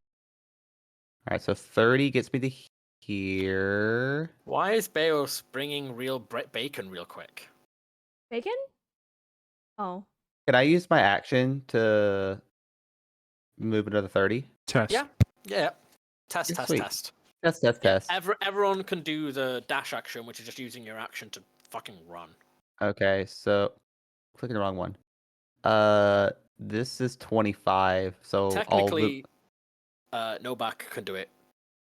All right, so 30 gets me to here. Why is Beos bringing real bacon real quick? Bacon? Oh. Can I use my action to move another 30? Test. Yeah. Yeah. Test, Yeah, test, sweet. test. Test. Everyone can do the dash action, which is just using your action to fucking run. Okay, so clicking the wrong one. This is 25. So Technically, Novak can do it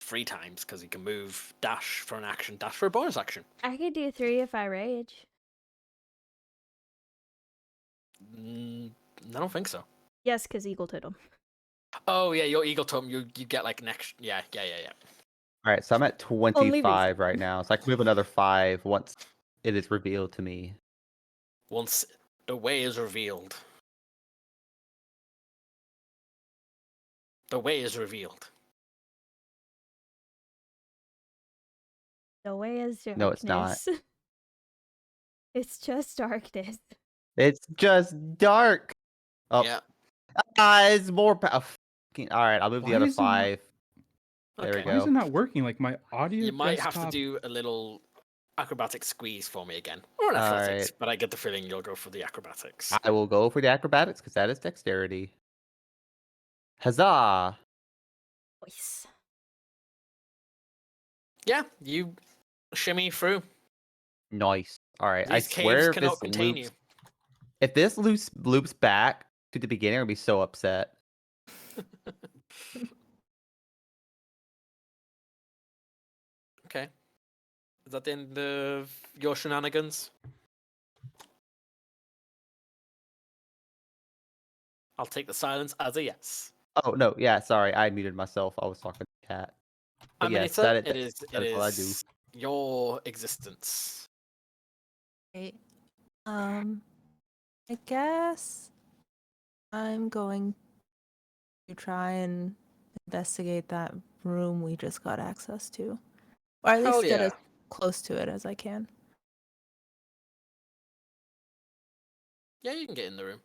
3 times because he can move, dash for an action, dash for a bonus action. I could do 3 if I rage. I don't think so. Yes, because Eagle Totem. Oh yeah, your eagle totem, you get like next. Yeah. All right, so I'm at Only 25 right now. So I can move another 5 once it is revealed to me. Once the way is revealed. The way is revealed. The way is darkness. No, it's not. It's just darkness. It's just dark. Oh, Yeah. it's more. All right, I'll move Why the other is it not- 5. There we Okay. Why is go. it not working? Like my audio. You might have desktop... to do a little acrobatic squeeze for me again, or an All athletics. right. But I get the feeling you'll go for the acrobatics. I will go for the acrobatics because that is dexterity. Huzzah! Voice. Yeah, you shimmy through. Nice. All right, I These swear caves if cannot this contain loops, if this loops back to the beginning, I'll be so upset. you. Okay. Is that the end of your shenanigans? I'll take the silence as a yes. Oh no, yeah, sorry, I muted myself. I was talking to the cat. But yes, Amanita, that it is what I do. your existence. Right. I guess I'm going to try and investigate that room we just got access to. Or at Hell least get yeah. as close to it as I can. Yeah, you can get in the room.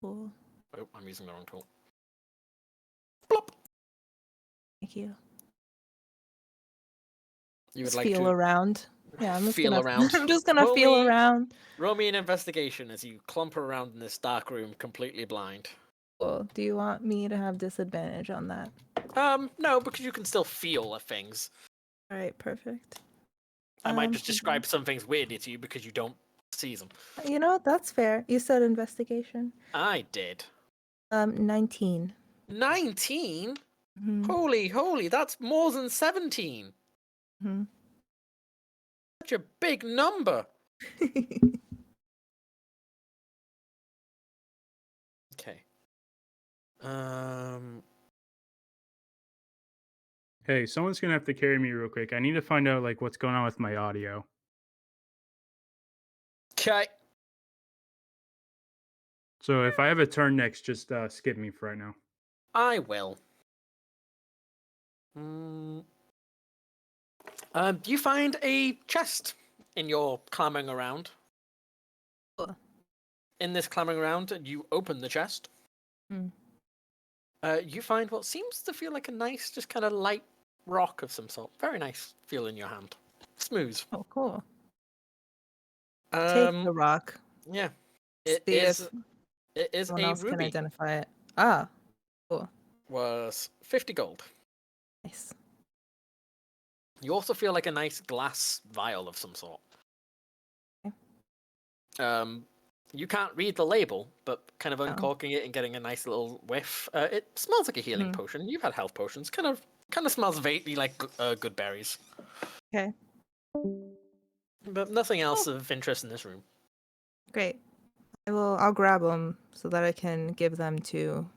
Cool. Oh, I'm using the wrong tool. Thank you. You would Just like feel to around. Yeah, I'm just feel gonna, around. I'm just gonna Roll feel me- around. Roll me an investigation as you clumper around in this dark room, completely blind. Cool. Do you want me to have disadvantage on that? No, because you can still feel things. All right, perfect. I might Um, just describe some things weirdly to you because you don't see them. You know what? That's fair. You said investigation. I did. 19. 19? Mhm, Holy, that's more than 17. mhm. Such a big number. Okay. Hey, someone's gonna have to carry me real quick. I need to find out like what's going on with my audio. Okay. So if I have a turn next, just skip me for right now. I will. You find a chest in your clambering around. Cool. In this clambering around, you open the chest. Hmm. You find what seems to feel like a nice, just kind of light rock of some sort. Very nice feel in your hand. Smooth. Oh, cool. Take the rock. Yeah. See if It is someone a else can ruby. identify it. Ah, cool. Was 50 gold. Nice. You also feel like a nice glass vial of some sort. Okay. You can't read the label, but kind of Oh. uncorking it and getting a nice little whiff. It smells like a healing Mhm. potion. You've had health potions. Kind of smells vaguely like good berries. Okay, But nothing else of interest in this room. great. I'll grab them so that I can give them to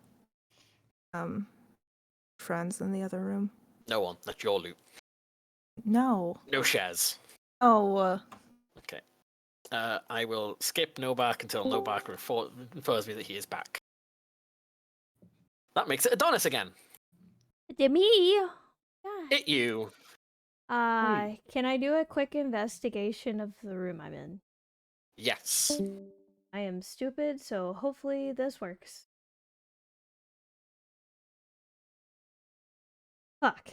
friends in the other room. No one. That's your loot. No. No shares. Oh, Okay. I will skip Novak until Novak informs me that he is back. That makes it Adonis again. To me. Yeah. Hit you. Can I do a quick investigation of the room I'm in? Yes. I am stupid, so hopefully this works. Fuck.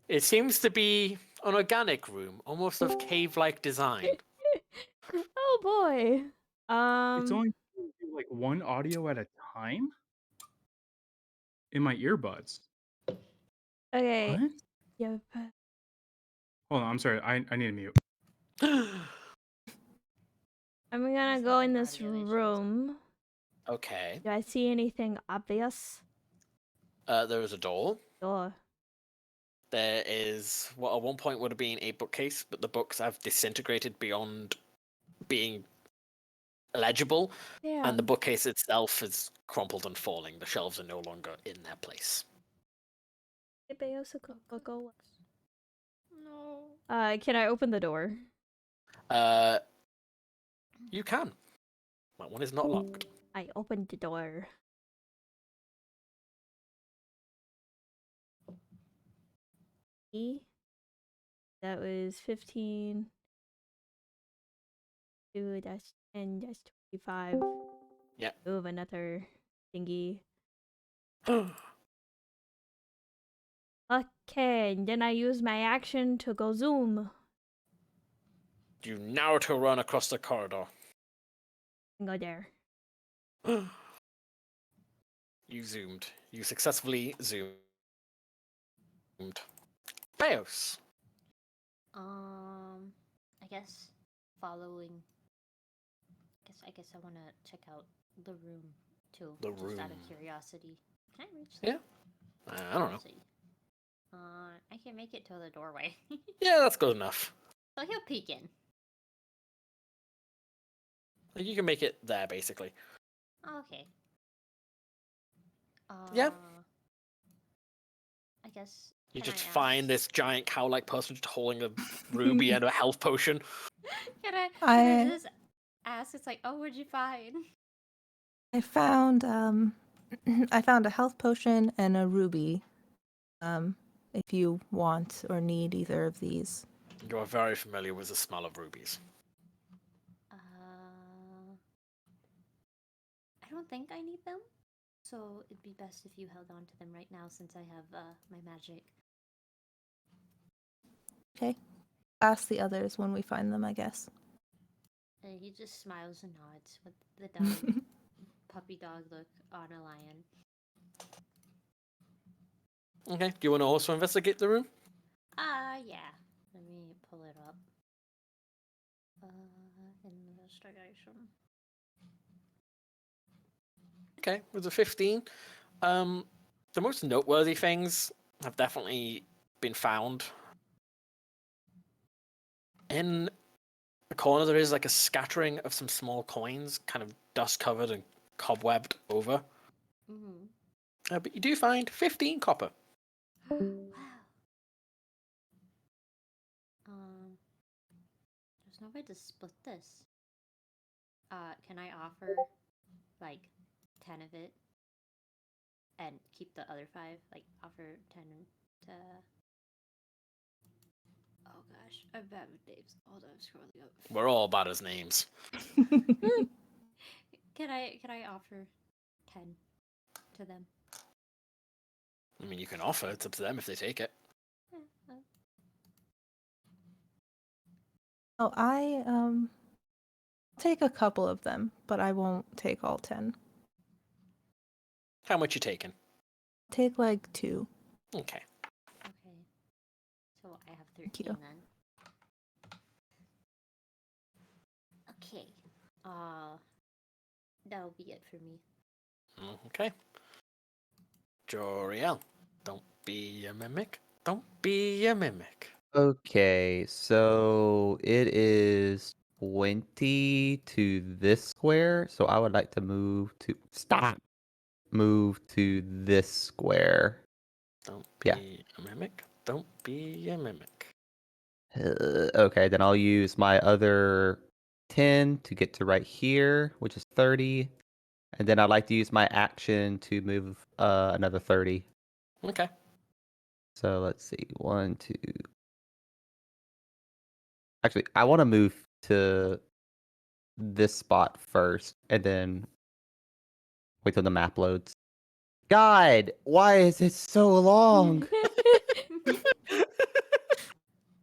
It seems to be an organic room, almost of cave-like design. Oh boy. It's only like one audio at a time in my earbuds. Okay. What? Yep. Hold on, I'm sorry. I need to mute. I'm gonna go in this room. Okay. Do I see anything obvious? There is a door. Door. There is what at one point would have been a bookcase, but the books have disintegrated beyond being legible, Yeah. and the bookcase itself is crumpled and falling. The shelves are no longer in their place. No. Can I open the door? You can. That one is not locked. I opened the door. That was 15. 2, that's 10, that's 25. Yeah. Move another thingy. Okay, and then I use my action to go zoom. You now to run across the corridor. And go there. You zoomed. You successfully zoomed. Beos. I guess following. I guess I want to check out the room too. The just out room. of curiosity. Can I reach? Yeah. I don't know. See. I can make it to the doorway. Yeah, that's good enough. So he'll peek in. You can make it there, basically. Okay. Yeah. I guess. You can just I find ask- this giant cow-like person just holding a ruby and a health potion. Can I just ask? It's like, oh, what'd you find? I found I found a health potion and a ruby. If you want or need either of these. You are very familiar with the smell of rubies. I don't think I need them. So it'd be best if you held on to them right now since I have my magic. Okay. Ask the others when we find them, I guess. He just smiles and nods with the dog, puppy dog look on a lion. Okay. Do you want to also investigate the room? Yeah. Let me pull it up. Investigation. Okay, with a 15. The most noteworthy things have definitely been found. In the corner, there is like a scattering of some small coins, kind of dust covered and cobwebbed over. Mm-hmm. But you do find 15 copper. Wow. There's no way to split this. Can I offer like 10 of it and keep the other 5? Like offer 10 to. Oh gosh, I'm bad with names. Hold on, I'm scrolling up. We're all bad as names. Can I offer 10 to them? I mean, you can offer. It's up to them if they take it. Yeah, Oh, I take a couple of them, but I won't take all 10. How much you taking? Take like 2. Okay. okay. So I have Thank 13 you. then. Okay. That'll be it for me. Okay. Joriel, don't be a mimic. Don't be a mimic. Okay, so it is 20 to this square. So I would like to move to this square. Don't Yeah. be a mimic. Don't be a mimic. Okay, then I'll use my other 10 to get to right here, which is 30. And then I'd like to use my action to move another 30. Okay. So let's see. 1, 2. Actually, I want to move to this spot first and then wait till the map loads. God, why is it so long?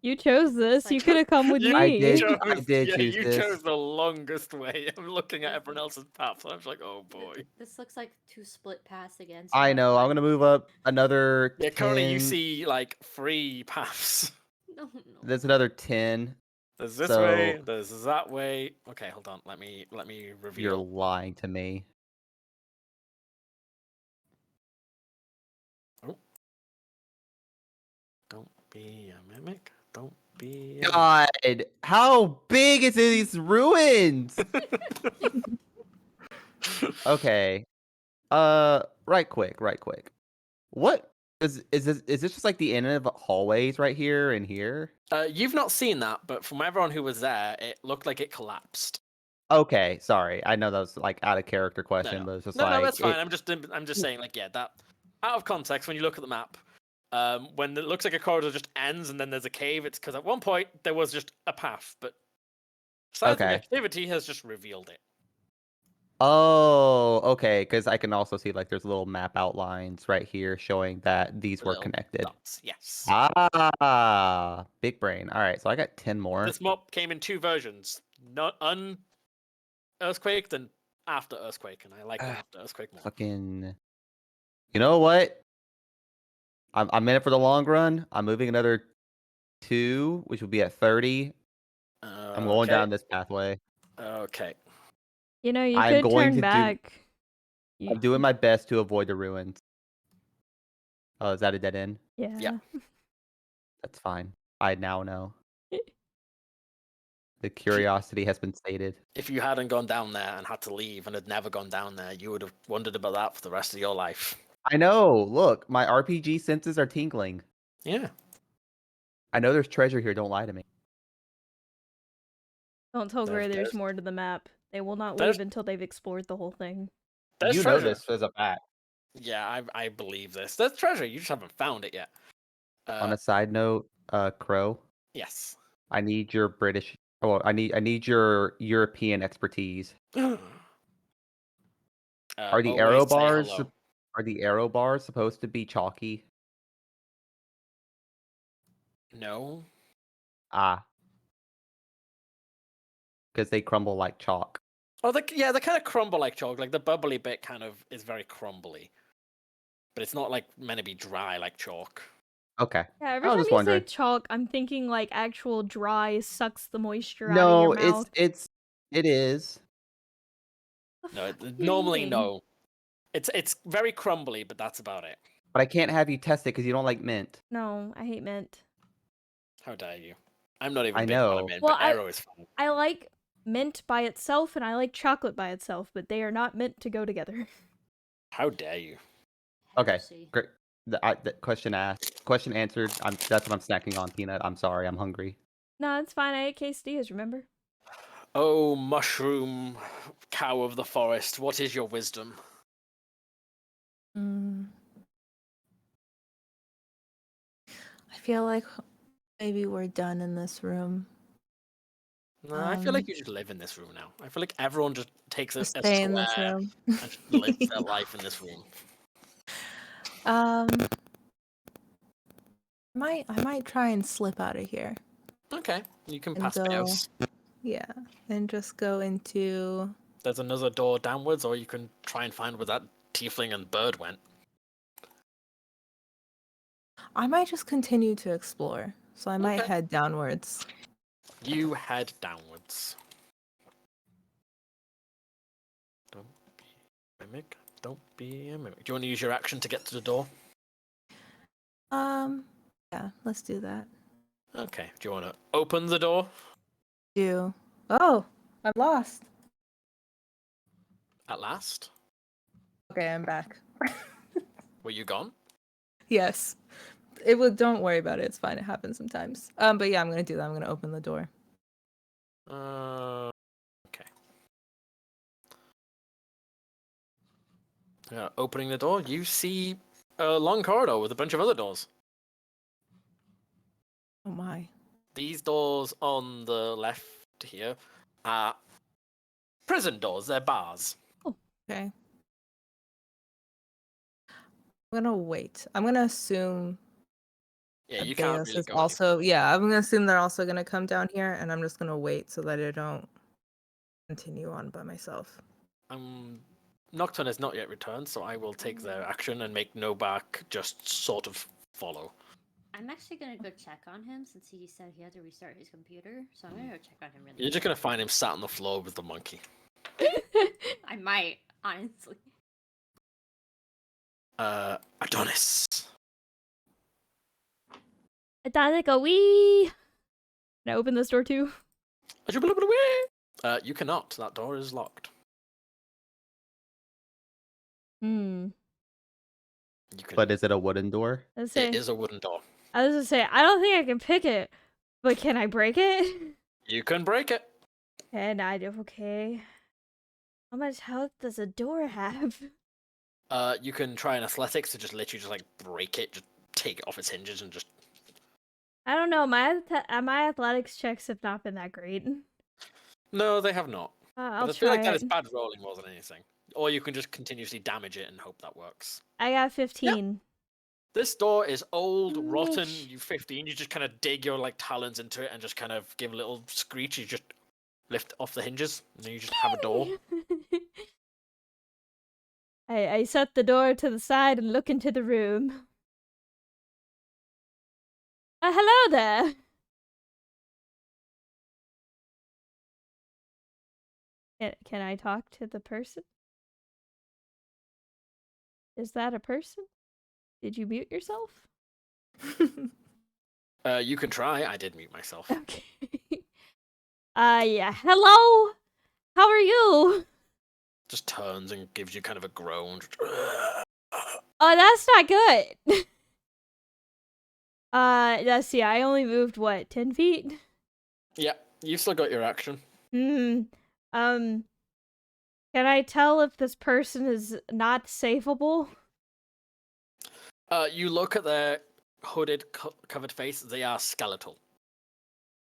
You chose this. like- You could have come with You I me. did. chose, I did yeah, choose you this. chose the longest way. I'm looking at everyone else's paths, and I'm just like, oh boy. This looks like 2 split paths again. So I that's know. why- I'm gonna move up another Yeah, currently you 10. see like 3 paths. No. There's another 10. There's this So- way, there's that way. Okay, hold on. Let me You're reveal. lying to me. Don't be a mimic. Don't be a God, how big is these ruins? Okay. Right quick. What is this? Is this just like the end of hallways right here and here? You've not seen that, but from everyone who was there, it looked like it collapsed. Okay, sorry. I know that was like out of character question, No, but it's just no, like that's fine. it- I'm just saying, like, yeah, that out of context when you look at the map, when it looks like a corridor just ends and then there's a cave, it's because at one point there was just a path, but seismic Okay. activity has just revealed it. Oh, okay. Because I can also see like there's little map outlines right here showing that these The were little connected. dots, yes. Ah, big brain. All right, so I got 10 more. This map came in 2 versions: not earthquake, then after earthquake, and I like the after earthquake more. Fucking. You know what? I'm in it for the long run. I'm moving another 2, which will be at 30. I'm going down this pathway. Okay. You know, you I'm could going turn to do- back. I'm doing my best to avoid the ruins. Oh, is that a dead end? Yeah. That's fine. I now know. The curiosity has been sated. If you hadn't gone down there and had to leave and had never gone down there, you would have wondered about that for the rest of your life. I know. Look, my RPG senses are tingling. Yeah. I know there's treasure here. Don't lie to me. Don't tell Gray there's there's- more to the map. They will not there's- leave until they've explored the whole thing. There's You treasure. know this as a fact. Yeah, I believe this. There's treasure. You just haven't found it yet. On a side note, Crow, Yes. I need your British. Oh, I need your European expertise. Are the arrow always say bars hello. supposed to be chalky? No. Ah, because they crumble like chalk. Oh, they kind of crumble like chalk. Like the bubbly bit kind of is very crumbly. but it's not like meant to be dry like chalk. Okay. Yeah, every I was time just you wondering. say chalk, I'm thinking like actual dry sucks the moisture out of No, your mouth. it is. The No, fuck are you normally eating? no. It's very crumbly, but that's about it. But I can't have you test it because you don't like mint. No, I hate mint. How dare you? I'm not even I a big fan of know. mint, Well, but arrow is fine. I like mint by itself and I like chocolate by itself, but they are not meant to go together. How dare you? Okay. Heresy. Great. The question asked. Question answered. That's what I'm snacking on, Peanut. I'm sorry. I'm hungry. No, it's fine. I ate quesadillas, remember? Oh, mushroom cow of the forest, what is your wisdom? I feel like maybe we're done in this room. No, I feel like you just live in this room now. I feel like everyone just takes a Just stay in this square room. and just lives their life in this room. I might try and slip out of here. Okay, you can And pass go- Beos. Yeah, and just go into. There's another door downwards, or you can try and find where that tiefling and bird went. I might just continue to explore, so I might Okay. head downwards. You head downwards. Don't be a mimic. Don't be a mimic. Do you want to use your action to get to the door? Yeah, let's do that. Okay. Do you want to open the door? Oh, I'm lost. At last? Okay, I'm back. Were you gone? Yes. It would. Don't worry about it. It's fine. It happens sometimes. But yeah, I'm gonna do that. I'm gonna open the door. Okay. Opening the door, you see a long corridor with a bunch of other doors. Oh my. These doors on the left here are prison doors. They're bars. Okay. I'm gonna wait. I'm gonna assume Yeah, that you can't Beos really is go also. Yeah, I'm gonna assume they're also gonna come down here, and I'm just gonna wait so that I don't continue on by myself. Nocturne has not yet returned, so I will take their action and make no back, just sort of follow. I'm actually gonna go check on him since he said he had to restart his computer. So I'm gonna go check on him really You're just quick. gonna find him sat on the floor with the monkey. I might, honestly. Adonis. Danica, wee! Can I open this door too? You cannot. That door is locked. Hmm. You can. But is it a wooden door? It is a wooden door. I was gonna say, I don't think I can pick it, but can I break it? You can break it. And I do. Okay. How much health does a door have? You can try an athletics to just literally just like break it, just take it off its hinges and just. I don't know. My athletics checks have not been that great. No, they have not. I'll But I feel try like that it. is bad rolling more than anything. Or you can just continuously damage it and hope that works. I got 15. This door is old, rotten. Yeesh. You 15. You just kind of dig your like talons into it and just kind of give a little screech. You just lift off the hinges, and then you just have a door. I set the door to the side and look into the room. Hello there. Can I talk to the person? Is that a person? Did you mute yourself? You can try. I did mute myself. Okay. Yeah. Hello. How are you? Just turns and gives you kind of a groan. Oh, that's not good. Let's see. I only moved what, 10 feet? Yeah, you've still got your action. Can I tell if this person is not savable? You look at their hooded, covered face. They are skeletal.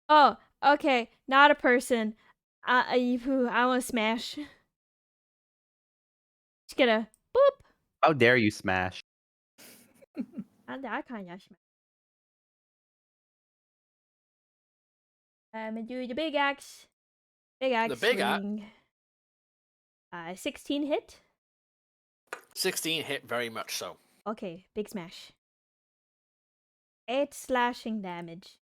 Oh, okay. Not a person. I want to smash. Just gonna boop. How dare you smash? I kind of smash. I'm gonna do the big axe. Big axe. The big axe? swing. 16 hit. 16 hit very much so. Okay, big smash. 8 slashing damage.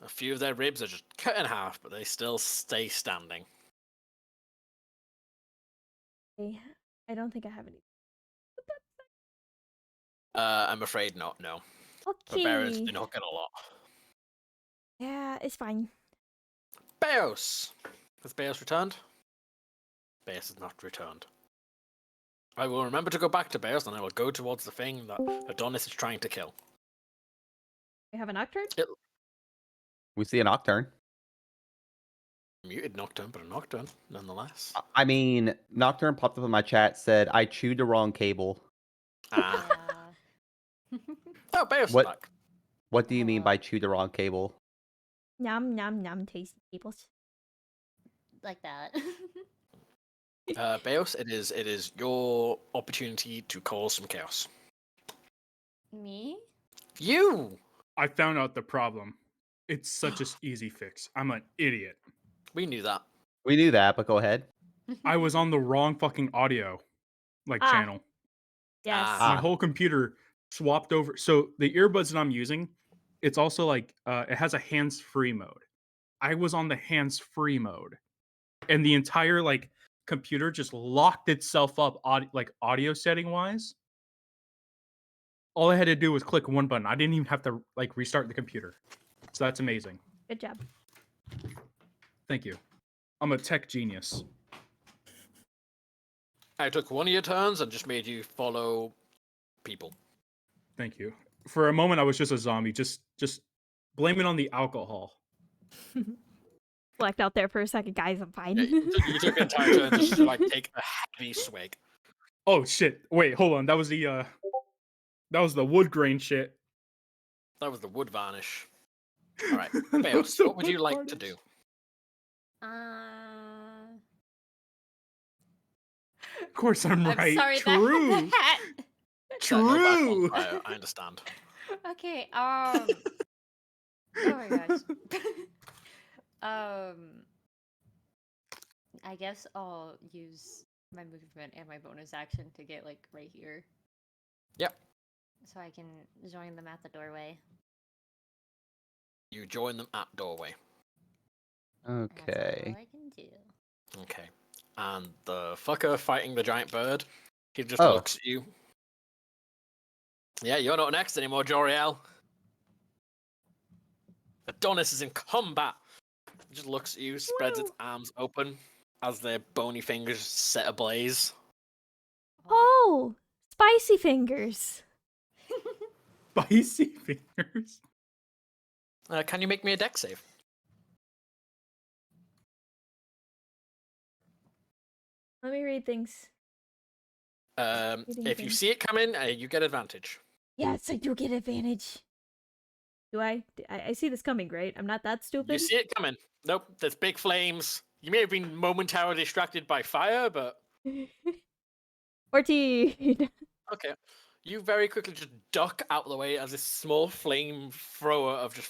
A few of their ribs are just cut in half, but they still stay standing. Okay, I don't think I have any. I'm afraid not, no. Barbarians Okay. do not get a lot. Yeah, it's fine. Beos! Has Beos returned? Beos has not returned. I will remember to go back to Beos, and I will go towards the thing that Adonis is trying to kill. We have a nocturne? We see a nocturne. Muted Nocturne, but a Nocturne, nonetheless. I mean, nocturne popped up in my chat, said I chewed the wrong cable. Ah. Yeah. Oh, Beos What? is back. What do you mean by chew the wrong cable? Nom nom nom, tasty cables. Like that. Beos, it is your opportunity to cause some chaos. Me? You! I found out the problem. It's such an easy fix. I'm an idiot. We knew that. We knew that, but go ahead. I was on the wrong fucking audio Ah. channel. Yes. Ah. My whole computer swapped over. So the earbuds that I'm using, it's also like it has a hands-free mode. I was on the hands-free mode, and the entire like computer just locked itself up audio setting wise. All I had to do was click one button. I didn't even have to like restart the computer. So that's amazing. Good job. Thank you. I'm a tech genius. I took one of your turns and just made you follow people. Thank you. For a moment, I was just a zombie. Just blame it on the alcohol. Blacked out there for a second, guys. I'm fine. Yeah, you took an entire turn just to like take a heavy swig. Oh shit! Wait, hold on. That was the wood grain shit. That was the wood varnish. All right, Beos, what would you like to do? Of course, I'm right. sorry. True. That True. I understand. Okay. Oh my gosh. I guess I'll use my movement and my bonus action to get like right here. Yep. So I can join them at the doorway. You join them at doorway. That's Okay. all I can do. Okay. And the fucker fighting the giant bird, he just Oh. looks at you. Yeah, you're not next anymore, Joriel. Adonis is in combat. It just looks at you, spreads its arms open as their bony fingers set ablaze. Oh, spicy fingers. Spicy fingers. Can you make me a dex save? Let me read things. If you see it coming, you get advantage. Yes, I do get advantage. Do I? I see this coming, right? I'm not that stupid. You see it coming. Nope, there's big flames. You may have been momentarily distracted by fire, but 14. okay. You very quickly just duck out of the way as this small flame thrower of just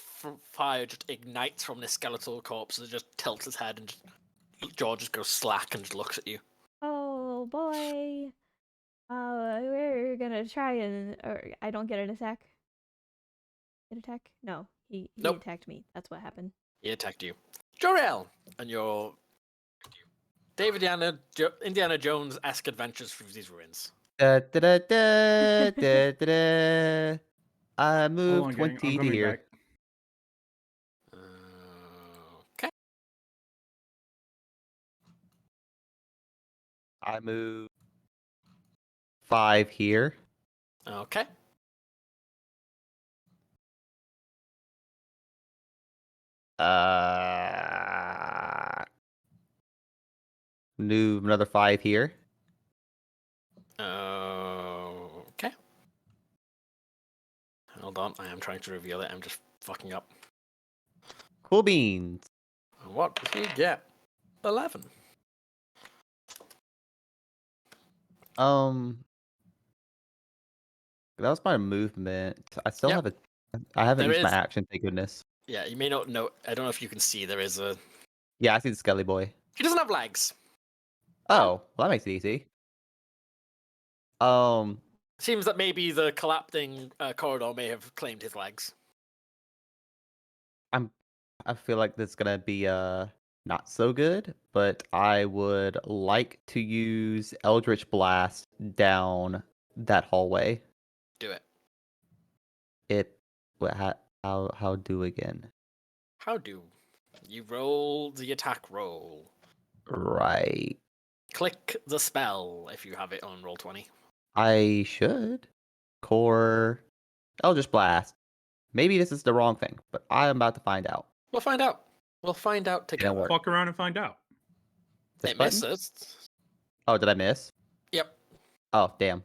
fire just ignites from this skeletal corpse and it just tilts its head and just, jaw just goes slack and just looks at you. Oh boy. We're gonna try and or I don't get an attack. Get attack? No, he Nope. attacked me. That's what happened. He attacked you. Jor-El! And your Indiana Jones-esque adventures through these ruins. Da, da, da, da, da, da, da. I Hold moved on, gang. 20 I'm coming here. back. Okay. I moved 5 here. Okay. Move another 5 here. Okay. Hold on, I am trying to reveal it. I'm just fucking up. Cool beans. What does he get? 11. That was my movement. I still Yep. have I haven't There used my is- action, thank goodness. Yeah, you may not know. I don't know if you can see. There is a. Yeah, I see the Skelly boy. He doesn't have legs. Oh, well, that makes it easy. Um, Seems that maybe the collapsing corridor may have claimed his legs. I feel like this is gonna be not so good, but I would like to use Eldritch Blast down that hallway. Do it. How do again? How do? You roll the attack roll. Right. Click the spell if you have it on Roll20. I should. Core Eldritch Blast. Maybe this is the wrong thing, but I am about to find out. We'll find out. We'll find out Didn't together. work. Fuck around and find out. This It button? misses. Oh, did I miss? Yep. Oh, damn.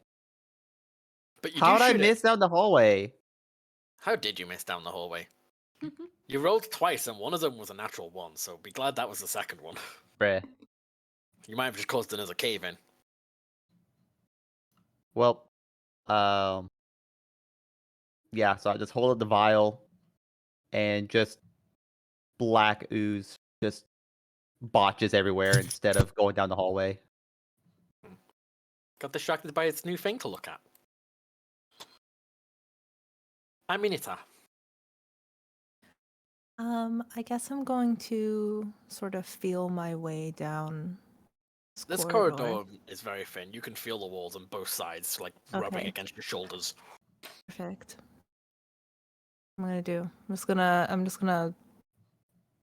But you How do did I shoot miss it. down the hallway? How did you miss down the hallway? You rolled twice, and one of them was a natural one, so be glad that was the second one. Bruh. You might have just caused another cave in. Well, yeah, so I just hold up the vial and just black ooze just botches everywhere instead of going down the hallway. Got distracted by its new thing to look at. Aminita. I guess I'm going to sort of feel my way down This corridor is very thin. You can feel the walls on both sides, like rubbing Okay. against your shoulders. Perfect. What I'm gonna do. I'm just gonna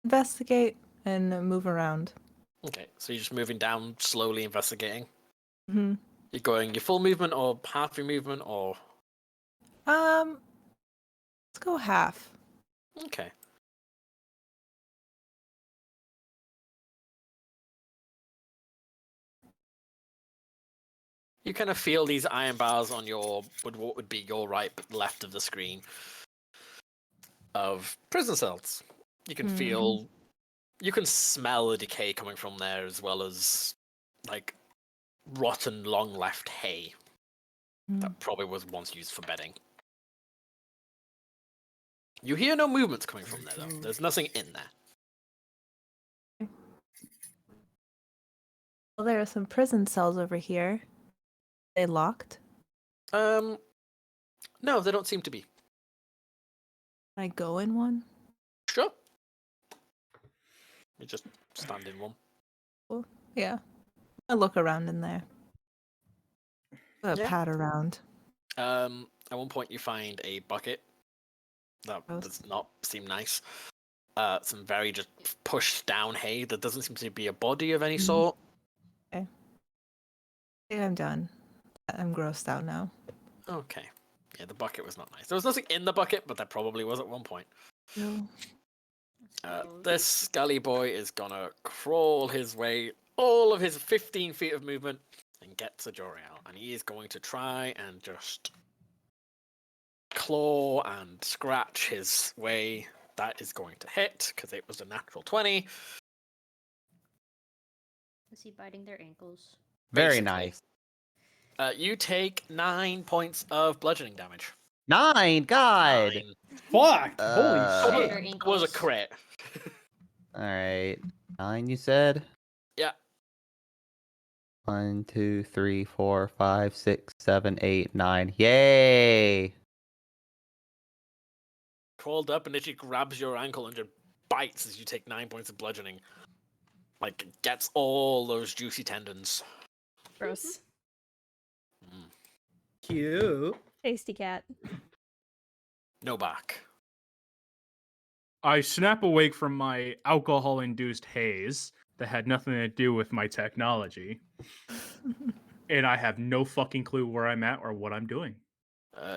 investigate and move around. Okay, so you're just moving down, slowly investigating. Hmm. You're going your full movement or half your movement or... Let's go half. Okay. You kind of feel these iron bars on your what would be your right but left of the screen of prison cells. You can feel, you can smell the decay coming from there, as well as like rotten, long left hay that probably was once used for bedding. You hear no movements coming from there though. There's nothing in there. Well, there are some prison cells over here. They locked? No, they don't seem to be. Can I go in one? Sure. You just stand in one. Well, yeah. I look around in there. Yeah. Pat around. At one point you find a bucket that Gross. does not seem nice. Some very just pushed down hay that doesn't seem to be a body of any sort. Okay. I think I'm done. I'm grossed out now. Okay. Yeah, the bucket was not nice. There was nothing in the bucket, but there probably was at one point. No. This Scully boy is gonna crawl his way all of his 15 feet of movement and get to Joriel. And he is going to try and just claw and scratch his way. That is going to hit, because it was a natural 20. Is he biting their ankles? Very Basically. nice. You take 9 points of bludgeoning damage. 9, God. 9. Fuck! Uh, Holy Their shit! It was a ankles. crit. All right, 9. You said. Yeah. 1, 2, 3, 4, 5, 6, 7, 8, 9. Yay! Crawled up and literally grabs your ankle and just bites as you take 9 points of bludgeoning. Like, gets all those juicy tendons. Gross. Cute. Tasty cat. No back. I snap awake from my alcohol-induced haze that had nothing to do with my technology, and I have no fucking clue where I'm at or what I'm doing.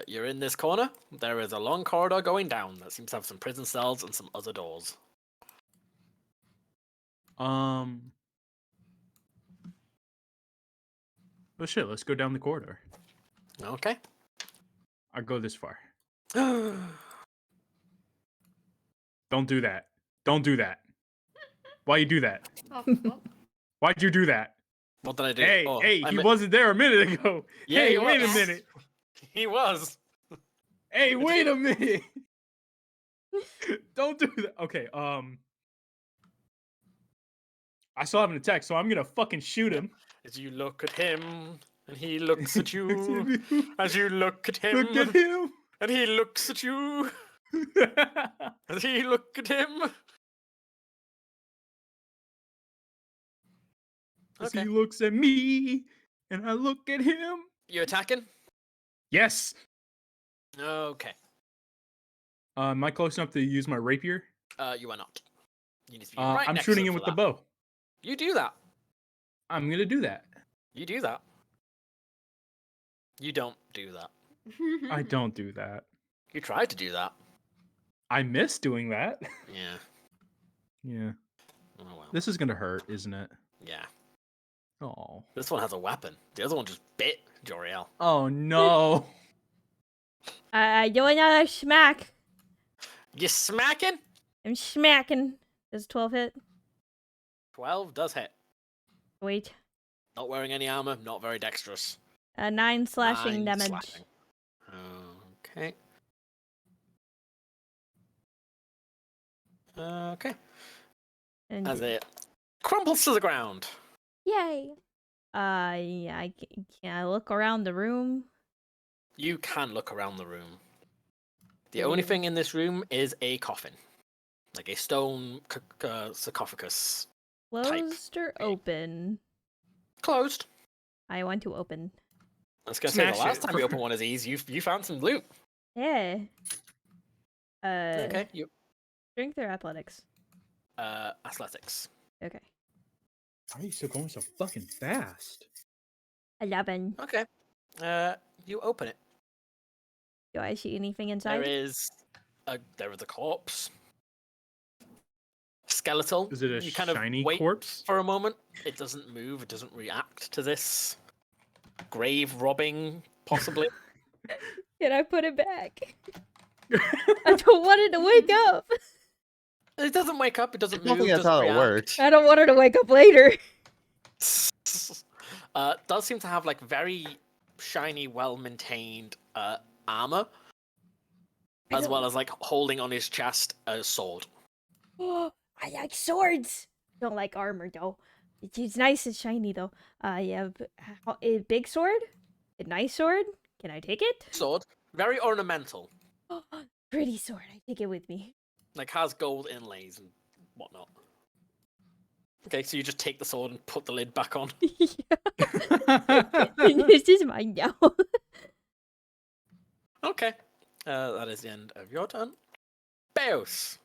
You're in this corner. There is a long corridor going down that seems to have some prison cells and some other doors. Oh shit, let's go down the corridor. Okay. I go this far. What Don't do that. Don't do that. Why you do that? Oh, fuck. Why'd you do that? did I do? Hey, Oh, hey, I he mi- wasn't there a minute ago. Yeah, Hey, he wait a was. minute. He was. Hey, wait a minute. Don't do that. Okay, I still have an attack, so I'm gonna fucking shoot him. As you look at him, And he looks at you as you look at him. Look at him. And he looks at you as he look at him. As Okay. he looks at me, and I look at him. You attacking? Yes. Okay. Am I close enough to use my rapier? You are not. You need to be right I'm next shooting to him for with the that. bow. You do that. I'm gonna do that. You do that. You don't do that. I don't do that. You tried to do that. I miss doing that. Yeah. Yeah. Oh well. This is gonna hurt, isn't it? Yeah. Oh. This one has a weapon. The other one just bit Joriel. Oh no. Do another smack. You smacking? I'm smacking. Does 12 hit? 12 does hit. Wait. Not wearing any armor, not very dexterous. 9 slashing 9 damage. slashing. Okay. Okay. And As it crumples to the ground. yay. Yeah, can I look around the room? You can look around the room. The only thing in this room is a coffin. Like a stone sarcophagus. Closed or open? Closed. I want to open. I was gonna say, the Smash last it. time we opened one of these, you found some loot. Yeah. Okay. You Strength or athletics? athletics. Okay. Why are you still going so fucking fast? 11. Okay. You open it. Do I see anything There inside? is a corpse. Skeletal. Is it a you kind of shiny wait corpse? for a moment. It doesn't move. It doesn't react to this grave robbing, possibly. Can I put it back? I don't want it to wake up. It doesn't wake up. It doesn't I don't move. think that's Doesn't how it react. works. I don't want her to wake up later. Does seem to have like very shiny, well maintained armor, as well as like holding on his chest a sword. Oh, I like swords. Don't like armor though. It's nice and shiny though. Yeah, a big sword, a nice sword. Can I take it? Sword, very ornamental, Pretty sword. I take it with me. like has gold inlays and whatnot. Okay, so you just take the sword and put the lid back on. This is mine now. Okay, that is the end of your turn. Beos.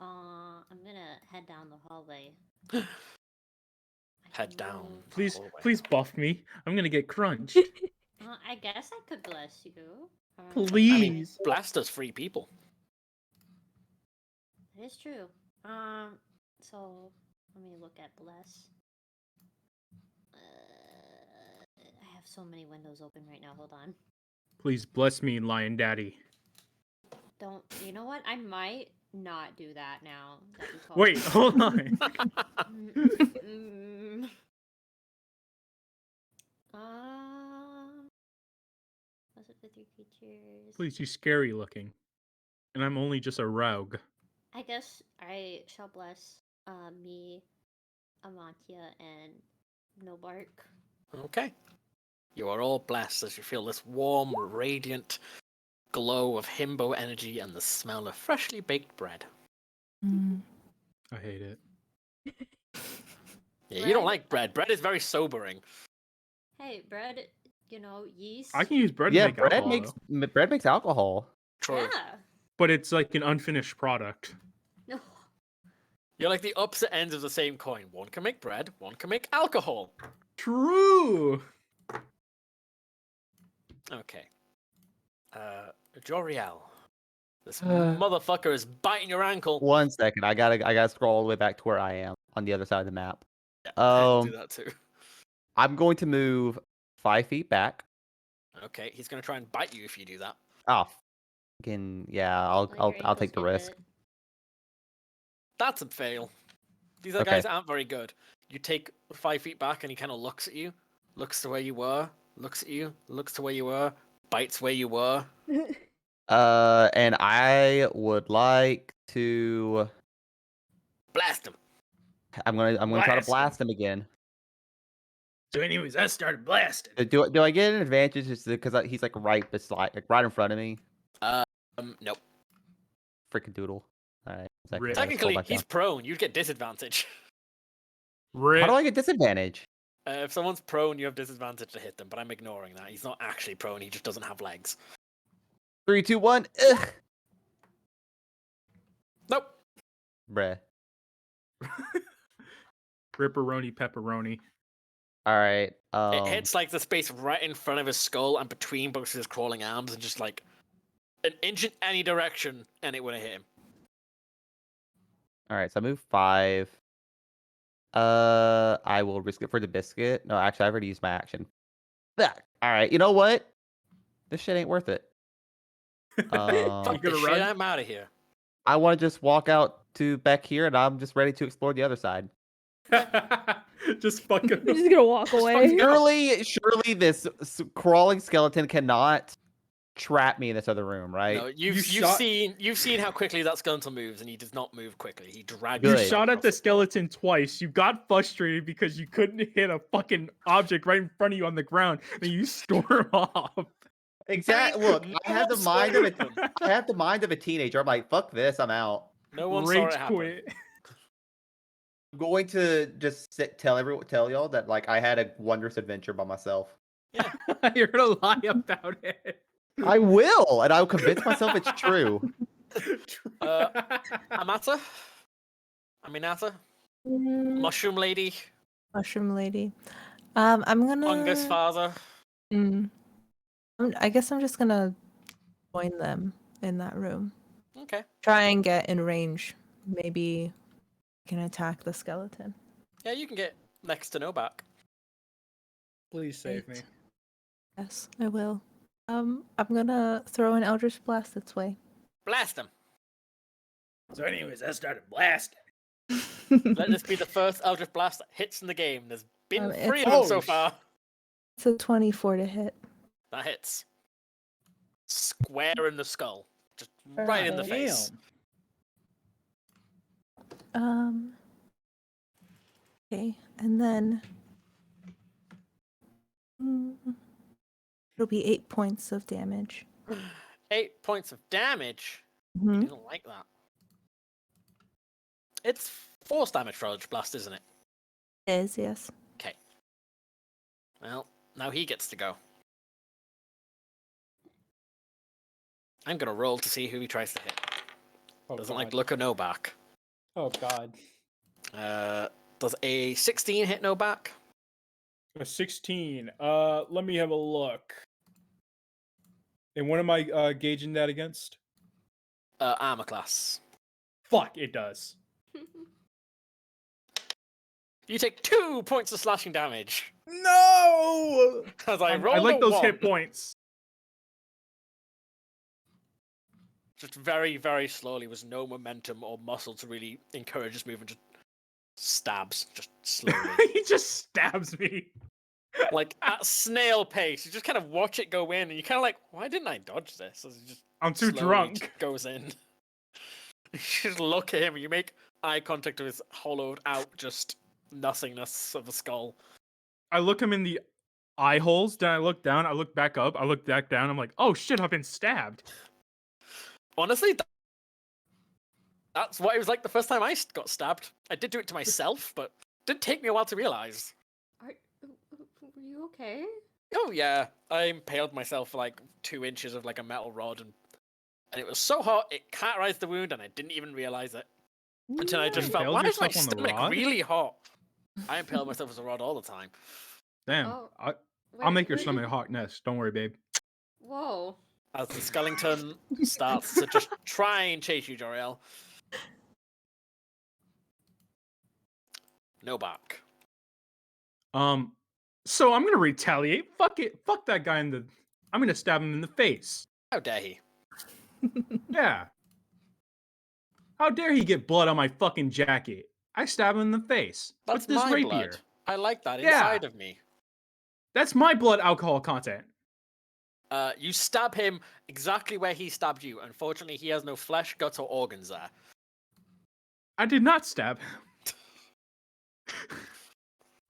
I'm gonna head down the hallway. I Head don't down. know. Please, hallway. please buff me. I'm gonna get crunched. I guess I could bless you. Please. I mean, blessed us 3 people. That is true. So let me look at bless. I have so many windows open right now. Hold on. Please bless me, Lion Daddy. Don't. You know what? I might not do that now. That you called Wait, me. hold on. Mm. What's it with your creatures? Please, you scary looking. And I'm only just a rogue. I guess I shall bless me, Amantia, and Nobark. Okay. You are all blessed as you feel this warm, radiant glow of himbo energy and the smell of freshly baked bread. I hate it. Yeah, you don't Bread? like bread. Bread is very sobering. Hey, bread, yeast. I can use bread Yeah, to make bread alcohol, makes though. bread makes alcohol. True. Yeah. But it's like an unfinished product. No. You're like the opposite ends of the same coin. One can make bread, one can make alcohol. True. Okay. Joriel. This motherfucker is biting your ankle. 1 second, I gotta scroll all the way back to where I am on the other side of the map. Yeah, I'll do Um, that too. I'm going to move 5 feet back. Okay, he's gonna try and bite you if you do that. Oh, yeah, I'll Like your I'll take ankles the get risk. bit. That's a fail. These other Okay. guys aren't very good. You take 5 feet back and he kind of looks at you, looks to where you were, looks at you, looks to where you were, bites where you were. And I would like to. Blast him. I'm gonna try to Blast him. blast him again. So, anyways, I started blasting. Do I get an advantage just because he's like right beside, like right in front of me? Nope. Freaking doodle. All right. Rip. Technically, he's prone. You'd get disadvantage. How do I get disadvantage? If someone's prone, you have disadvantage to hit them, but I'm ignoring that. He's not actually prone, he just doesn't have legs. 3, 2, 1. Ugh. Nope. Bruh. Ripperoni pepperoni. All right. It hits like the space right in front of his skull and between both of his crawling arms, and just like an inch in any direction, and it would have hit him. All right. So I move 5. I will risk it for the biscuit. No, actually, I've already used my action. All right. You know what? This shit ain't worth it. Fuck this shit, I'm out of here. I want to just walk out to back here, and I'm just ready to explore the other side. Just fucking. You're just gonna walk away. Surely this crawling skeleton cannot trap me in this other room, right? No, you've seen how quickly that skeleton moves, and he does not move quickly. He drags. You Good. shot at the skeleton twice. You got frustrated because you couldn't hit a fucking object right in front of you on the ground, and you storm off. Exactly. Look, I have the mind of a teenager. I'm like, fuck this. I'm out. No one saw Rage it happen. quit. I'm going to just tell y'all that like I had a wondrous adventure by myself. Yeah. You're gonna lie about it. I will, and I'll convince myself it's true. Aminata? Mushroom Lady? Mushroom lady. I'm gonna. Fungus Father? I guess I'm just gonna join them in that room. Okay. Try and get in range. Maybe I can attack the skeleton. Yeah, you can get next to Novak. Please save me. Yes, I will. I'm gonna throw an Eldritch Blast its way. Blast him. So, anyways, I started blasting. Let this be the first Eldritch Blast that hits in the game. There's been 3 of them so far. It's a 24 to hit. That hits. Square in the skull. Just right in the face. Okay, and then it'll be 8 points of damage. 8 points of damage? Mhm. I don't like that. It's force damage for Eldritch Blast, isn't it? It is, yes. Okay. Well, now he gets to go. I'm gonna roll to see who he tries to hit. Doesn't like look or no back. Oh god. Does a 16 hit no back? A 16. Let me have a look. And what am I gauging that against? Armor class. Fuck, it does. You take 2 points of slashing damage. No! As I rolled I like a those 1. hit points. Just very, very slowly, with no momentum or muscle to really encourage this movement. Just stabs, just slowly. He just stabs me. Like at snail pace. You just kind of watch it go in, and you're kind of like, why didn't I dodge this? As it just I'm too slowly drunk. goes in. You just look at him, and you make eye contact with his hollowed out, just nothingness of a skull. I look him in the eye holes, then I look down, I look back up, I look back down, I'm like, oh shit, I've been stabbed. Honestly, that's what it was like the first time I got stabbed. I did do it to myself, but it did take me a while to realize. Were you okay? Oh yeah, I impaled myself for like 2 inches of like a metal rod, and it was so hot it cauterized the wound, and I didn't even realize it until I just felt, Impaled why is my yourself on the stomach rod? really hot? I impaled myself with a rod all the time. Damn, Oh, I'll make your where stomach did- hot nest. Don't worry, babe. Whoa. As the skeleton starts to just try and chase you, Joriel. No back. So I'm gonna retaliate. Fuck it. Fuck that guy in the. I'm gonna stab him in the face. How dare he? Yeah. How dare he get blood on my fucking jacket? I stab him in the face That's with this my rapier. blood. I like that Yeah. inside of me. That's my blood alcohol content. You stab him exactly where he stabbed you. Unfortunately, he has no flesh, guts, or organs there. I did not stab him.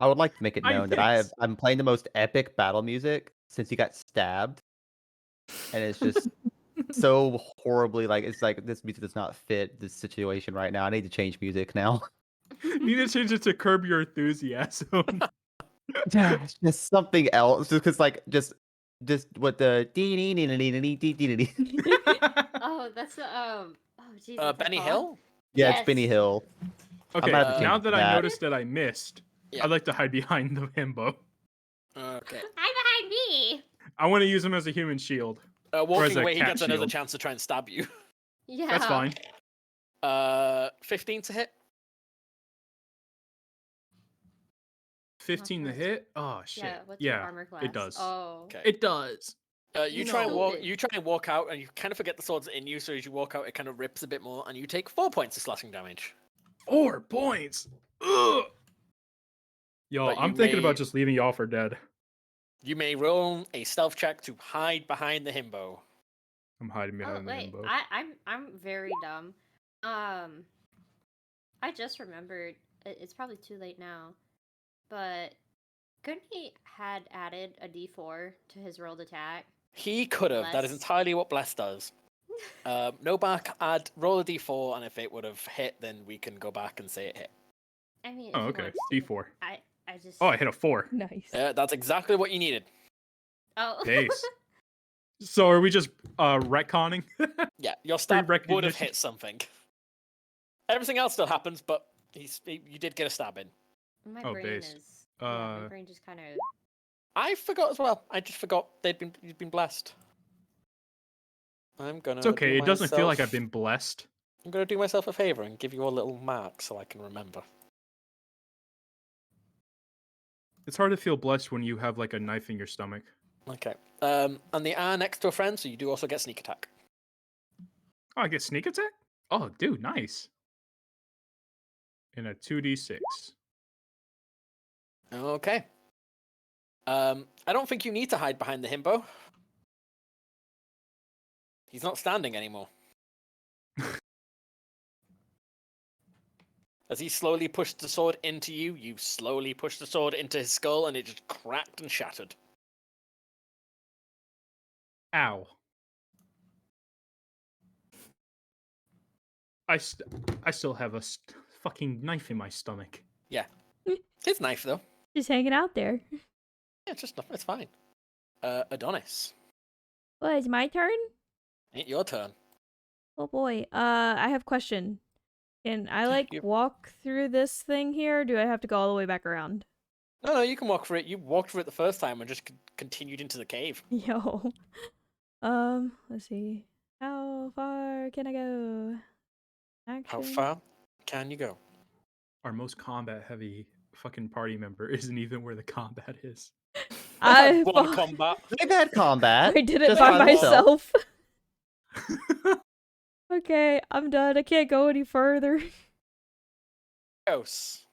I would like to make it I known that miss. I'm playing the most epic battle music since he got stabbed, and it's just so horribly like it's like this music does not fit this situation right now. I need to change music now. Need to change it to Curb Your Enthusiasm. Just something else, just because like just what the Oh, that's oh geez, Benny Hill? yeah, it's Yes. Benny Hill. Okay, gonna have to change now it to that I that. noticed that I missed, Yeah. I'd like to hide behind the himbo. Okay. I'm behind me. I want to use him as a human shield. as Walking a away, he cat gets another shield. chance to try and stab you. Yeah. That's fine. 15 to hit. 15 to Okay. hit? Oh shit. Yeah. What's your armor class? it does. Oh. Okay. It does. You try and walk. Stupid. You try and walk out, and you kind of forget the sword's in you. So as you walk out, it kind of rips a bit more, and you take 4 points of slashing damage. 4 points. Ugh. Yo, But you I'm thinking may- about just leaving y'all for dead. You may roll a stealth check to hide behind the himbo. I'm hiding Oh behind the wait, himbo. I'm very dumb. I just remembered. It's probably too late now, but couldn't he had added a D4 to his rolled attack? He could have. That is Bless. entirely what Bless does. No back. Add roll a d4, and if it would have hit, then we can go back and say it hit. I mean, Oh, if he okay. wants to. D4. I just. Oh, I hit a 4. Nice. That's exactly what you needed. Oh. Days. So are we just retconning? Yeah, your stab would have recognition. hit something. Everything else still happens, but you did get a stab in. My Oh, brain base. is. Yeah, my brain just kind of. I forgot as well. I just forgot you'd been blessed. I'm gonna. It's okay. do It doesn't feel like myself- I've been blessed. I'm gonna do myself a favor and give you a little mark so I can remember. It's hard to feel blessed when you have like a knife in your stomach. Okay. And they are next to a friend, so you do also get sneak attack. Oh, I get sneak attack? Oh, dude, nice. And a 2d6. Okay. I don't think you need to hide behind the himbo. He's not standing anymore. As he slowly pushed the sword into you, you slowly pushed the sword into his skull, and it just cracked and shattered. Ow. I still have a fucking knife in my stomach. His knife, though. Just hanging out there. Yeah, it's just it's fine. Adonis, Well, it's my turn? ain't your turn. Oh boy. I have a question. Can I like You- walk through this thing here? Or do I have to go all the way back around? No, you can walk through it. You walked through it the first time and just continued into the cave. Yo. Let's see. How far can I go? How Action. far can you go? Our most combat heavy fucking party member isn't even where the combat is. I One fought- combat. They've had combat. I did it just by by themselves. myself. Okay, I'm done. I can't go any further. Ghosts.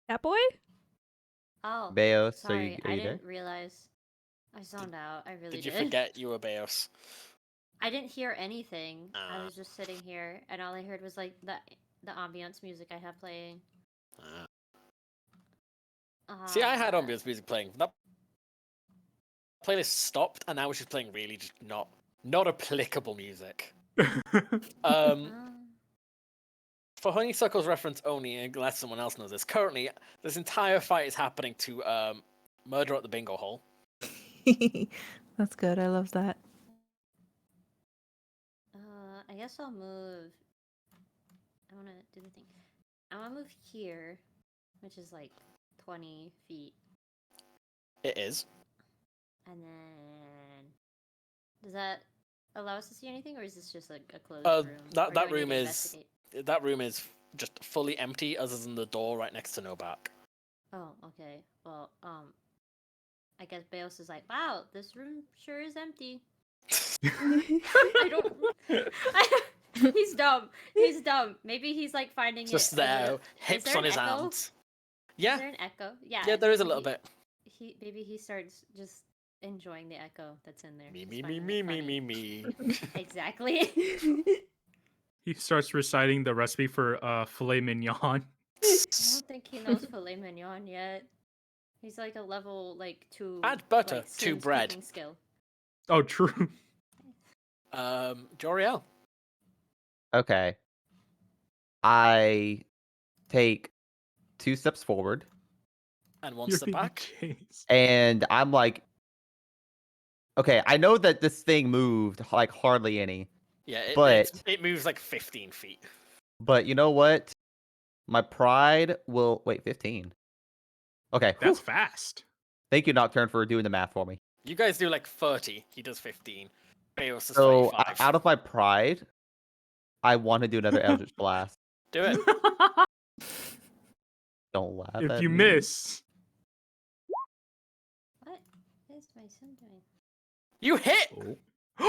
That boy? Oh. Beos, Sorry, are I you there? didn't realize. I zoned out. I really Did you did. forget you were Beos? I didn't hear anything. I Ah. was just sitting here, and all I heard was like the ambiance music I have playing. See, I had Uh, ambience music playing. That playlist stopped, and now it's just playing really just not applicable music. uh, For Honeysuckle's reference only, unless someone else knows this, currently this entire fight is happening to Murder at the Bingo Hall. That's good. I love that. I guess I'll move. I want to do the thing. I want to move here, which is like 20 feet, It is. and then does that allow us to see anything, or is this just like a closed Uh, room? that- Or that do I need room to is- investigate? That room is just fully empty, other than the door right next to Novak. Oh, okay. Well, I guess Beos is like, wow, this room sure is empty. I don't. He's dumb. He's dumb. Maybe he's like finding Just it. there, Is hips there on an his echo? arms. Is Yeah, there an echo? Yeah. yeah, there is a maybe little bit. Maybe he starts just enjoying the echo that's in there. Me, He's me, me, finding me, it me, funny. me, me. Exactly. He starts reciting the recipe for filet mignon. I don't think he knows filet mignon yet. He's like a level 2 Add butter like, to Sims bread. cooking skill. Oh, true. Joriel. Okay. I take 2 steps forward, And one You're step being back. chased. and I'm like, okay, I know that this thing moved like hardly any, Yeah, but it moves like 15 feet. you know what? My pride will wait 15. Okay, That's whew. fast. Thank you, Nocturne, for doing the math for me. You guys do like 30. He does 15. Beos does So 35. out of my pride, I want to do another Eldritch Blast. Do it. Don't laugh If at you me. miss, What is my sim doing? You hit.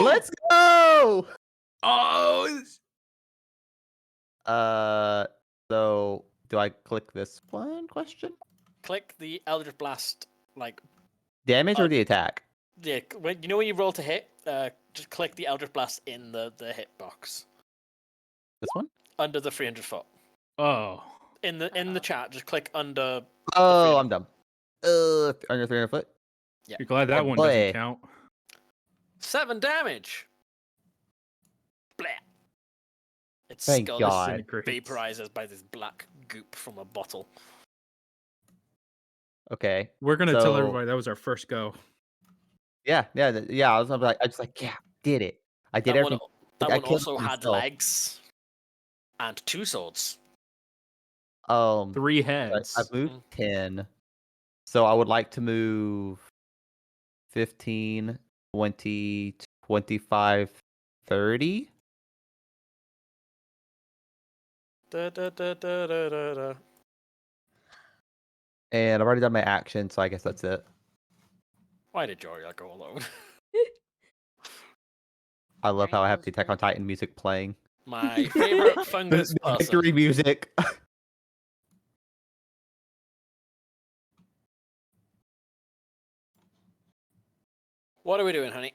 Let's go! Oh, So do I click this one question? Click the Eldritch Blast. Damage or the attack? Yeah, when you roll to hit, just click the Eldritch Blast in the hit box This one? under the 300 foot. oh. In the chat, just click under. Oh, I'm dumb. Under 300 foot. You're glad that Oh, one boy. doesn't count. 7 damage. Blah. Its Thank skull God. vaporizes by this black goop from a bottle. Okay. We're gonna tell So- everybody that was our first go. Yeah. I was like, yeah, did it. I did That everything. one I killed also had myself. legs and 2 swords. 3 I've heads. moved 10. So I would like to move 15, 20, 25, 30. Da, da, da, da, da, da, da. And I've already done my action, so I guess that's it. Why did Joriel go alone? I love how I have Brain the Attack on goes Titan music playing. My favorite fungus The person. victory music. What are we doing, honey?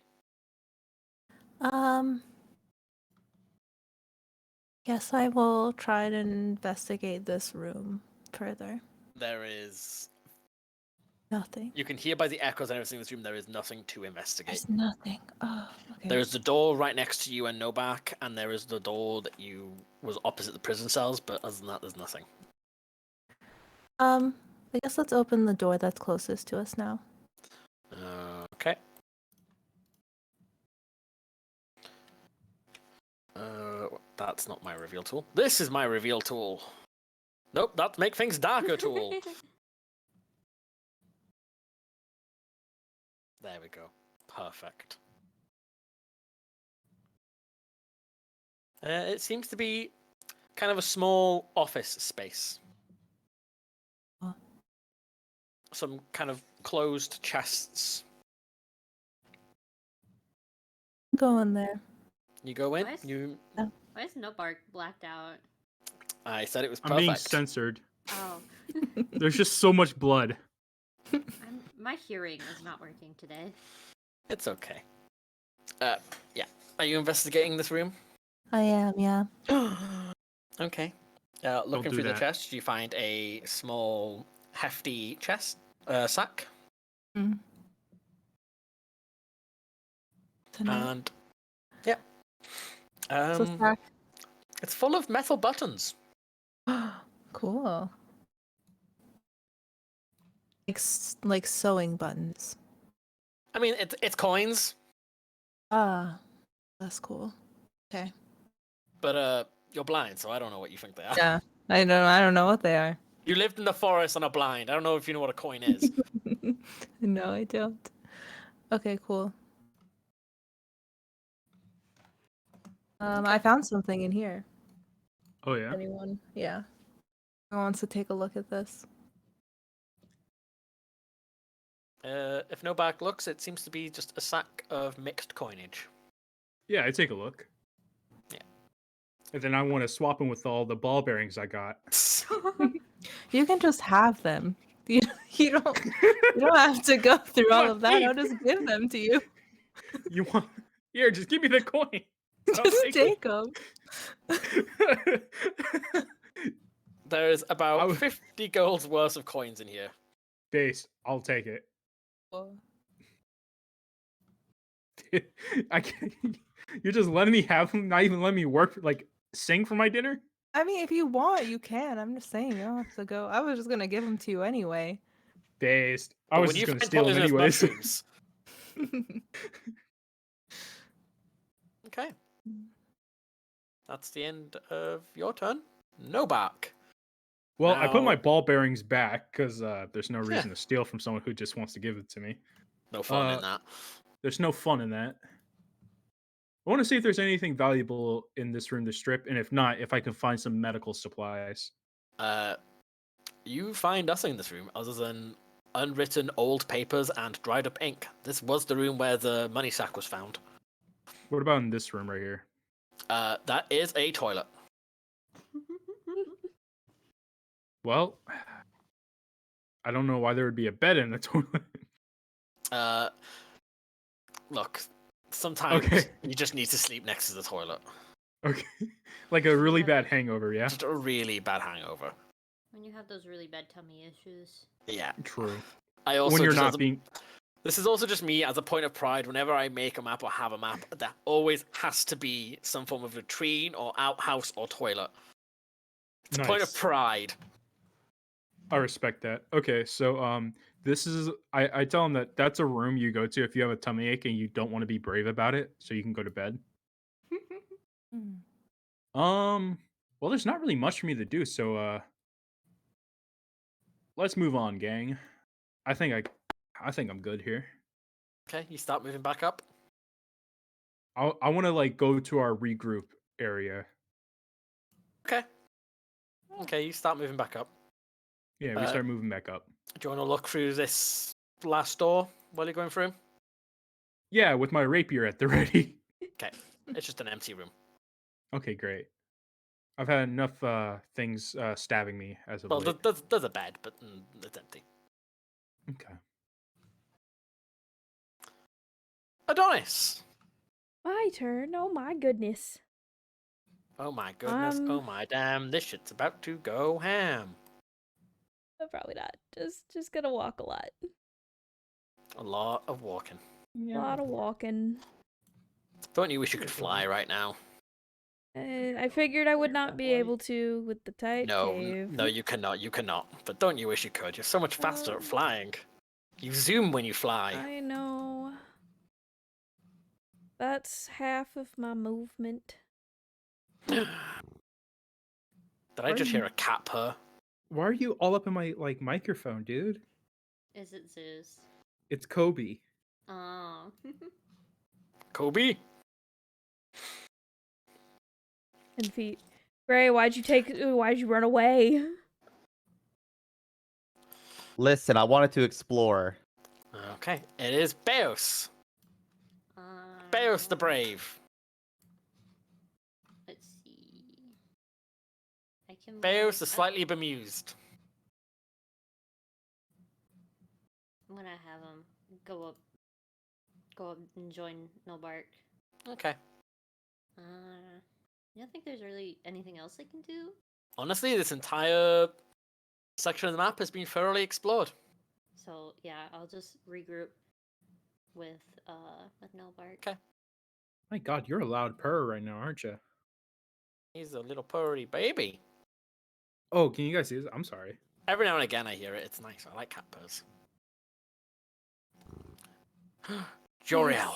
Guess I will try to investigate this room further. There is. Nothing. You can hear by the echoes and everything in this room. There is nothing to investigate. There's nothing. Oh, okay. There is the door right next to you and Novak, and there is the door that was opposite the prison cells. But other than that, there's nothing. I guess let's open the door that's closest to us now. Okay. That's not my reveal tool. This is my reveal tool. Nope, that's make things darker tool. There we go. Perfect. It seems to be kind of a small office space. Huh. Some kind of closed chests. Go in there. You go in. What? Why is no bark blacked out? I said it was I'm perfect. being censored. Oh, There's just so much blood. my hearing is not working today. It's okay. Yeah. Are you investigating this room? I am, yeah. Okay. Looking do through the that. chest, you find a small, hefty chest sack, Mm. Tonight. and yeah, So sack. it's full of metal buttons. Cool. Like sewing buttons. I mean, it's coins, Ah, that's cool. Okay. but you're blind, so I don't know what you think they are. Yeah, I don't know what they are. You lived in the forest and are blind. I don't know if you know what a coin is. No, I don't. Okay, cool. I found something in here. Oh yeah. Anyone? Yeah. Who wants to take a look at this? If no back looks, it seems to be just a sack of mixed coinage. Yeah, I take a look. Yeah. And then I want to swap them with all the ball bearings I got. You can just have them. You, you don't you don't have to go through all What? of that. I'll Wait. just give them to you. You want? Here, just give me the coin. I'll Just take take them. it. There's I about w- 50 gold's worth of coins in here. Base, I'll take it. I can't, you're just letting me have them, not even letting me work, like sing for my dinner. I mean, if you want, you can. I'm just saying, you don't have to go. I was just gonna give them to you anyway. Based. I But was when just you gonna find steal them poisonous anyways. mushrooms, okay, that's the end of your turn. No back. Well, I put my Now- ball bearings back because there's no reason to steal from someone who just wants to give it to me. No fun in Uh, that. There's no fun in that. I want to see if there's anything valuable in this room to strip, and if not, if I can find some medical supplies. You find nothing in this room other than unwritten old papers and dried up ink. This was the room where the money sack was found. What about in this room right here? That is a toilet. Well, I don't know why there would be a bed in the toilet. Look, sometimes Okay. you just need to sleep next to the toilet. Okay. Like a really bad hangover, yeah? Just a really bad hangover. When you have those really bad tummy issues. Yeah. True. I also When you're just not being... This is also just me as a point of pride. Whenever I make a map or have a map, there always has to be some form of latrine or outhouse or toilet. It's a point of Nice. pride. I respect that. Okay, so this is I tell them that that's a room you go to if you have a tummy ache and you don't want to be brave about it, so you can go to bed. Well, there's not really much for me to do, so let's move on, gang. I think I'm good here. Okay, you start moving back up. I want to like go to our regroup area. Okay. Okay, you start moving back up. Yeah, we start moving back up. Do you want to look through this last door while you're going through? Yeah, with my rapier at the ready. Okay, it's just an empty room. Okay, great. I've had enough things stabbing me as of Well, late. there's a bed, but it's empty. Okay. Adonis! My turn. Oh my goodness. Oh my goodness, oh my damn, this shit's about to go ham. Probably not. Just gonna walk a lot. A lot of walking. A lot of walking. Don't you wish you could fly right now? I figured I would not be able to with the tight cave. No, you cannot, you cannot. But don't you wish you could? You're so much faster at flying. You zoom when you fly. I know. That's half of my movement. Did I just hear a cat purr? Why are you all up in my like microphone, dude? Is it Zeus? It's Kobe. Oh. Kobe? And feet. Gray, why'd you run away? Listen, I wanted to explore. Okay, it is Beos. Beos the Brave. Let's see. I can. Beos the slightly bemused. I'm gonna have him go up and join Nobark. Okay. I don't think there's really anything else I can do. Honestly, this entire section of the map has been thoroughly explored. So yeah, I'll just regroup with Nobark. Okay. My God, you're a loud purr right now, aren't you? He's a little purry baby. Oh, can you guys see this? I'm sorry. Every now and again I hear it. It's nice. I like cat purrs. Joriel.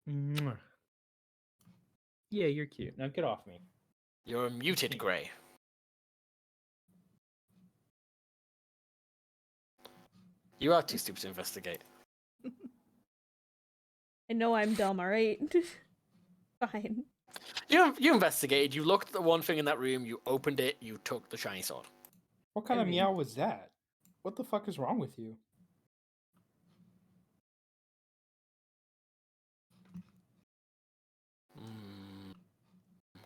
Mwah. Yeah, you're cute. Now get off me. You're muted, Grey. You are too stupid to investigate. I know I'm dumb, alright? Fine. You investigated. You looked at the one thing in that room. You opened it. You took the shiny sword. What kind of meow was that? What the fuck is wrong with you?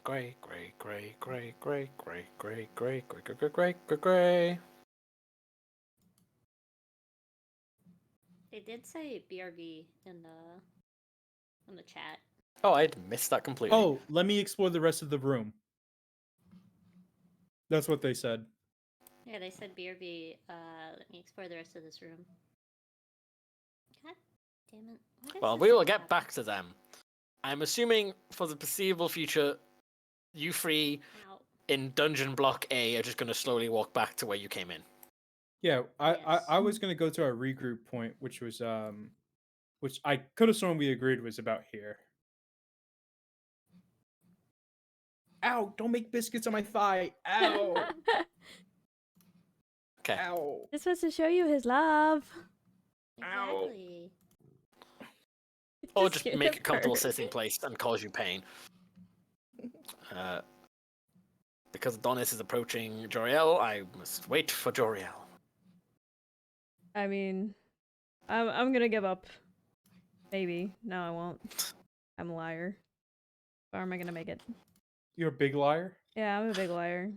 Grey, grey, grey, grey, grey, grey, grey, grey, grey, grey, grey, grey, grey. They did say BRB in the chat. Oh, I'd missed that completely. Oh, let me explore the rest of the room. That's what they said. Yeah, they said BRB. Let me explore the rest of this room. God damn it. Why does Well, this we will always get happen? back to them. I'm assuming for the foreseeable future, you three Ow. in dungeon block A are just going to slowly walk back to where you came in. Yeah, I Yes. was gonna go to our regroup point, which I could have sworn we agreed was about here. Ow! Don't make biscuits on my thigh. Ow! Okay. Ow! This was to show you his love. Ow. Exactly. Or just Scared make of a comfortable her. sitting place and cause you pain. Because Adonis is approaching Joriel, I must wait for Joriel. I mean, I'm gonna give up. Maybe. No, I won't. I'm a liar. Or am I gonna make it? You're a big liar. Yeah, I'm a big liar.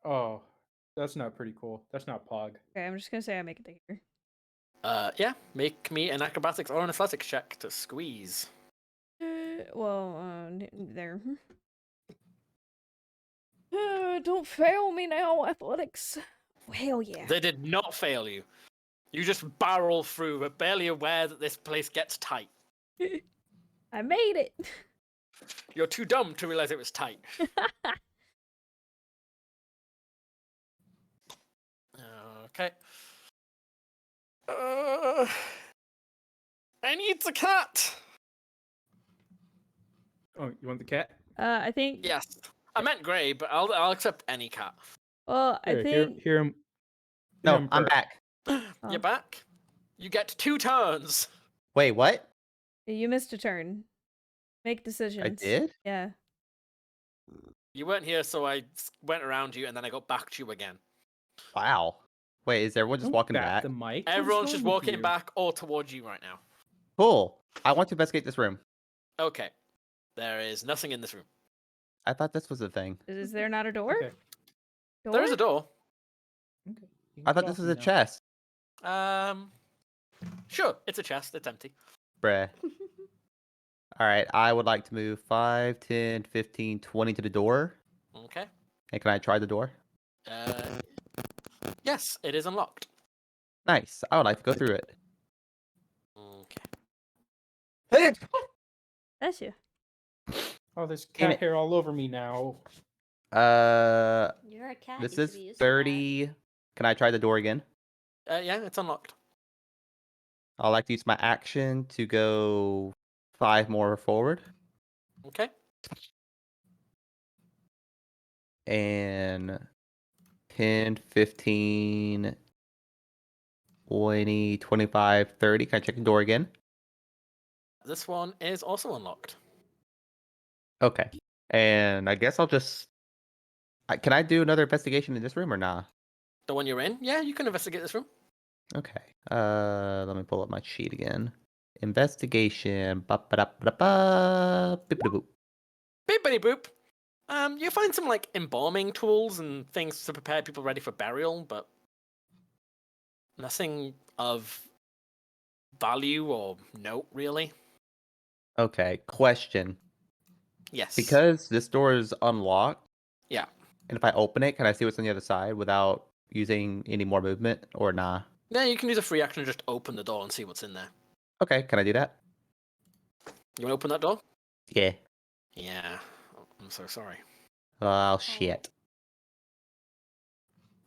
Oh, that's not pretty cool. That's not pog. Okay, I'm just gonna say I make it to here. Yeah, make me an acrobatics or an athletics check to squeeze. There. Don't fail me now, athletics. Hell yeah. They did not fail you. You just barrel through, but barely aware that this place gets tight. I made it. You're too dumb to realize it was tight. Okay. I need the cat. Oh, you want the cat? I think. Yes, I meant Gray, but I'll accept any cat. Well, I Here, think. hear him. No, I'm back. You're back. You get 2 turns. Wait, what? You missed a turn. Make decisions. I did? Yeah. You weren't here, so I went around you, and then I got back to you again. Wow. Wait, is everyone just Don't walking bat back? the mic. What's Everyone's wrong just with walking you? back or towards you right now. Cool. I want to investigate this room. Okay. There is nothing in this room. I thought this was a thing. Is there not a door? Okay. Door? There is a door. Okay. You can I get thought this off was me a now. chest. Sure, it's a chest. It's empty. Bruh. All right, I would like to move 5, 10, 15, 20 to the door. Okay. And can I try the door? Yes, it is unlocked. Nice. I would like to go through it. Okay. That's you. Oh, there's Damn cat it. hair all over me now. You're a cat. This you is should be used to that. 30. Can I try the door again? Yeah, it's unlocked. I'd like to use my action to go 5 more forward. Okay. And 10, 15, 20, 25, 30. Can I check the door again? This one is also unlocked. Okay. And I guess I'll just... Can I do another investigation in this room or nah? The one you're in? Yeah, you can investigate this room. Okay. Let me pull up my sheet again. Investigation. Ba-ba-da-ba-da-ba. Beep-a-da-boop. Bippity boop. You find some like embalming tools and things to prepare people ready for burial, but nothing of value or note really. Okay. Question. Yes. Because this door is unlocked. Yeah. And if I open it, can I see what's on the other side without using any more movement or nah? Yeah, you can use a free action to just open the door and see what's in there. Okay, can I do that? You want to open that door? Yeah. Yeah. I'm so sorry. Oh, shit.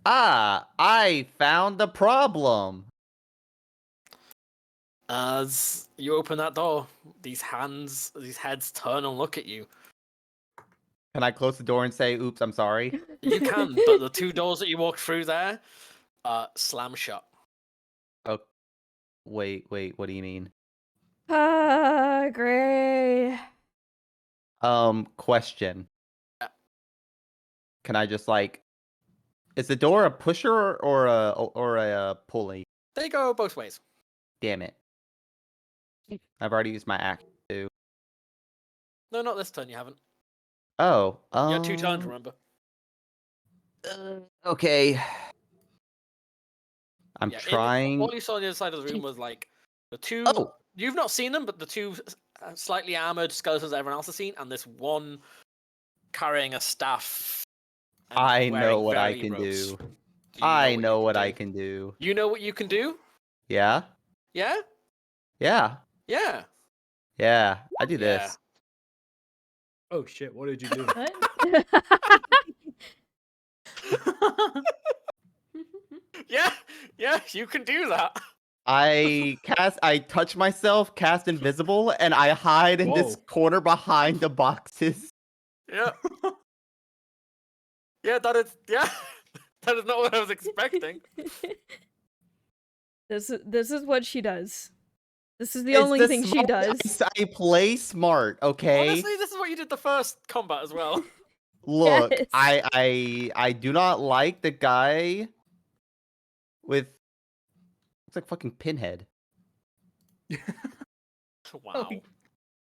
Ah, I found the problem. As you open that door, these heads turn and look at you. Can I close the door and say, oops, I'm sorry? You can, but the 2 doors that you walked through there slam shut. Oh, wait, what do you mean? Gray. Question. Yeah. Can I just is the door a pusher or a pulley? They go both ways. Damn it. I've already used my action too. No, not this turn. You haven't. Oh, You had 2 turns, remember? Okay. I'm Yeah, trying. all you saw on the other side of the room was like The two Oh. you've not seen them, but the two slightly armored skeletons everyone else has seen, and this one carrying a staff. And I know wearing what I very can robes. do. Do you I know you what can I do? can do. You know what you can do? Yeah? Yeah? Yeah. Yeah. Yeah. I do Yeah. this. Oh shit! What did you do? What? Yeah, yeah, you can do that. I touch myself, cast invisible, and I hide in this Whoa. corner behind the boxes. Yeah. Yeah, that is that is not what I was expecting. This is what she does. This is the It's only the thing she smart- does. I play smart, okay? Honestly, this is what you did the first combat as well. Look, Yes. I do not like the guy with looks like fucking Pinhead. Wow.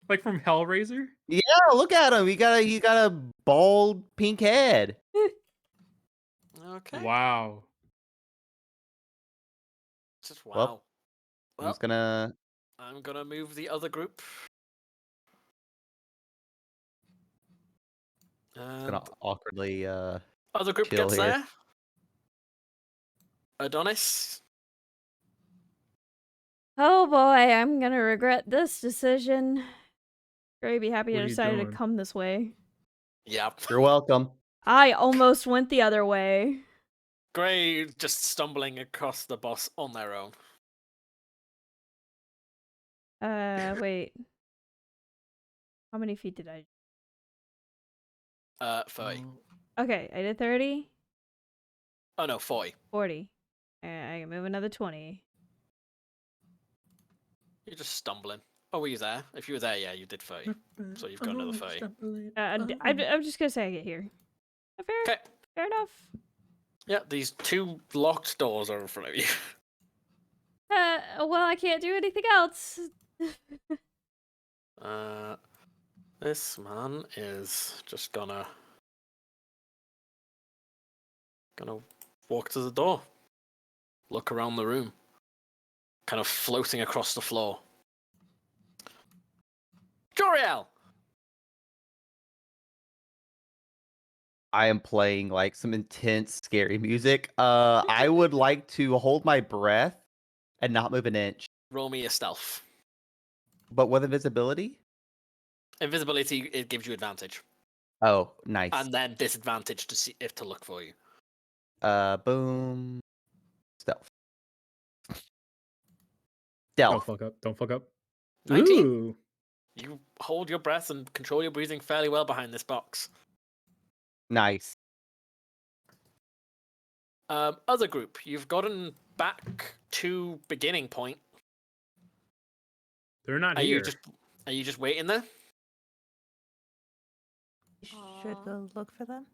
Like from Hellraiser? Yeah, look at him. He got a bald pink head. Okay. Wow. Just wow. Well, I'm Well, just gonna I'm gonna move the other group. And awkwardly other group chill gets here. there. Adonis. Oh boy, I'm gonna regret this decision. Very be happy What I are you decided to doing? come this way. Yep. You're welcome. I almost went the other way. Gray just stumbling across the boss on their own. Wait. How many feet did I? 30. Okay, I did 30. Oh no, 40. 40. I can move another 20. You're just stumbling. Oh, were you there? If you were there, yeah, you did 30. So you've got another 30. I'm just gonna say I get here. Fair, Okay. fair enough. Yeah, these two locked doors are in front of you. Well, I can't do anything else. This man is just gonna walk to the door, look around the room, kind of floating across the floor. Joriel! I am playing like some intense, scary music. I would like to hold my breath and not move an inch. Roll me a stealth. But with invisibility? Invisibility, it gives you advantage. Oh, nice. And then disadvantage to see if to look for you. Boom. Stealth. Don't Stealth. fuck up. Don't fuck up. 19. Ooh. You hold your breath and control your breathing fairly well behind this box. Nice. Other group, you've gotten back to beginning point. They're not Are here. you just waiting there? Should go look for them.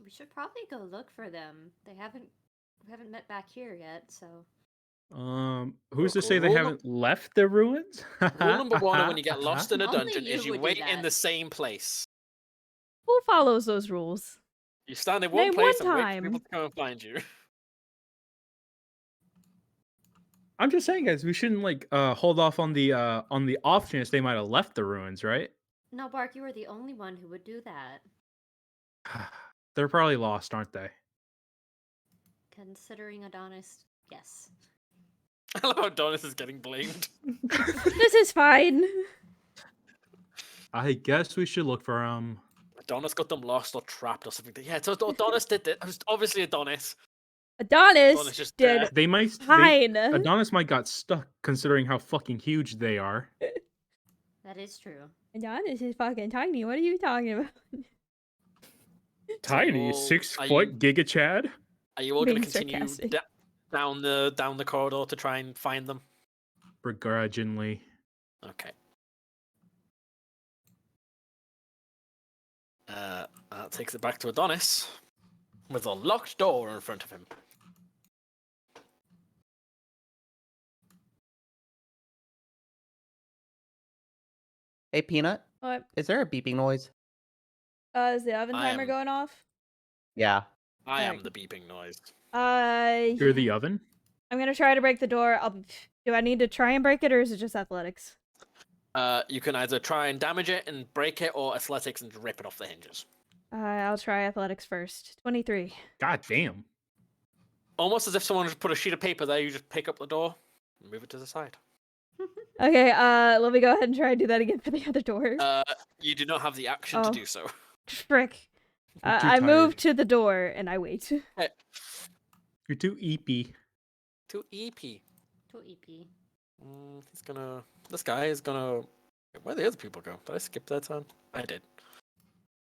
We should probably go look for them. We haven't met back here yet, so. Who's to say they Rule haven't left the ruins? Rule number one when you get lost in a Only dungeon you is you would do wait in that. the same place. Who follows those rules? You stand in one Name place one and wait time. for people to come and find you. I'm just saying, guys, we shouldn't like hold off on the off chance they might have left the ruins, right? No, Bark, you are the only one who would do that. They're probably lost, aren't they? Considering Adonis, yes. I love how Adonis is getting blamed. This is fine. I guess we should look for them. Adonis got them lost or trapped or something. Yeah, so Adonis did it. It was obviously Adonis. Adonis just did They might. fine. Adonis might got stuck, considering how fucking huge they are. That is true. Adonis is fucking tiny. What are you talking about? Tiny, So, 6 are foot you- Giga Chad. Are you all going to Being continue sarcastic. down the corridor to try and find them? Begrudgingly. Okay. That takes it back to Adonis with a locked door in front of him. Hey, Peanut, What? is there a beeping noise? Is the oven I timer am- going off? Yeah. I am Alright. the beeping noise. You're the oven. I'm gonna try to break the door. I'll Do I need to try and break it, or is it just athletics? You can either try and damage it and break it, or athletics and rip it off the hinges. I'll try athletics first. 23. God damn. Almost as if someone just put a sheet of paper there, you just pick up the door and move it to the side. Okay, let me go ahead and try and do that again for the other door. You do not have the action to Oh. do so. Frick. I'm too I move tired. to the door and I wait. Hey, You're too eepy. to EP. To EP. He's gonna. This guy is gonna. Where'd the other people go? Did I skip that turn? I did.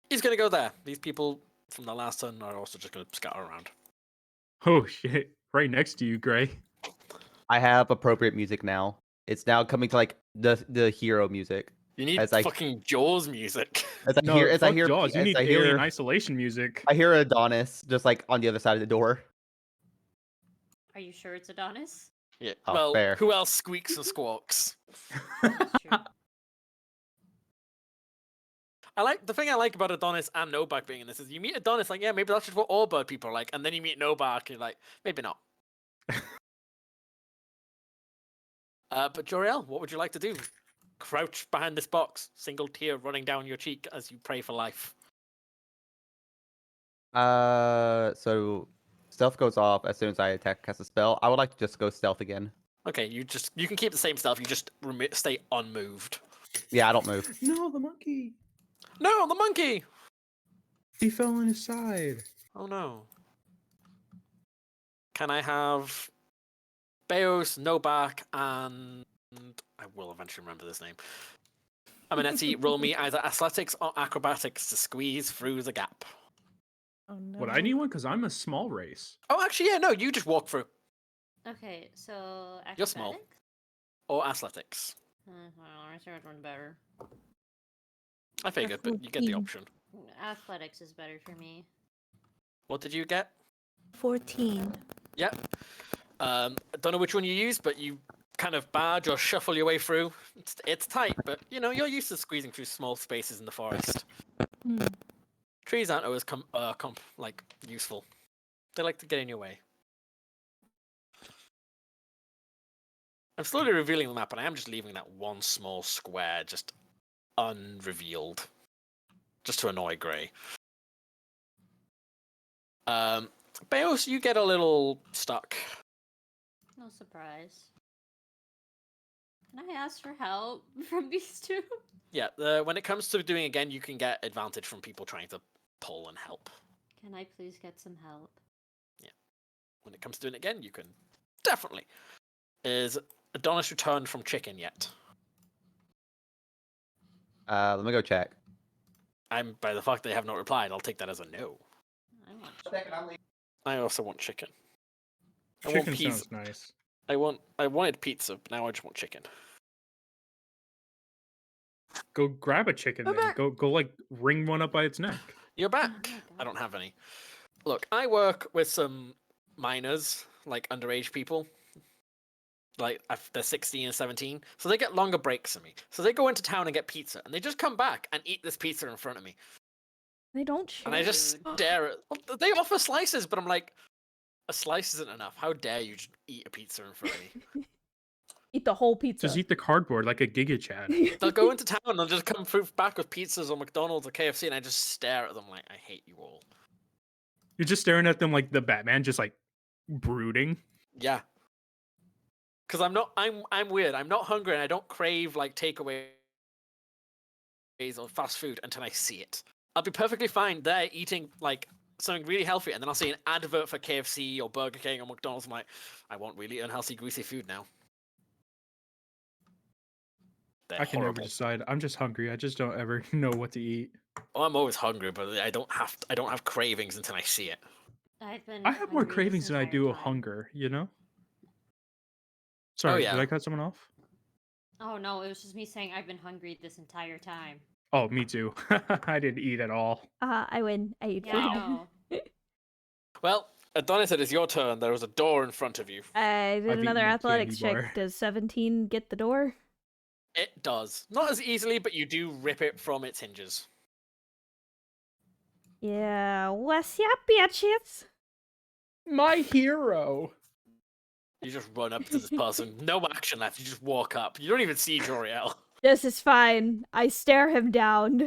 He's gonna go there. These people from the last turn are also just gonna scatter around. Oh shit! Right next to you, Gray. I have appropriate music now. It's now coming to like the hero music. You need As I- fucking Jaws music. As I No, hear, as I fuck hear, Jaws. You as need I alien hear, isolation music. I hear Adonis just like on the other side of the door. Are you sure it's Adonis? Yeah. Oh, well, fair. who else squeaks and squawks? That's true. The thing I like about Adonis and Nobak being in this is you meet Adonis like, yeah, maybe that's just what all bird people are like, and then you meet Nobak and you're like, maybe not. But Joriel, what would you like to do? Crouch behind this box, single tear running down your cheek as you pray for life. So stealth goes off as soon as I attack cast a spell. I would like to just go stealth again. Okay, you can keep the same stuff. You just stay unmoved. Yeah, I don't move. No, the monkey. No, the monkey. He fell on his side. Oh no. Can I have Beos, Nobak, and I will eventually remember this name. Aminetti roll me either athletics or acrobatics to squeeze through the gap. Oh no. Would I need one? Because I'm a small race. Oh, actually, yeah, no, you just walk through. Okay, so You're small. acrobatics? Or athletics. Well, I think one better. I figured, but you get the 14. option. Athletics is better for me. What did you get? 14. Yep. I don't know which one you use, but you kind of barge or shuffle your way through. It's tight, but you know you're used to squeezing through small spaces in the forest. Hmm. Trees aren't always useful. They like to get in your way. I'm slowly revealing the map, and I am just leaving that one small square just unrevealed, just to annoy Gray. Beos, you get a little stuck. No surprise. Can I ask for help from these two? Yeah, when it comes to doing again, you can get advantage from people trying to pull and help. Can I please get some help? When it comes to doing it again, you can definitely. Is Adonis returned from chicken yet? Let me go check. I'm by the fact they have not replied, I'll take that as a no. I want chicken. I also want chicken. I want Chicken pizza. sounds nice. I wanted pizza, but now I just want chicken. Go grab a chicken I'm then. back. Go like ring one up by its neck. You're back. Oh my I don't God. have any. Look, I work with some minors, like underage people. Like they're 16 and 17, so they get longer breaks than me. So they go into town and get pizza, and they just come back and eat this pizza in front of me. They don't share. And I just Rude. stare at. They offer slices, but I'm like, a slice isn't enough. How dare you just eat a pizza in front of me? Eat the whole pizza. Just eat the cardboard like a Giga Chad. They'll go into town and they'll just come back with pizzas or McDonald's or KFC, and I just stare at them like, I hate you all. You're just staring at them like the Batman, just like brooding. Yeah. Because I'm weird. I'm not hungry and I don't crave like takeaways or fast food until I see it. I'll be perfectly fine there eating like something really healthy, and then I'll see an advert for KFC or Burger King or McDonald's. I'm like, I want really unhealthy, greasy food now. They're I can horrible. never decide. I'm just hungry. I just don't ever know what to eat. Oh, I'm always hungry, but I don't have cravings until I see it. I've been. I have more hungry this cravings than I do entire time. hunger, you know? Sorry, yeah. did I cut someone off? Oh no, it was just me saying I've been hungry this entire time. Oh, me too. I didn't eat at all. I win. I eat Yeah, I food. know. Well, Adonis, it is your turn. There was a door in front of you. I did I've another eaten a athletics candy check. bar. Does 17 get the door? It does. Not as easily, but you do rip it from its hinges. Yeah, what's up, bitches? My hero. You just run up to this person. No action left. You just walk up. You don't even see Joriel. This is fine. I stare him down.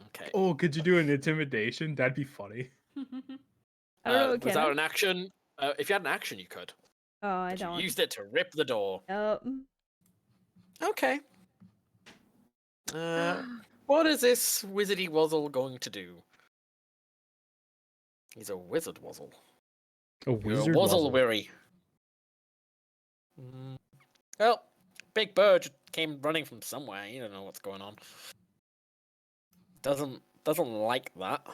Okay. Oh, could you do an intimidation? That'd be funny. I don't know. Can Without I? an action, if you had an action, you could. Oh, I But you don't. used it to rip the door. Okay. What is this wizardy wuzzle going to do? He's a wizard wuzzle. A You're a wizard wuzzle wuzzle. weary. Well, Big Bird just came running from somewhere. You don't know what's going on. Doesn't like that.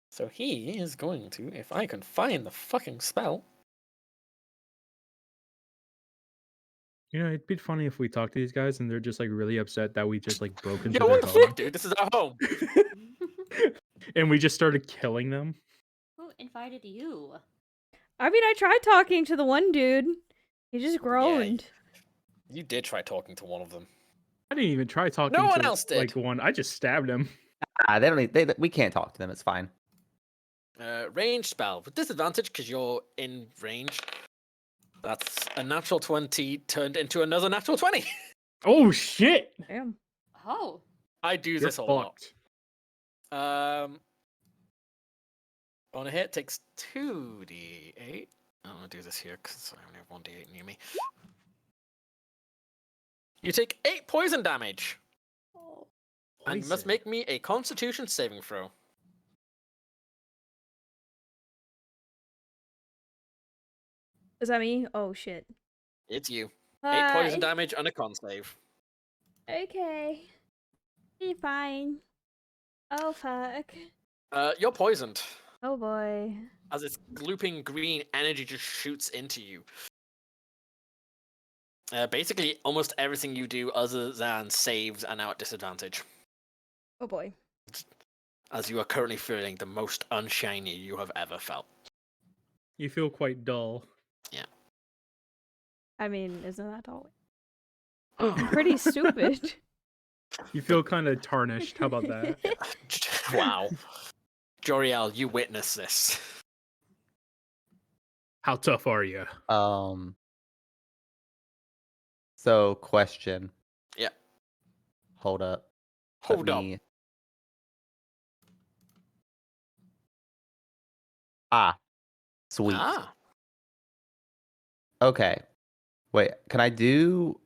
So he is going to, if I can find the fucking spell. You know, it'd be funny if we talk to these guys and they're just like really upset that we just like broke into Yo, their what the home. fuck, dude? This is our home. And we just started killing them. Who invited you? I mean, I tried talking to the one dude. He just groaned. You did try talking to one of them. I didn't even try talking No one to else did. like one. I just stabbed him. They don't need, we can't talk to them. It's fine. Range spell with disadvantage because you're in range. That's a natural 20 turned into another natural 20. Oh shit! Damn. Oh. I do You're this a lot. fucked. On a hit takes 2d8. I'm gonna do this here because I only have 1d8 near me. You take 8 poison damage. And you must Poison. make me a Constitution saving throw. Is that me? Oh shit. It's you. 8 poison damage and a con save. Okay. Be fine. Oh fuck. You're poisoned. Oh boy. As this glooping green energy just shoots into you. Basically, almost everything you do other than saves are now at disadvantage. Oh boy. As you are currently feeling the most unshiny you have ever felt. You feel quite dull. I mean, isn't that all? I'm pretty stupid. You feel kind of tarnished. How about that? Wow. Joriel, you witness this. How tough are you? So question. Yeah. Hold up. Hold up. Sweet. Ah. Okay. Wait, can I do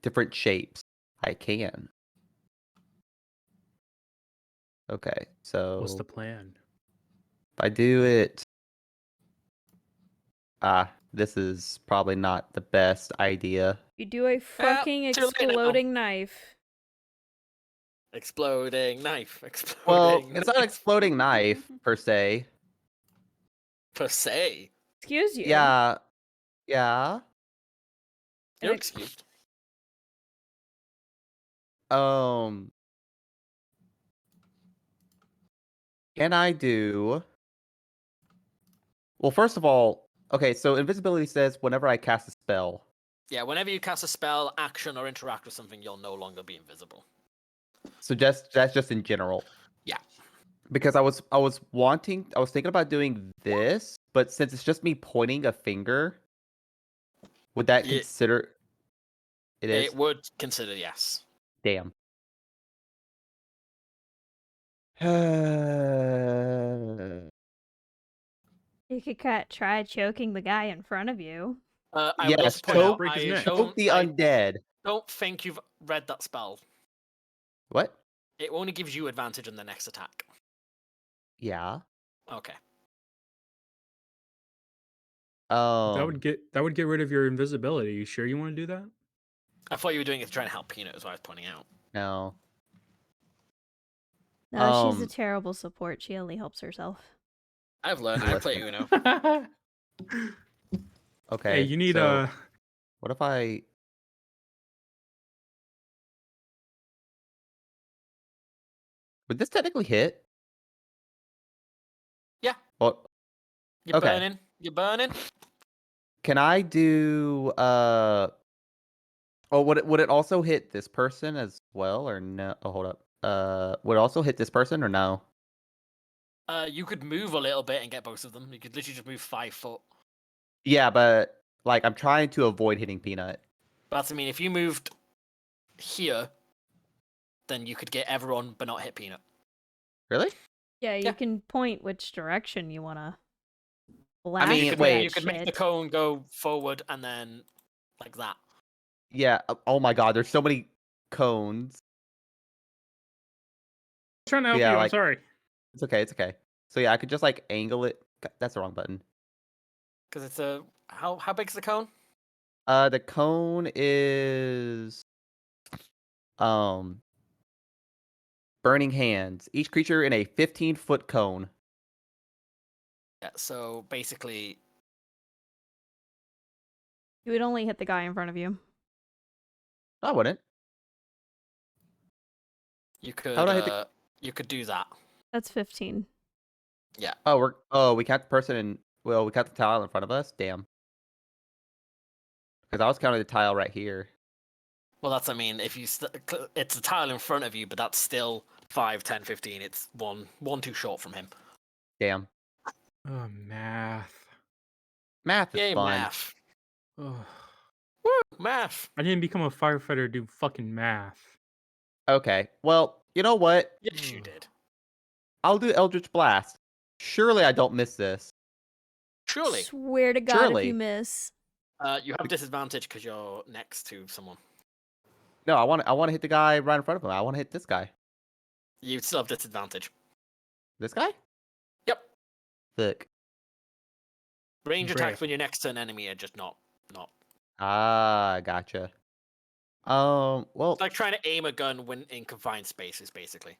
different shapes? I can. Okay, so What's the plan? if I do it, this is probably not the best idea. You do a fucking too late now. exploding knife. Exploding knife. Well, Exploding it's not an exploding knife per se. per se. Excuse you. Yeah, yeah. You're Ex- excused. Can I do? Well, first of all, okay. So invisibility says whenever I cast a spell. Yeah, whenever you cast a spell, action, or interact with something, you'll no longer be invisible. So that's just in general. Yeah. Because I was thinking about doing this, but since it's just me pointing a finger, would that Yeah. consider it is? It would consider yes. Damn. You could try choking the guy in front of you. I would Yes, also point out, break his I neck. choke the I undead. don't think you've read that spell. What? It only gives you advantage in the next attack. Yeah. Okay. That would get rid of your invisibility. You sure you want to do that? I thought you were doing it to try and help Peanut, is what I was pointing out. No. No, she's a Um, terrible support. She only helps herself. I've learned. I play Listen. Uno. Okay. Hey, you need so what if I? Would this technically hit? Yeah. Well, You're Okay. burning. You're burning. can I do? Oh, would it also hit this person as well, or no? Oh, hold up. Would it also hit this person or no? You could move a little bit and get both of them. You could literally just move 5 foot. Yeah, but like I'm trying to avoid hitting Peanut. But that's, I mean, if you moved here, then you could get everyone but not hit Peanut. Really? Yeah, you Yeah. can point which direction you want to blast. I mean, you could, wait. you could make the shit. cone go forward and then like that. Yeah. Oh my God, there's so many cones. trying to help Yeah, you. I'm like- sorry. It's okay. It's okay. So yeah, I could just like angle it. That's the wrong button. Because it's a how big's the cone? The cone is burning hands. Each creature in a 15-foot cone. Yeah. So basically, You would only hit the guy in front of you. I wouldn't. you could How would I hit the- you could do that. That's 15. We count the person in. Well, we count the tile in front of us. Damn. Because I was counting the tile right here. Well, that's, I mean, if you it's a tile in front of you, but that's still 5, 10, 15. It's one too short from him. Damn. Oh, math. Math is Yay, fun. math! Ugh. Woo, math! I didn't become a firefighter to do fucking math. Okay. Well, you know what? Yes, you did. I'll do Eldritch Blast. Surely I don't miss this. Surely, Swear to God, if Surely. you miss. you have disadvantage because you're next to someone. No, I want to hit the guy right in front of him. I want to hit this guy. You still have disadvantage. This guy? Yep. Look. Range Brave. attacks when you're next to an enemy are just not. Ah, gotcha. Well, It's like trying to aim a gun when in confined spaces, basically.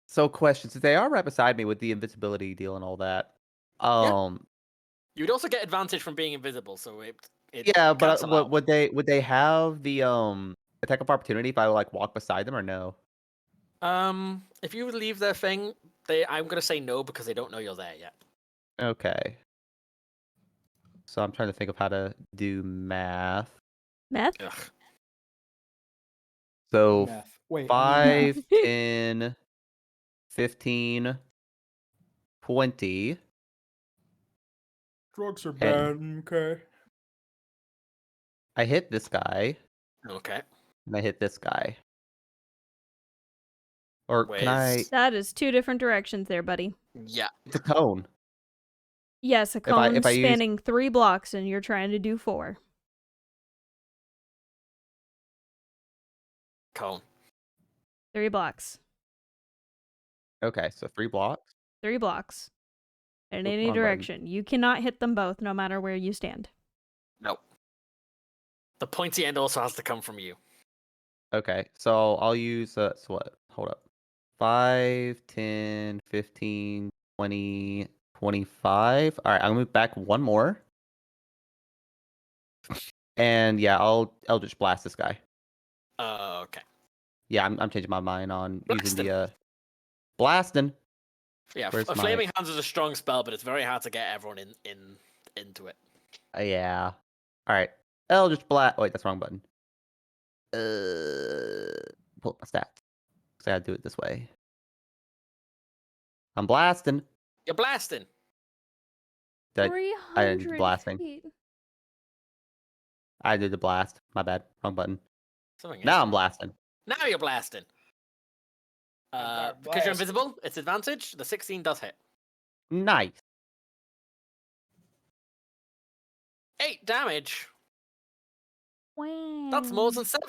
so question, since they are right beside me with the invisibility deal and all that. You'd also get advantage from being invisible, so it Yeah, but cancel out. would they have the attack of opportunity if I like walk beside them or no? If you leave their thing, I'm gonna say no because they don't know you're there yet. Okay. So I'm trying to think of how to do math. Meth? Ugh. So Math. Wait, 5, 10, 15, 20. drugs are bad, okay. I hit this guy, Okay. and I hit this guy. Or can I? With- That is 2 different directions there, buddy. Yeah. It's a cone. Yes, a I- cone if I use- spanning 3 blocks and you're trying to do 4. Cone. 3 blocks. Okay, so 3 blocks. 3 blocks. In Oop, any wrong button. direction. You cannot hit them both no matter where you stand. No. The pointy end also has to come from you. Okay, so I'll use so what? Hold up. 5, 10, 15, 20, 25. All right, I'm gonna move back one more. And yeah, I'll Eldritch Blast this guy. Okay. Yeah, I'm changing my mind on using Blasting. the blasting. Yeah, Where's my- Flaming Hands is a strong spell, but it's very hard to get everyone into it. Yeah. All right. Eldritch Blast. Wait, that's the wrong button. Pull up my stats. So I gotta do it this way. I'm blasting. You're blasting. Did I 300 didn't do the blasting. feet. I did the blast. My bad. Wrong button. Something Now is I'm wrong. blasting. Now you're blasting. not Because you're blast. invisible, it's advantage. The 16 does hit. Nice. 8 damage. Wow. That's more than 7.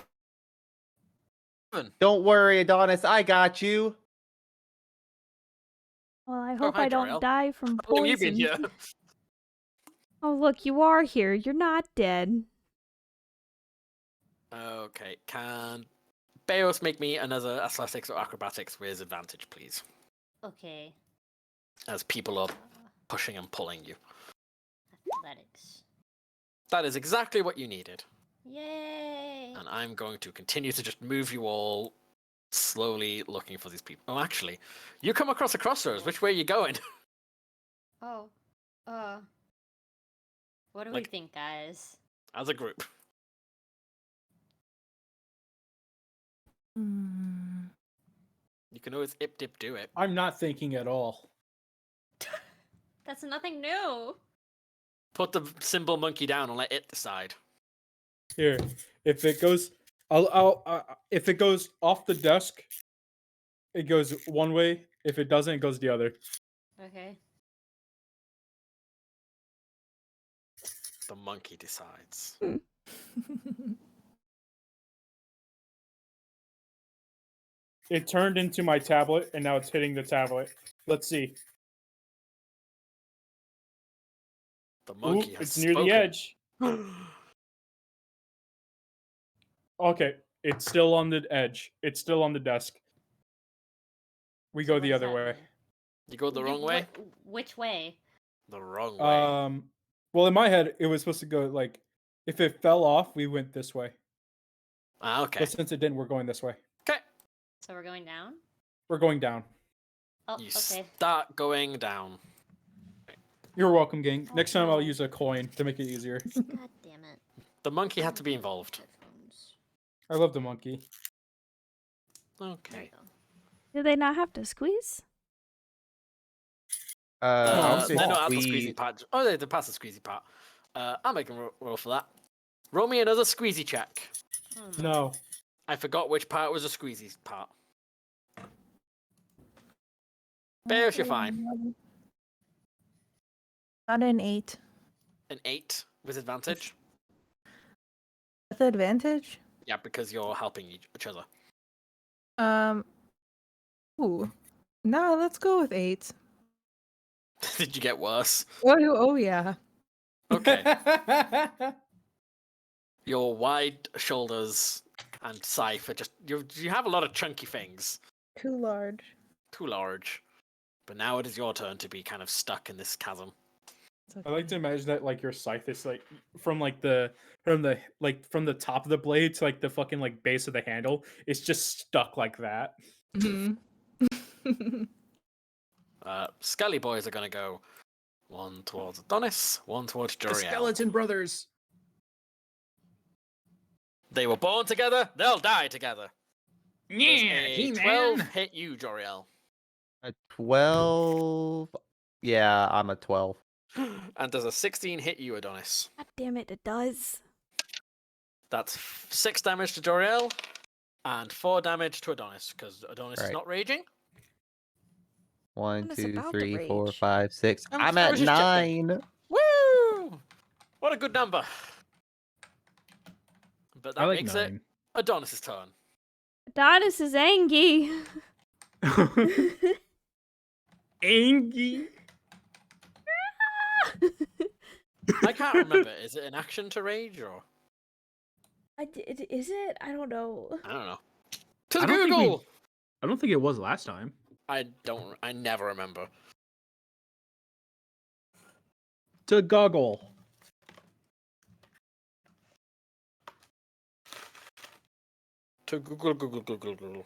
Don't worry, Adonis. I got you. Well, I hope hi, I don't Jor-El. die from How long you been poison. here? Oh, look, you are here. You're not dead. Okay, can Beos make me another athletics or acrobatics with advantage, please? Okay. As people are pushing and pulling you. Athletics. That is exactly what you needed. Yay! And I'm going to continue to just move you all slowly looking for these people. Oh, actually, you come across a crossroads. Which way are you going? Oh. What do we Like- think, guys? As a group. Mm, You can always ip dip do it. I'm not thinking at all. That's nothing new. Put the symbol monkey down and let it decide. Here, if it goes, if it goes off the desk, it goes one way. If it doesn't, it goes the other. Okay. The monkey decides. It turned into my tablet, and now it's hitting the tablet. Let's see. The monkey Ooh, has it's near the spoken. edge. Okay, it's still on the edge. It's still on the desk. We So go what the does other that way. mean? You go the wrong way? Which way? The wrong way. Well, in my head, it was supposed to go like, if it fell off, we went this way. Okay. But since it didn't, we're going this way. Okay. So we're going down? We're going down. Oh, You okay. start going down. You're welcome, gang. Oh, Next time I'll no. use a coin to make it easier. God damn it. The monkey had to be involved. Headphones. I love the monkey. There Okay. we go. Do they not have to squeeze? I'll I'm say They're not at the squeeze. squeezy part. Oh, they passed the squeezy part. I'll make a roll for that. Roll me another squeezy check. Oh, No. I forgot which part was a squeezy part. Bears, you're fine. Not an 8. An 8 with advantage. With advantage? Yeah, because you're helping each other. Ooh. No, let's go with 8. Did you get worse? Oh yeah. Okay. Your wide shoulders and scythe are just you have a lot of chunky things. Too large. Too large. But now it is your turn to be kind of stuck in this chasm. I like to imagine that like your scythe is like from the top of the blade to like the fucking like base of the handle. It's just stuck like that. Mhm. Skelly boys are gonna go one towards Adonis, one towards The Joriel. skeleton brothers. They were born together, they'll die together. Does Yeah, a 12 hit you, Joriel? A 12. Yeah, I'm a 12. And does a 16 hit you, Adonis? God damn it, it does. That's 6 damage to Joriel and 4 damage to Adonis, because Adonis is Right. not raging. 1, Adonis 2, about to 3, 4, rage. 5, 6. I I'm was at just checking. 9. Woo! What a good number. But that I like makes 9. it Adonis' turn. Adonis is angry. Angie. I can't remember. Is it an action to rage or Is it? I don't know. I don't know. To the I don't think Google. I don't think it was last time. I never remember. To goggle. To Google.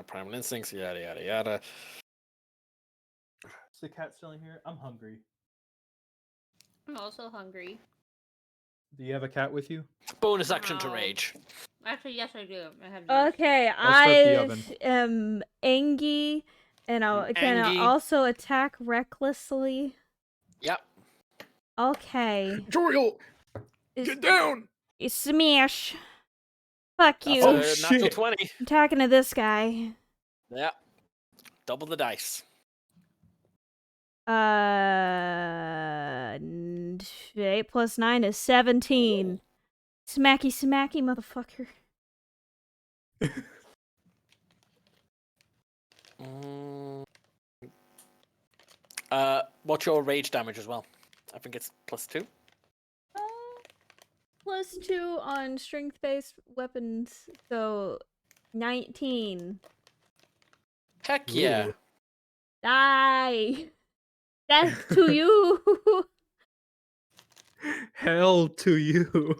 Primal instincts, yada yada yada. Is the cat still in here? I'm hungry. I'm also hungry. Do you have a cat with you? Bonus action to No. rage. Actually, yes, I do. I have yours. Okay, I'll start the I oven. am angry, and can I Angie. also attack recklessly? Yep. Okay. Joriel, get down! Smash. Fuck That's you. Oh, a natural shit. 20. I'm talking to this guy. Yeah. Double the dice. 8 plus 9 is 17. Smacky, smacky, motherfucker. What's your rage damage as well? I think it's +2. Plus 2 on strength-based weapons, so 19. Heck yeah. Ooh. Die! Death to you! Hell to you.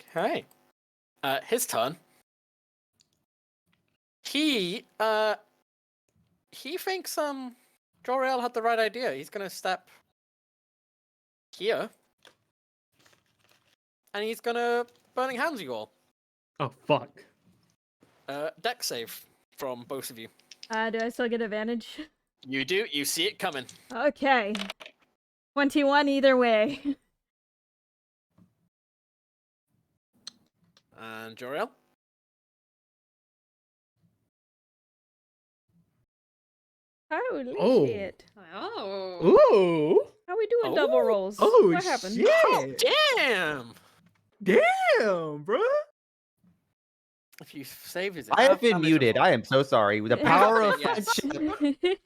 Okay. His turn. He thinks Jor-El had the right idea. He's gonna step here. And he's gonna burning hands, you all. Oh fuck. Deck save from both of you. Do I still get advantage? You do. You see it coming. Okay. 21 either way. And Joriel? Holy Oh. shit. Oh. Ooh. How we doing Oh. double rolls? Oh What happened? shit. Oh, damn! Damn, bro. If you save his I have half been damage muted. of- I am so sorry. The power of Yes. friendship.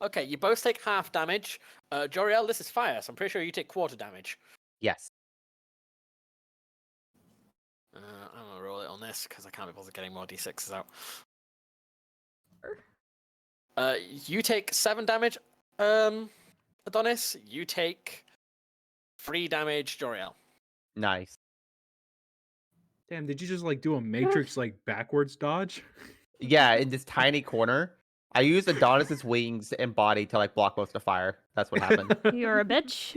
Okay, you both take half damage. Joriel, this is fire, so I'm pretty sure you take quarter damage. Yes. I'm gonna roll it on this because I can't be bothered getting more d6s out. You take 7 damage, Adonis. You take 3 damage, Joriel. Nice. Damn, did you just like do a Matrix like backwards dodge? Yeah, in this tiny corner, I used Adonis's wings and body to like block most of the fire. That's what happened. You're a bitch.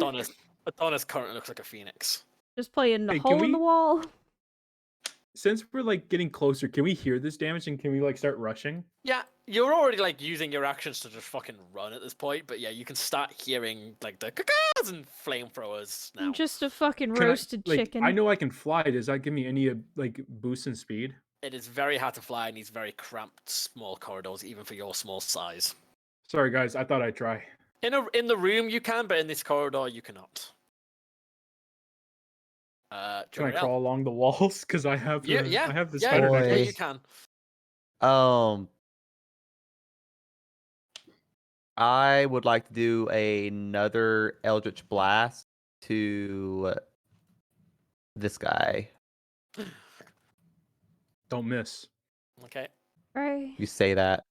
Adonis currently looks like a phoenix. Just playing the Hey, can hole in the we- wall. Since we're like getting closer, can we hear this damage and can we like start rushing? Yeah, you're already like using your actions to just fucking run at this point, but yeah, you can start hearing like the cacaws and flamethrowers now. I'm just a fucking Can I- roasted like, chicken. I know I can fly. Does that give me any like boost in speed? It is very hard to fly in these very cramped, small corridors, even for your small size. Sorry guys, I thought I'd try. In the room you can, but in this corridor you cannot. Can I Joriel? crawl along the walls? Because I have the, Yeah, I have the yeah, spider Boy. yeah, necklace. you can. I would like to do another Eldritch Blast to this guy. Don't miss. Okay. Right. You say that.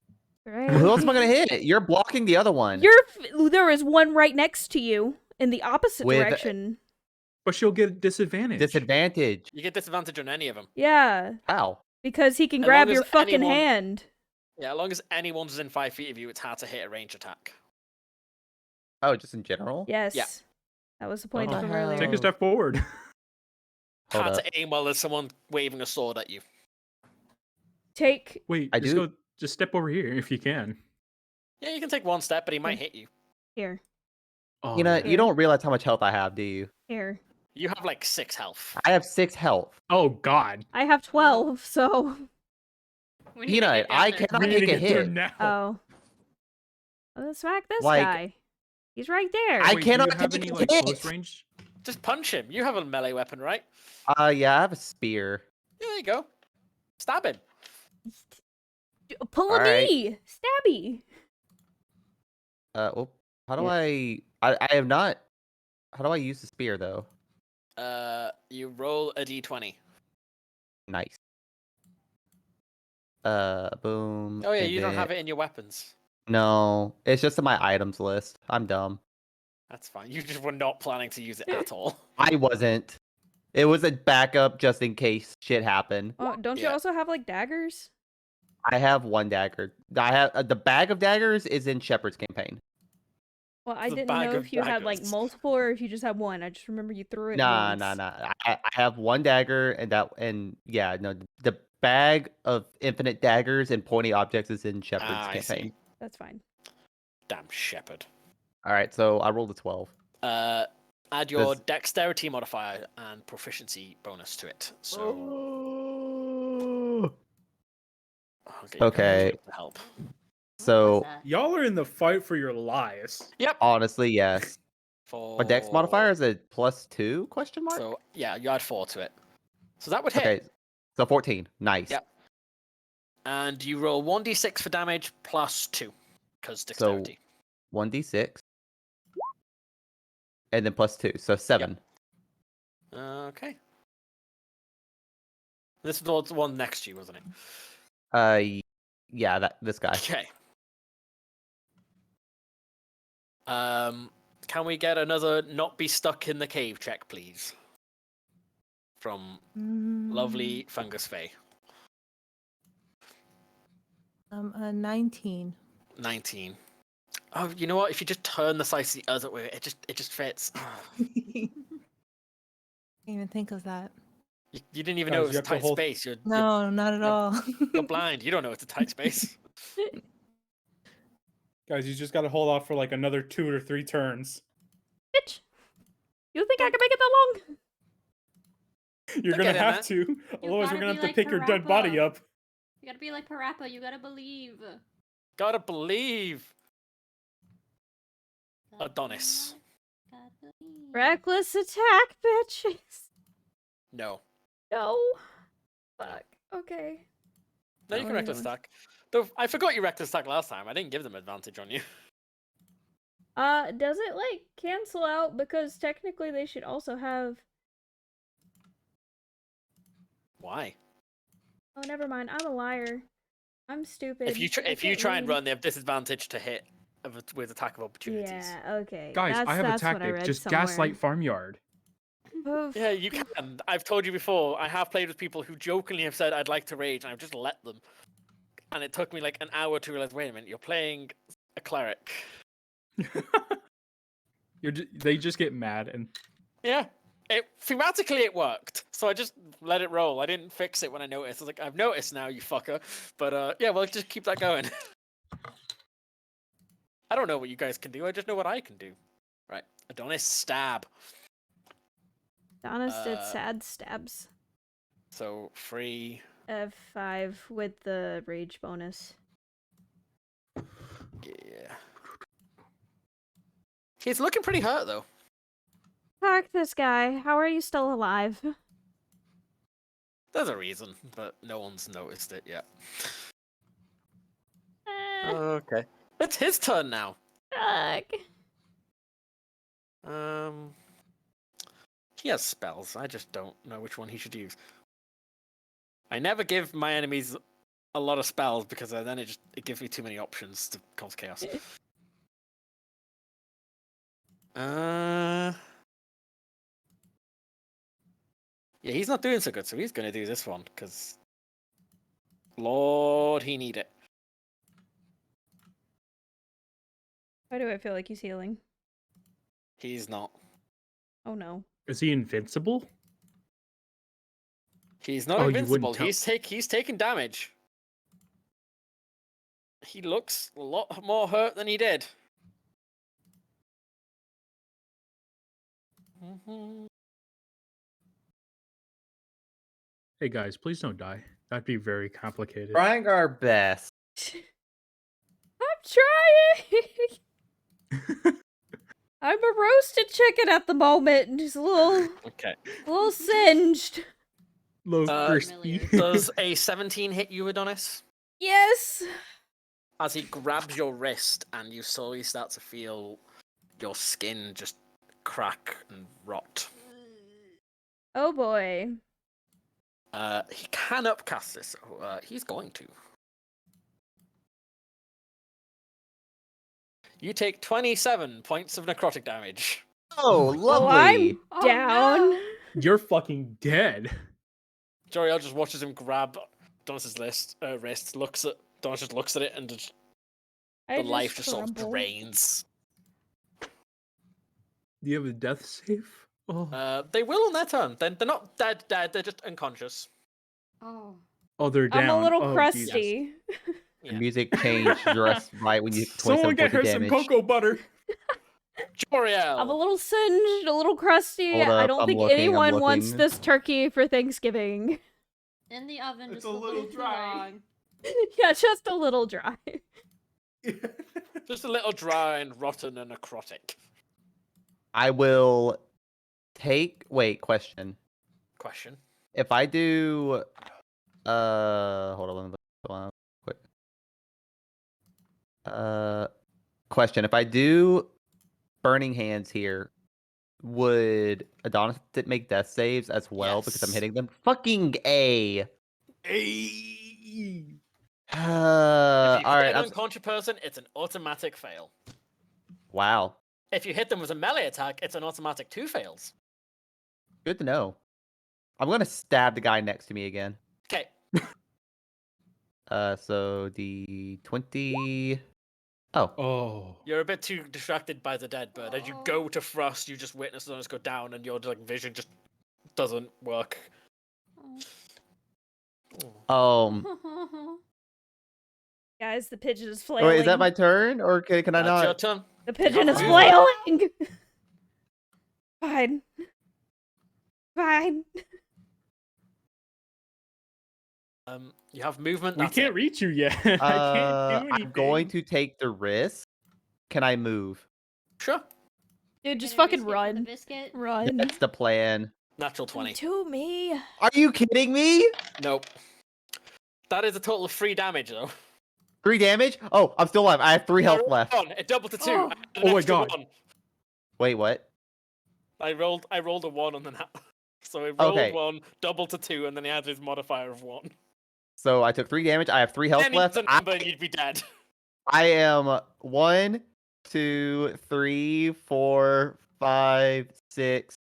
Right. Who else am I gonna hit? You're blocking the other one. There is one right next to you in the opposite With- direction. But she'll get disadvantage. Disadvantage. You get disadvantage on any of them. Yeah, How? because he can As grab long your as fucking anyone- hand. Yeah, as long as anyone's within 5 feet of you, it's hard to hit a range attack. Oh, just in general? Yes. That was the point Oh. from What the earlier. Take a hell? step forward. Hold Hard up. to aim while there's someone waving a sword at you. Take Wait, I just do- go. Just step over here if you can. Yeah, you can take one step, but he might hit you. here. Oh, You know, yeah. you don't realize how much health I have, do you? Here. You have like 6 health. I have 6 health. Oh God. I have 12, so We need to Peanut, get down I there. cannot We need take to a get there hit. now. oh. Let's smack this Like- guy. He's right there. I Wait, cannot do you have take any a like hit. close range? Just punch him. You have a melee weapon, right? Yeah, I have a spear. Yeah, there you go. Stab him. Pull a Alright. me! Stabby! Well, how do Yeah. I have not. How do I use the spear though? You roll a d20. Nice. Boom. Oh yeah, and you don't then- have it in your weapons. No, it's just in my items list. I'm dumb. That's fine. You just were not planning to use it at all. I wasn't. It was a backup just in case shit happened. Oh, don't you Yeah. also have like daggers? I have 1 dagger. I have the bag of daggers is in Shepherd's campaign. Well, I The didn't bag know of if you had like daggers. multiple or if you just had one. I just remember you threw it Nah, once. nah, nah. I have 1 dagger and yeah, no, the bag of infinite daggers and pointy objects is in Shepherd's I see. campaign. That's fine. Damn shepherd. All right, so I rolled a 12. Add your Does- dexterity modifier and proficiency bonus to it. So Oh. I'll get you guys Okay. to help. So What's that? Y'all are in the fight for your lives. Yep. honestly, yes. For My dex modifier is a +2 question mark? So yeah, you add 4 to it. So that would hit. Okay. So 14. Nice. Yep. And you roll 1d6 for damage plus 2. Because So dexterity. 1d6. And then +2. So 7. Okay. This was the one next to you, wasn't it? Yeah, this guy. Okay. Can we get another not be stuck in the cave check, please? From lovely Fungus Fae. A 19. 19. Oh, you know what? If you just turn the size the other way, it just fits. Didn't even think of that. You didn't even Guys, know it you was a have to tight hold- space. No, not at you're- all. You're blind. You don't know it's a tight space. Guys, you just got to hold off for like another 2 or 3 turns. Bitch! You think I can make it that long? You're They'll gonna get in have there. to, otherwise we're gotta gonna be have to like pick your dead body Parappa. up. You gotta be like Parappa. You gotta believe. Gotta believe. Gotta Adonis. believe, gotta believe. Reckless attack, bitches. No. No. Fuck. Okay. No, you Oh, can you reckless don't. attack. Though I forgot you reckless attack last time. I didn't give them advantage on you. Does it like cancel out because technically they should also have? Why? Oh, never mind. I'm a liar. I'm stupid. If you I if you can't try and read. run, they have disadvantage to hit with attack of opportunities. Yeah. Okay. Guys, I have a that's what I tactic. read Just somewhere. gaslight farmyard. Oof. Yeah, you can. I've told you before. I have played with people who jokingly have said I'd like to rage, and I've just let them. And it took me like an hour to realize. Wait a minute, you're playing a cleric. They just get mad and Yeah. Thematically it worked, so I just let it roll. I didn't fix it when I noticed. I was like, I've noticed now, you fucker. But yeah, well, just keep that going. I don't know what you guys can do. I just know what I can do. Right, Adonis stab. Adonis did Uh, sad stabs. So free. F5 with the rage bonus. Yeah. He's looking pretty hurt though. Fuck this guy. How are you still alive? There's a reason, but no one's noticed it yet. Eh, Okay. It's his turn now. fuck. He has spells. I just don't know which one he should use. I never give my enemies a lot of spells because then it gives me too many options to cause chaos. Yeah, he's not doing so good, so he's gonna do this one because Lord, he need it. Why do I feel like he's healing? He's not. Oh no. is he invincible? He's not Oh, you wouldn't invincible. tell- He's taking damage. He looks a lot more hurt than he did. Hey guys, please don't die. That'd be very complicated. Trying our best. I'm trying! I'm a roasted chicken at the moment and just a Okay. little singed. Low Familiar. crispy. Does a 17 hit you, Adonis? Yes! As he grabs your wrist and you slowly start to feel your skin just crack and rot. Oh boy. He can upcast this, so he's going to. You take 27 points of necrotic damage. Oh, Well, lovely. I'm down. no. You're fucking dead. Joriel just watches him grab Adonis's wrist, Adonis just looks at it, and the life just sort of drains. Do you have a death save? Oh, They will on their turn. They're not dead, they're just unconscious. Oh. oh they're down. I'm a little Oh, crusty. The Yeah. music changed just right when you hit Someone 27 get points her of some damage. cocoa butter. Joriel! I'm a little singed, a little crusty. Hold I up, don't I'm think looking, I'm anyone wants looking. this turkey for Thanksgiving. In the oven, It's just a a little little too dry. long. Yeah, just a little dry. Just a little dry and rotten and necrotic. I will take. Wait, question. Question. If I do. Hold on. Let me look quick. Question. If I do Burning Hands here, would Adonis make death saves as well because I'm Yes. hitting them? Fucking A. Hey. If you All hit right. an unconscious person, it's an automatic fail. Wow. If you hit them with a melee attack, it's an automatic 2 fails. Good to know. I'm gonna stab the guy next to me again. Okay. So the 20. Oh. Oh. You're a bit too distracted by the dead bird. As you go to thrust, you just witness Adonis go down, and your like vision just doesn't work. Guys, the pigeon is Oh, flailing. wait, is that my turn, or can I That's your not? turn. The pigeon have is movement. flailing! Fine. Fine. You have movement. We That's can't it. reach you yet. I can't do anything. I'm going to take the risk. Can I move? Sure. Dude, just Gonna fucking risk it for the run. biscuit. Run. That's the plan. Natural 20. To me. Are you kidding me? Nope. That is a total of 3 damage, though. 3 damage? Oh, I'm still alive. I have 3 health left. One. It doubled to 2. Oh. I added an Oh my extra God. 1. Wait, what? I rolled a 1 and then so I rolled Okay. 1, doubled to 2, and then he added his modifier of 1. So I took 3 damage. I have 3 health Any left. number and you'd be dead. I am 1, 2, 3, 4, 5, 6.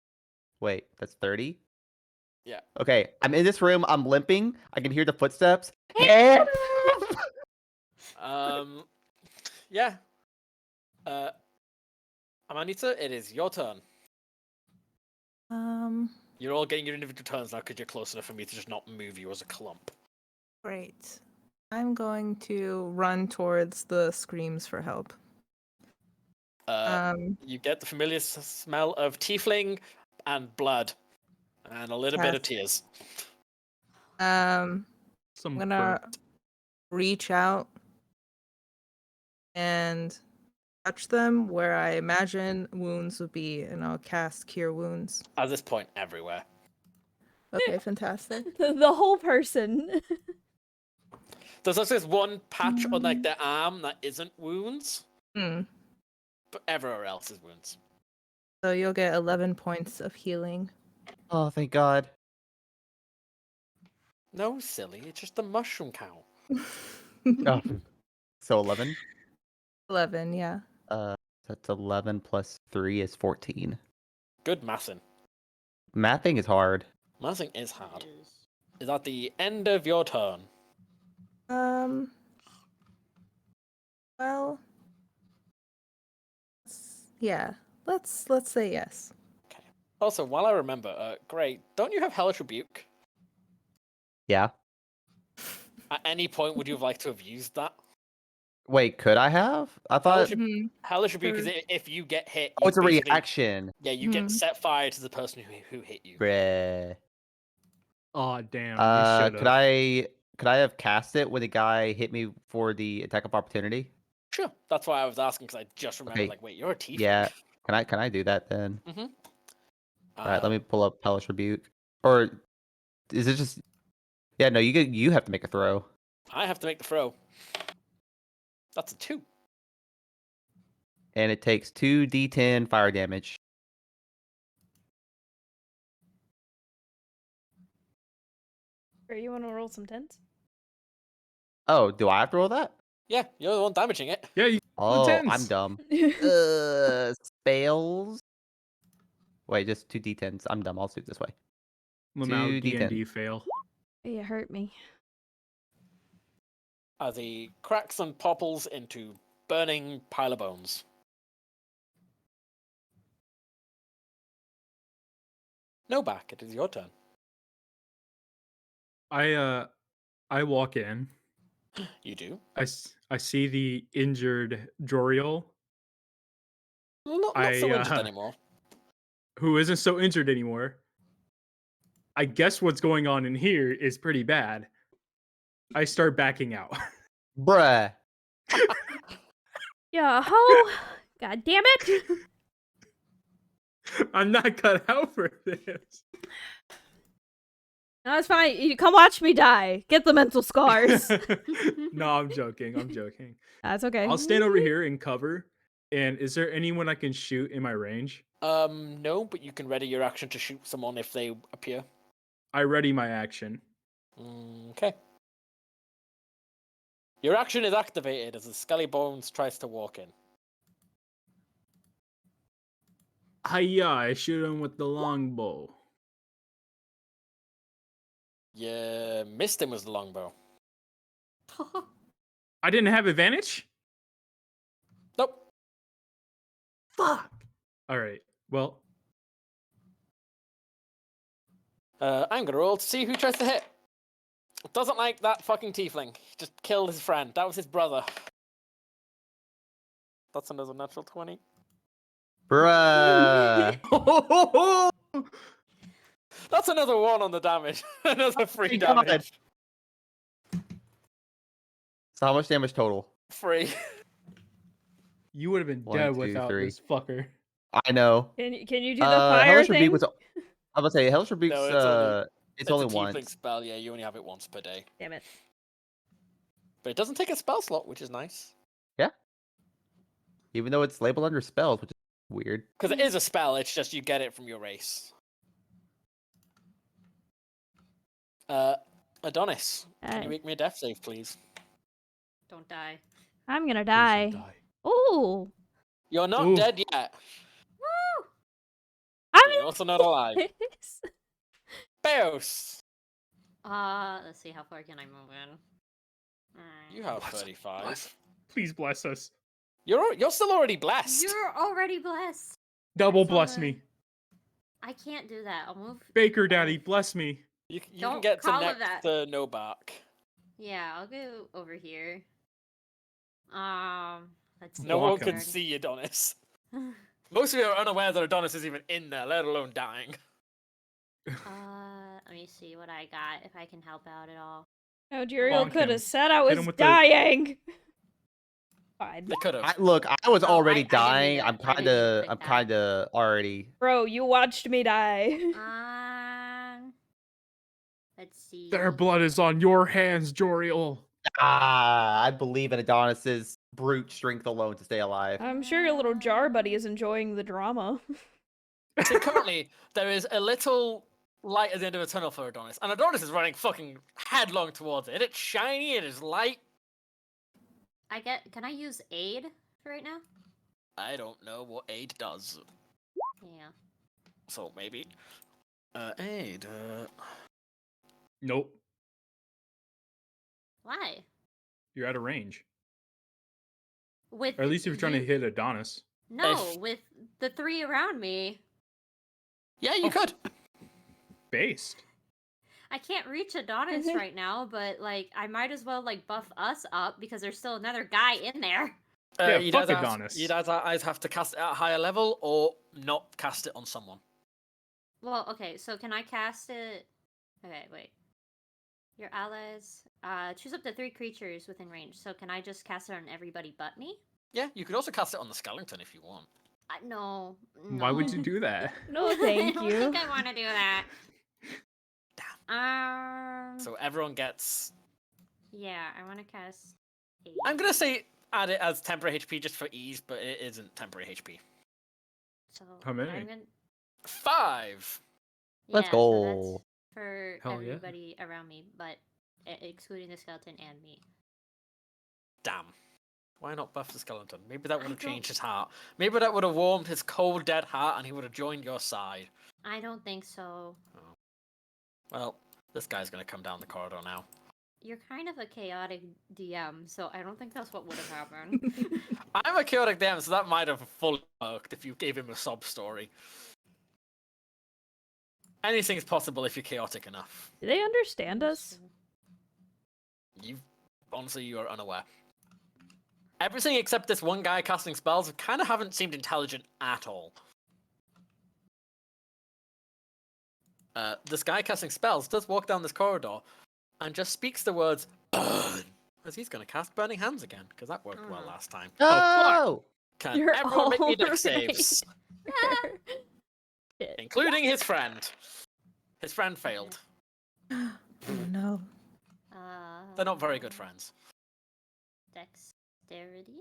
Wait, that's 30? Yeah. Okay, I'm in this room. I'm limping. I can hear the footsteps. Yeah. Amanita, it is your turn. You're all getting your individual turns now because you're close enough for me to just not move you as a clump. Great. I'm going to run towards the screams for help. You get the familiar smell of tiefling and blood, and a little bit of tears. I'm Some gonna burnt. reach out and touch them where I imagine wounds would be, and I'll cast Cure Wounds. At this point, everywhere. Okay, fantastic. The whole person. There's also this one patch on like their arm that isn't wounds, Hmm. but everywhere else is wounds. So you'll get 11 points of healing. Oh, thank God. No, silly, it's just the mushroom count. Oh. So 11? 11, yeah. That's 11 plus 3 is 14. Good mathing. Mathing is hard. Mathing is hard. Is that the end of your turn? Well, yeah. Let's say yes. Okay. Also, while I remember, Gray, don't you have Hellish Rebuke? Yeah. At any point, would you have liked to have used that? Wait, could I have? I thought. Hellish Rebuke is Sure. if you get hit. Oh, you it's a basically- reaction. Yeah, you get set fire to the person who hit you. Bruh. Oh damn! You should Could I have cast it when the guy hit me for the attack of opportunity? Sure, that's why I was asking because I just remembered. Okay. Like, wait, you're a tiefling. Yeah. Can I do that then? Mm-hmm. All right, let me pull up Hellish Rebuke. Or is it just? Yeah, no. You have to make a throw. I have to make the throw. That's a 2. And it takes 2d10 fire damage. Or you want to roll some tens? Oh, do I have to roll that? Yeah, you're the one damaging it. Yeah, you Oh, I'm tens. dumb. Spells. Wait, just 2d10s. I'm dumb. I'll do it this way. Lamau 2d10. DnD fail. You hurt me. As he cracks and popples into burning pile of bones. No back. It is your turn. I walk in. You do. I see the injured Joriel, Not so injured anymore. who isn't so injured anymore. I guess what's going on in here is pretty bad. I start backing out. Bruh. Yeah, ho! God damn it! I'm not cut out for this. No, it's fine. You come watch me die. Get the mental scars. No, I'm joking. I'm joking. That's okay. I'll stand over here and cover. And is there anyone I can shoot in my range? No, but you can ready your action to shoot someone if they appear. I ready my action. Okay. Your action is activated as the Skelly Bones tries to walk in. Hiya, I shoot him with the longbow. Yeah, missed him with the longbow. I didn't have advantage? Nope. Fuck. All right. Well, I'm gonna roll to see who tries to hit. Doesn't like that fucking tiefling. He just killed his friend. That was his brother. That's another natural 20. Bruh. That's another 1 on the damage. Another 3 my God. damage. So how much damage total? 3. You would have been One, dead two, without three. this fucker. I know. Can you do the fire Hellish thing? Rebuke was. I was gonna say Hellish Rebuke's. No, it's only- it's only a tiefling once. spell, yeah, you only have it once per day. Damn it. But it doesn't take a spell slot, which is nice. Even though it's labeled under spells, which is weird. Because it is a spell, it's just you get it from your race. Adonis, can you make me a death save, please? Don't die. I'm gonna Please don't die. Ooh. You're not Ooh. dead yet. Woo! I'm But you're also not alive. Beos, Let's see, how far can I move in? you have Bless- 35. Please bless us. You're still already blessed. You're already blessed. Double That's bless on me. I can't do that. I'll move. Baker Daddy, bless me. You can Don't get to call it next that. to no bark. Yeah, I'll go over here. Let's see. No one Walk can him. see Adonis. Most of you are unaware that Adonis is even in there, let alone dying. Let me see what I got, if I can help out at all. No, Juriel Bonk could him. have said I Hit was him with the- dying. Fine. They could have. Look, I was Oh, already I didn't mean dying. to- I'm I didn't mean to I'm click that. kinda already. Bro, you watched me die. Let's see. Their blood is on your hands, Joriel. I believe in Adonis's brute strength alone to stay alive. I'm sure your little jar buddy is enjoying the drama. See, currently, there is a little light at the end of a tunnel for Adonis, and Adonis is running fucking headlong towards it. It's shiny, it is light. Can I use aid for right now? I don't know what aid does, Yeah. so maybe. Aid. Nope. Why? You're out of range. With Or at least if you're trying to you- hit Adonis. No, If- with the 3 around me. Yeah, you could. Based. I can't reach Adonis right now, but like I might as well like buff us up because there's still another guy in there. Yeah, you'd fuck either Adonis. You'd either have to cast it at a higher level or not cast it on someone. Well, okay, so can I cast it? Okay, wait. Your allies. Choose up to 3 creatures within range. So can I just cast it on everybody but me? Yeah, you could also cast it on the skeleton if you want. No. Why would you do that? No, thank I you. don't think I want to do that. So everyone gets. Yeah, I want to cast. I'm gonna say add it as temporary HP just for ease, but it isn't temporary HP. So How many? I'm gonna... 5. Let's Yeah, go. So that's for Hell yeah. everybody around me, but excluding the skeleton and me. Damn. Why not buff the skeleton? Maybe that would have don't- changed his heart. Maybe that would have warmed his cold, dead heart, and he would have joined your side. I don't think so. Well, this guy's gonna come down the corridor now. You're kind of a chaotic DM, so I don't think that's what would have happened. I'm a chaotic DM, so that might have fully worked if you gave him a sob story. Anything's possible if you're chaotic enough. Do they understand us? You honestly, you are unaware. Everything except this one guy casting spells kind of haven't seemed intelligent at all. This guy casting spells does walk down this corridor and just speaks the words "burn" as he's going to cast Burning Hands again because that worked well last time. Oh! Can You're everyone make me dex alright. saves, Shit. including his friend? His friend failed. Oh no. They're not very good friends. Dexterity?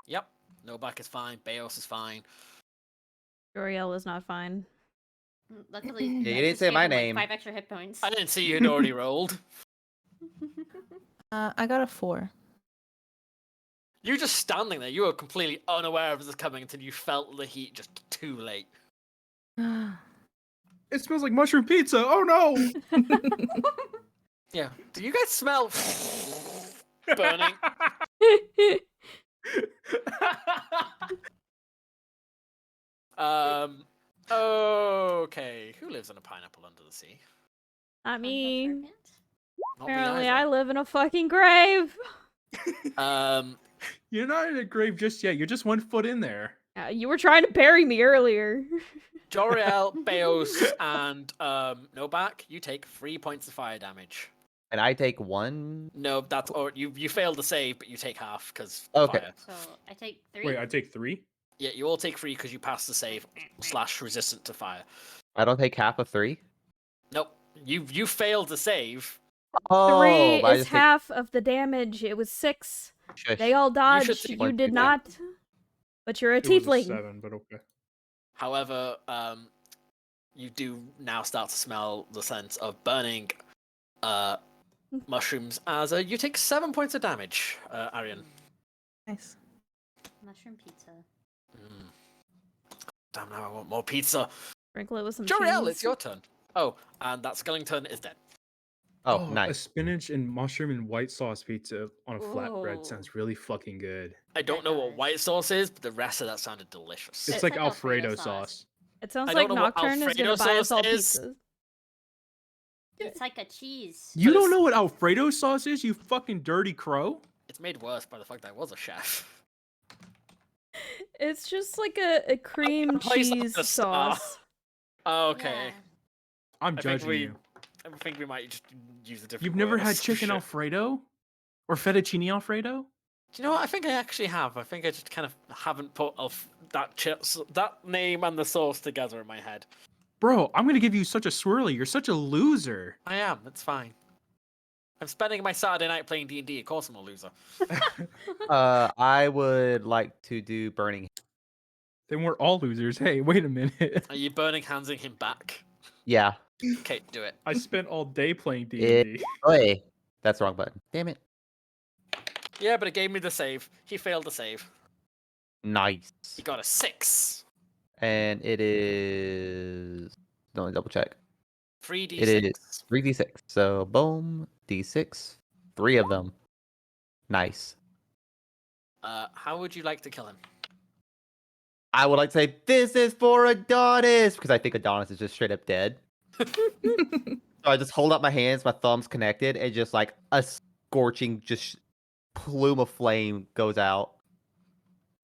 Yep. Novak is fine. Beos is fine. Joriel is not fine. Luckily, Yeah, I you didn't just say gave my him, like, name. 5 extra hit points. I didn't see you'd already rolled. I got a 4. You just standing there. You were completely unaware of this coming until you felt the heat just too late. It smells like mushroom pizza. Oh no! Yeah. Do you guys smell burning? Okay. Who lives in a pineapple under the sea? Not Fun me. fact. Not me Apparently, either. I live in a fucking grave. You're not in a grave just yet. You're just 1 foot in there. You were trying to bury me earlier. Joriel, Beos, and Novak, you take 3 points of fire damage. And I take 1. No, that's or you failed the save, but you take half because Okay. fire. So I take 3. Wait, I take 3? Yeah, you all take 3 because you passed the save / resistant to fire. I don't take half of 3. Nope, you failed the save. Oh, 3 but I is just take half of the damage. It was 6. shush. They all dodged. take You 1, did 2, 3. not. But you're a It was a tiefling. 7, but okay. However, you do now start to smell the scent of burning mushrooms as you take 7 points of damage, Arian. Nice. Mushroom pizza. Damn, now I want more pizza. Sprinkle it with some Joriel, cheese. it's your turn. Oh, and that skeleton is dead. Oh, A nice. spinach and mushroom and white sauce pizza on a flatbread Ooh. sounds really fucking good. I don't That know what does. white sauce is, but the rest of that sounded delicious. It's It's like like Alfredo Alfredo sauce. sauce. It sounds I like don't know what Nocturne is gonna Alfredo buy us sauce all is. pizzas. It's like a cheese. You But don't it's- know what Alfredo sauce is, you fucking dirty crow? It's made worse by the fact that I was a chef. It's just like a cream place on cheese the star. sauce. Okay. Yeah. I'm I think judging we- you. I think we might just use a different You've never word or had some chicken shit. Alfredo? Or fettuccine Alfredo? Do you know what? I think I actually have. I think I just kind of haven't put that name and the sauce together in my head. Bro, I'm gonna give you such a swirly. You're such a loser. I am. It's fine. I'm spending my Saturday night playing D&D. Of course I'm a loser. I would like to do burning. Then we're all losers. Hey, wait a minute. Are you burning handsing him back? Yeah. Okay, do it. I spent all day playing D&D. Hey, that's the wrong button. Damn it. Yeah, but it gave me the save. He failed the save. Nice. He got a 6. And it is. Let me double check. 3d6. It is 3d6. So boom, d6, 3 of them. Nice. How would you like to kill him? I would like to say this is for Adonis because I think Adonis is just straight up dead. So I just hold up my hands, my thumbs connected, and just like a scorching just plume of flame goes out.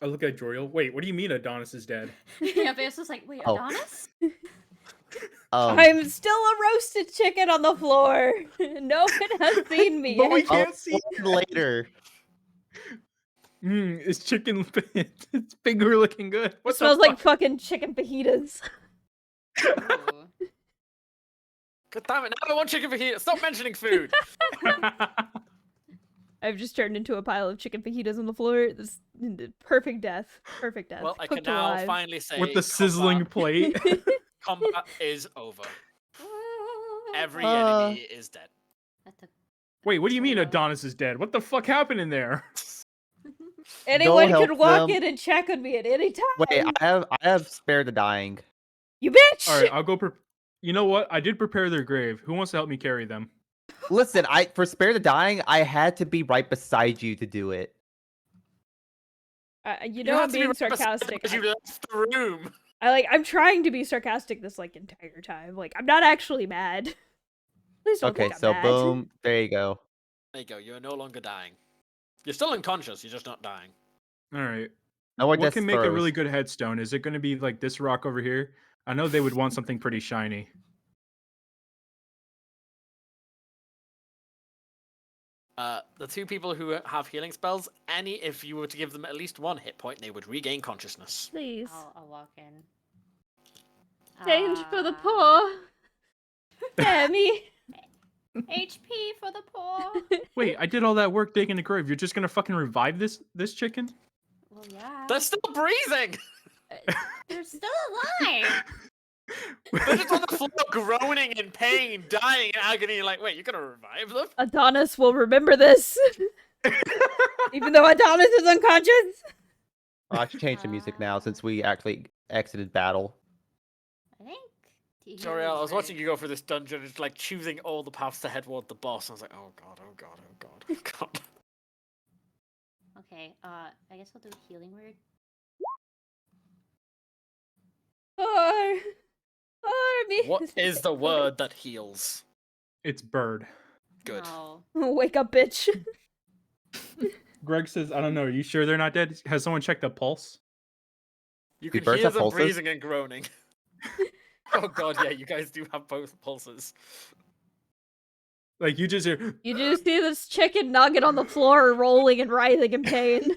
I look at Joriel. Wait, what do you mean Adonis is dead? Yeah, Beos was like, wait, Oh. Adonis? I'm still a roasted chicken on the floor. No one has seen me But we yet. can't see. later. It's chicken. Its finger looking good. It What smells the like fucking chicken fajitas. Ooh. God damn it! Now I want chicken fajita. Stop mentioning food. fuck? I've just turned into a pile of chicken fajitas on the floor. This perfect death. Perfect death. Well, I can Cooked now alive. finally say With the sizzling plate. combat is over. Every Uh. enemy is dead. Wait, what do you mean Hello. Adonis is dead? What the fuck happened in there? Anyone help could walk them. in and check on me at any time. Wait, I have spared the dying. You bitch! All right, I'll go. You know what? I did prepare their grave. Who wants to help me carry them? Listen, for spare the dying, I had to be right beside you to do it. You know I'm have to be being right beside sarcastic. because you left the room. I'm trying to be sarcastic this like entire time. Like I'm not actually mad. Please don't Okay, think I'm so mad. boom, there you go. There you go. You are no longer dying. You're still unconscious. You're just not dying. All right. No more What death can make a throws. really good headstone? Is it going to be like this rock over here? I know they would want something pretty shiny. The 2 people who have healing spells, if you were to give them at least 1 hit point, they would regain consciousness. Please. I'll walk in. Change for the Ah, poor. Spare me. HP for the poor. Wait, I did all that work digging the grave. You're just going to fucking revive this chicken? Well, yeah. They're still breathing. They're still alive. They're just on the floor, groaning in pain, dying in agony. You're like, wait, you're gonna revive them? Adonis will remember this. Even though Adonis is unconscious. I should change the music now since we actually exited battle. I think. Sorry, I was watching you go through this dungeon, it's like choosing all the paths to head toward the boss. I was like, oh god, oh god, oh god, oh god. Okay, I guess I'll do a healing word. Or me. What is the word that heals? It's bird. Good. No. Wake up, bitch. Greg says, I don't know. Are you sure they're not dead? Has someone checked the pulse? You Do can birds hear have them pulses? breathing and groaning. Oh god, yeah, you guys do have both pulses. Like you just hear. You just see this chicken nugget on the floor rolling and writhing in pain.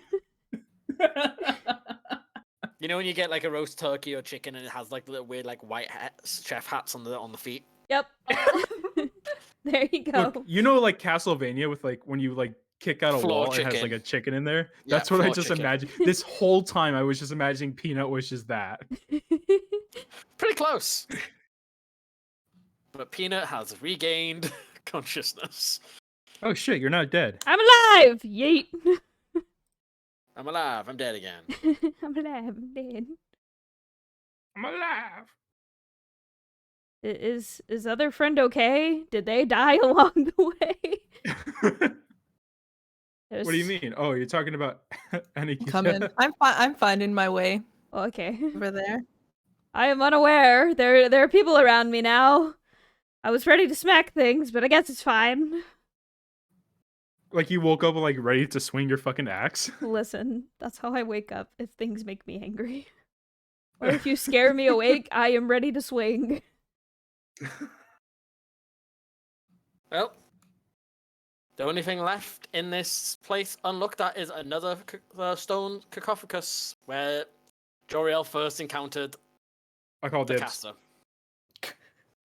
You know when you get like a roast turkey or chicken and it has like little weird like white chef hats on the feet? Yep. There you go. Look, you know, like Castlevania with like when you like kick out a Floor wall, it has like chicken. a chicken in there. Yeah, That's what I floor just chicken. imagined. This whole time, I was just imagining Peanut was just that. Pretty close. But Peanut has regained consciousness. Oh shit, you're not dead. I'm alive! Yeet. I'm alive. I'm dead again. I'm alive. I'm dead. I'm alive. Is other friend okay? Did they die along the way? What do you mean? Oh, you're talking about Anikita? Coming. I'm finding my way Okay. over there. I am unaware. There are people around me now. I was ready to smack things, but I guess it's fine. Like you woke up like ready to swing your fucking axe. Listen, that's how I wake up if things make me angry. Or if you scare me awake, I am ready to swing. Well, the only thing left in this place unlooked at is another stone sarcophagus where Joriel first encountered I call the dibs. caster.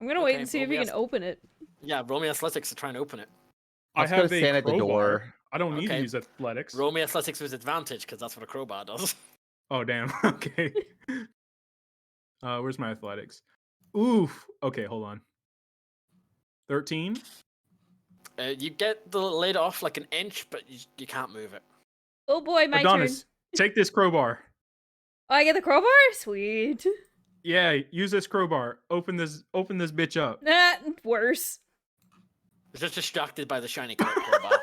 I'm gonna wait Okay, and see if well, you we can open it. Yeah, roll me athletics to try and open it. I Let's go have a stand at the crowbar. door. I don't need to Okay. use athletics. Roll me athletics with advantage because that's what a crowbar does. Oh damn. Okay. Where's my athletics? Oof. Okay, hold on. 13. You get the lid off like an inch, but you can't move it. Oh boy, my Adonis, turn. take this crowbar. Oh, I get the crowbar? Sweet. Yeah, use this crowbar. Open this bitch up. Nah, worse. It's just distracted by the shiny crowbar.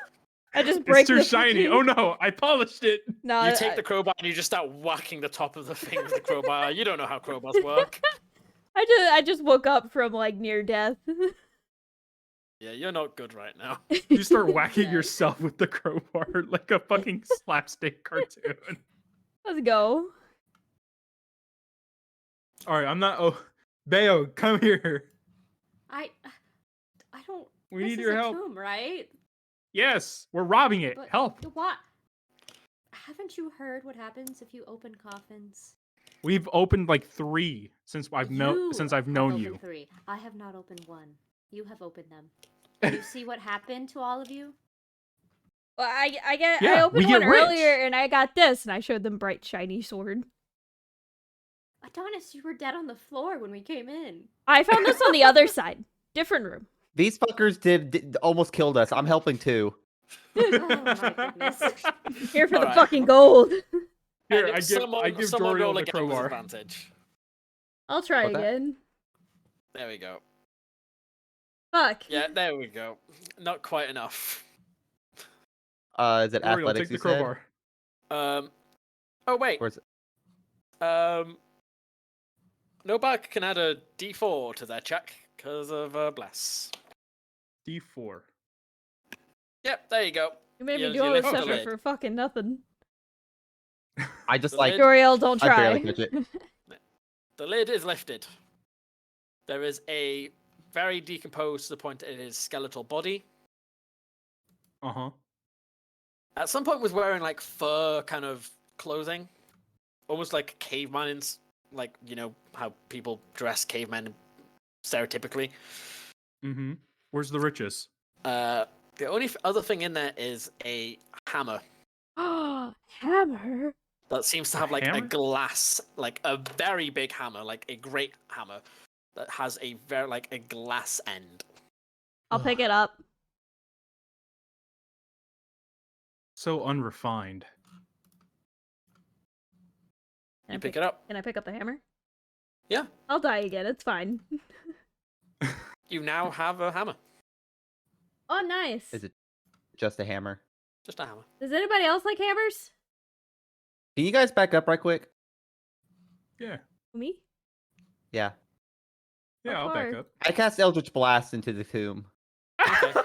I just break It's too the shiny. fucking- Oh no, I polished it. No, You take the crowbar and you just start whacking the top of the thing with the crowbar. You don't know how crowbars work. I just woke up from like near death. Yeah, you're not good right now. You start whacking Yes. yourself with the crowbar like a fucking slapstick cartoon. Let's go. All right, I'm not. Oh, Bayo, come here. I don't. We this need is your a help. tomb, right? Yes, we're robbing it. But Help. What? Haven't you heard what happens if you open coffins? We've opened like 3 since I've You known have you. opened 3. I have not opened 1. You have opened them. You see what happened to all of you? Well, I Yeah, opened we get one rich. earlier and I got this, and I showed them bright shiny sword. Adonis, you were dead on the floor when we came in. I found this on the other side, different room. These fuckers did almost killed us. I'm helping too. Oh my goodness. Here for the Alright. fucking gold. Here, And I someone give roll Joriel the again with crowbar. advantage. I'll try What that? again. There we go. Fuck. Yeah, there we go. Not quite enough. Is it Joriel, athletics? take the You said? crowbar. Oh wait. Or is it... Nobag can add a D4 to their check because of bless. D4. Yep, there you go. You made me You do all this lift the effort lid. for fucking nothing. I just The like lid- Joriel, don't I try. barely catch it. The lid is lifted. There is a very decomposed to the point it is skeletal body. Uh-huh. At some point was wearing like fur kind of clothing. Almost like caveman, like, you know, how people dress cavemen stereotypically. Mm-hmm. Where's the riches? The only other thing in there is a hammer Hammer. that seems to have like a hammer? glass, like a very big hammer, like a great hammer that has a very like a glass end. I'll pick it up. So unrefined. Can You I pick it up. Can I pick up the hammer? Yeah. I'll die again. It's fine. You now have a hammer. Oh, nice. Is it just a hammer? Just a hammer. Does anybody else like hammers? Can you guys back up right quick? Yeah. Me? Yeah. Yeah, How I'll back far? up. I cast Eldritch Blast into the tomb. Okay.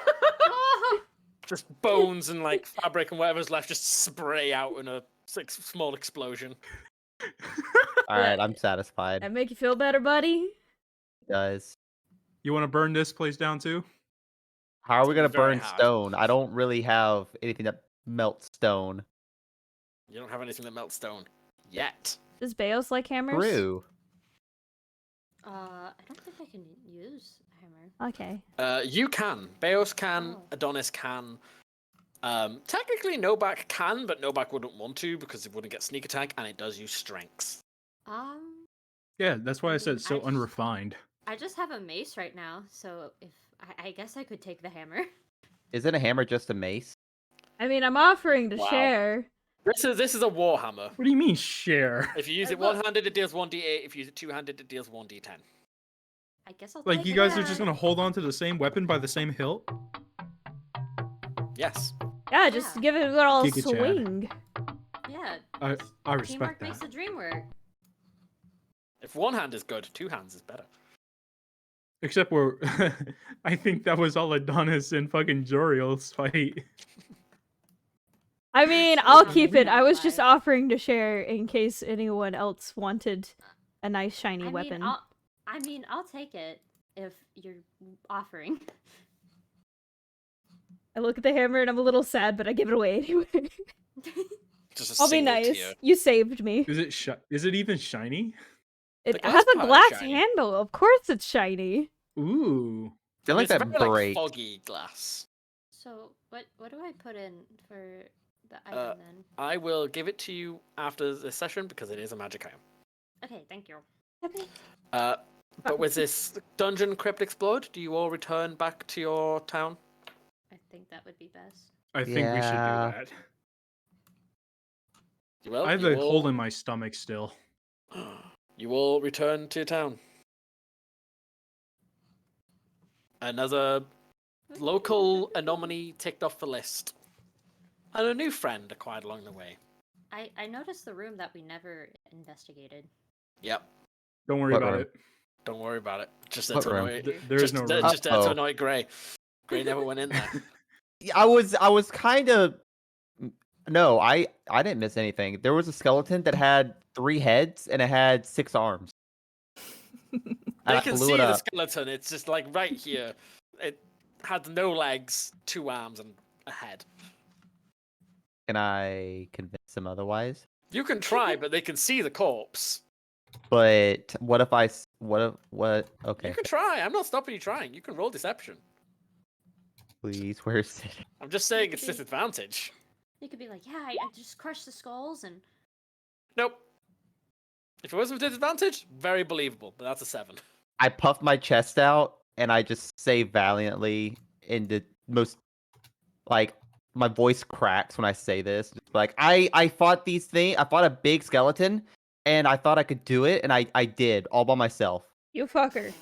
Just bones and like fabric and whatever's left just spray out in a small explosion. All right, I'm satisfied. That make you feel better, buddy? It does. You want to burn this place down too? How are we gonna Very burn hard. stone? I don't really have anything that melts stone. You don't have anything that melts stone yet. Does Beos like hammers? True. I don't think I can use a hammer. Okay. You can. Beos can. Oh. Adonis can. Technically, Novak can, but Novak wouldn't want to because it wouldn't get sneak attack, and it does use strengths. Yeah, that's why I said mean, it's so I just- unrefined. I just have a mace right now, so if I guess I could take the hammer. Isn't a hammer just a mace? I mean, I'm offering to Wow. share. This is a warhammer. What do you mean share? If you use it Look. one-handed, it deals 1d8. If you use it two-handed, it deals 1d10. I guess I'll Like take you it guys are back. just gonna hold on to the same weapon by the same hilt? Yes. Yeah, just Yeah. give it a good old Giga Chad. swing. Yeah. I Teamwork respect makes that. the dream work. If one hand is good, two hands is better. Except we're I think that was all Adonis and fucking Joriel's fight. I mean, I'll Yeah, keep we it. I was just lied. offering to share in case anyone else wanted a nice shiny I weapon. mean, I'll take it if you're offering. I look at the hammer and I'm a little sad, but I give it away anyway. Just a I'll be single nice. tear. You saved me. Is it even shiny? It glass has a part is glass shiny. handle. Of course it's shiny. Ooh. I feel like It's that very breaks. like foggy glass. So what do I put in for the item Uh, then? I will give it to you after the session because it is a magic item. Okay, thank you. But with this dungeon crypt explored, do you all return back to your town? I think that would be best. I think we should do Yeah. that. You will. I have you a all- hole in my stomach still. You will return to town. Another local anomaly ticked off the list, and a new friend acquired along the way. I noticed the room that we never investigated. Yep. Don't worry What about room? it. Don't worry about it. Just there What to room? annoy. There is just, no there- room. just there to Uh-oh. annoy Gray. Gray never went in there. Yeah, I was kind of. No, I didn't miss anything. There was a skeleton that had 3 heads and it had 6 arms. And I I can blew see it the up. skeleton. It's just like right here. It had no legs, 2 arms, and a head. Can I convince him otherwise? You can try, but they can see the corpse. But what if what? Okay, You can try. I'm not stopping you trying. You can roll deception. please. Where's it? I'm just saying it's Maybe. disadvantage. You could be like, yeah, I just crushed the skulls and Nope. If it wasn't with disadvantage, very believable, but that's a 7. I puff my chest out and I just say valiantly in the most like my voice cracks when I say this. Just like I fought these things. I fought a big skeleton and I thought I could do it and I did all by myself. You fucker.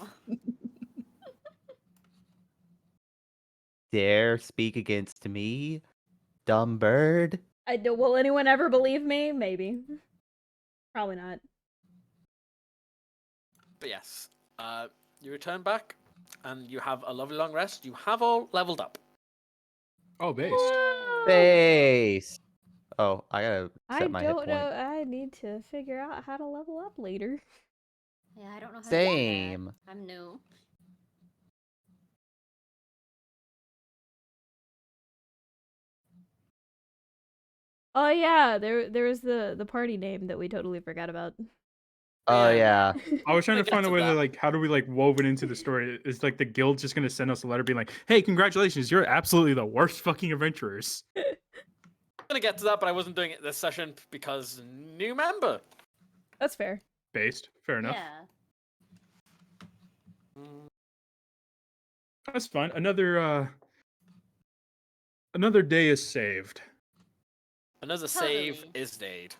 Dare speak against me, dumb bird? I do. Will anyone ever believe me? Maybe. Probably not. But yes, you return back, and you have a lovely long rest. You have all leveled up. Oh, based. Face. Oh, I gotta set I my hit don't point. know. I need to figure out how to level up later. yeah, I don't know how Same. to do that. I'm new. Oh yeah, there was the party name that we totally forgot about. Oh yeah. I was trying We'll to get find a to way to that. like, how do we like wove it into the story? Is like the guild just gonna send us a letter being like, "Hey, congratulations, you're absolutely the worst fucking adventurers." I'm gonna get to that, but I wasn't doing it this session because new member. That's fair. Based, fair enough. Yeah. That's fine. Another day is saved. Another save Totally. is made.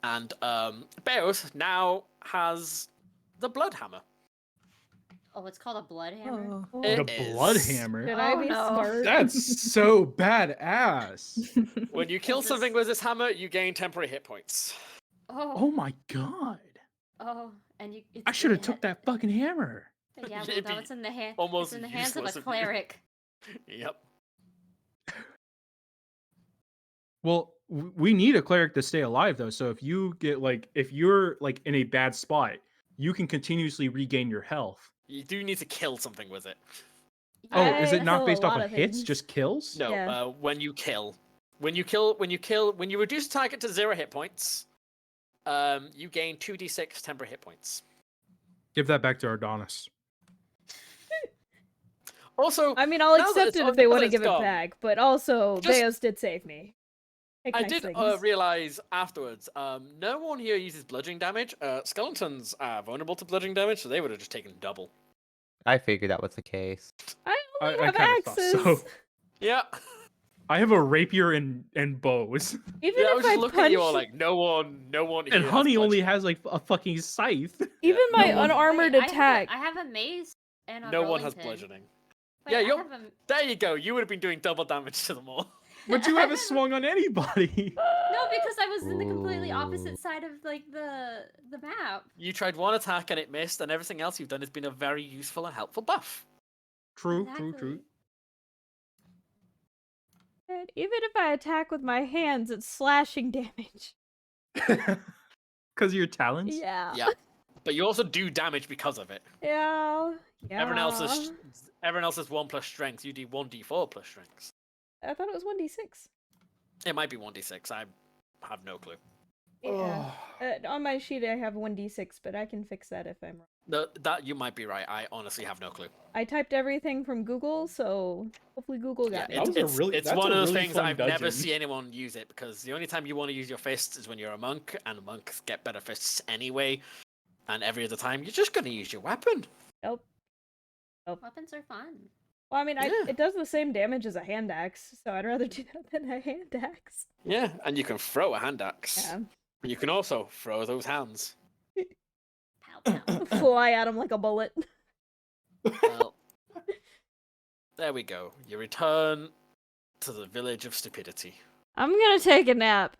And Beos now has the blood hammer. Oh, it's called a blood hammer. Oh. It The blood is. hammer. Should Oh, I be no. smart? That's so badass. When you kill Is this- something with this hammer, you gain temporary hit points. Oh my god. Oh, and you. I should have took that fucking hammer. But yeah, It'd well, no, be it's in the hand. almost It's in the hands of a useless if you- cleric. Yep. Well, we need a cleric to stay alive though. So if you get like if you're like in a bad spot, you can continuously regain your health. You do need to kill something with it. Oh, is I it not heal a based off lot of of hits, things. just kills? No, Yeah. when you reduce target to 0 hit points, you gain 2d6 temporary hit points. Give that back to Ardonis. Also, I mean, I'll now that accept it's it on- if they now want that to it's give it gone, back, but also Just- Beos did save me. Take I nice did things. realize afterwards, no one here uses bludgeoning damage. Skeletons are vulnerable to bludgeoning damage, so they would have just taken double. I figured that was the case. I only I have kinda thought axes. so. Yeah. I have a rapier and bows. Even Yeah, I if was just looking at you all punch, like, no one here And has Honey only bludgeoning. has like a fucking scythe. even no my one- unarmored Wait, attack. I have a mace and a No one rolling has pin. bludgeoning. Wait, Yeah, I you're- have a... There you go. You would have been doing double damage to them all. But you haven't swung on anybody. No, because I was in the completely Ooh. opposite side of like the map. You tried one attack and it missed, and everything else you've done has been a very useful and helpful buff. True, Exactly. And even if I attack with my hands, it's slashing damage. Because of your talons? Yeah. Yeah. But you also do damage because of it. Yeah. Everyone else is 1 plus strength. You do 1d4 plus strength. I thought it was 1d6. It might be 1d6. I have no clue. Yeah. On my sheet, I have 1d6, but I can fix that if I'm wrong. No, that you might be right. I honestly have no clue. I typed everything from Google, so hopefully Google got Yeah, it. That was a really- it's that's one a of those really things fun I've never dungeon. seen anyone use it, because the only time you want to use your fists is when you're a monk, and monks get better fists anyway. And every other time, you're just going to use your weapon. Nope. Weapons are fun. Well, I mean, Yeah. it does the same damage as a hand axe, so I'd rather do that than a hand axe. Yeah, and you can throw a hand axe. Yeah. You can also throw those hands. Pow pow. Fly at him like a bullet. Well, there we go. You return to the village of stupidity. I'm gonna take a nap.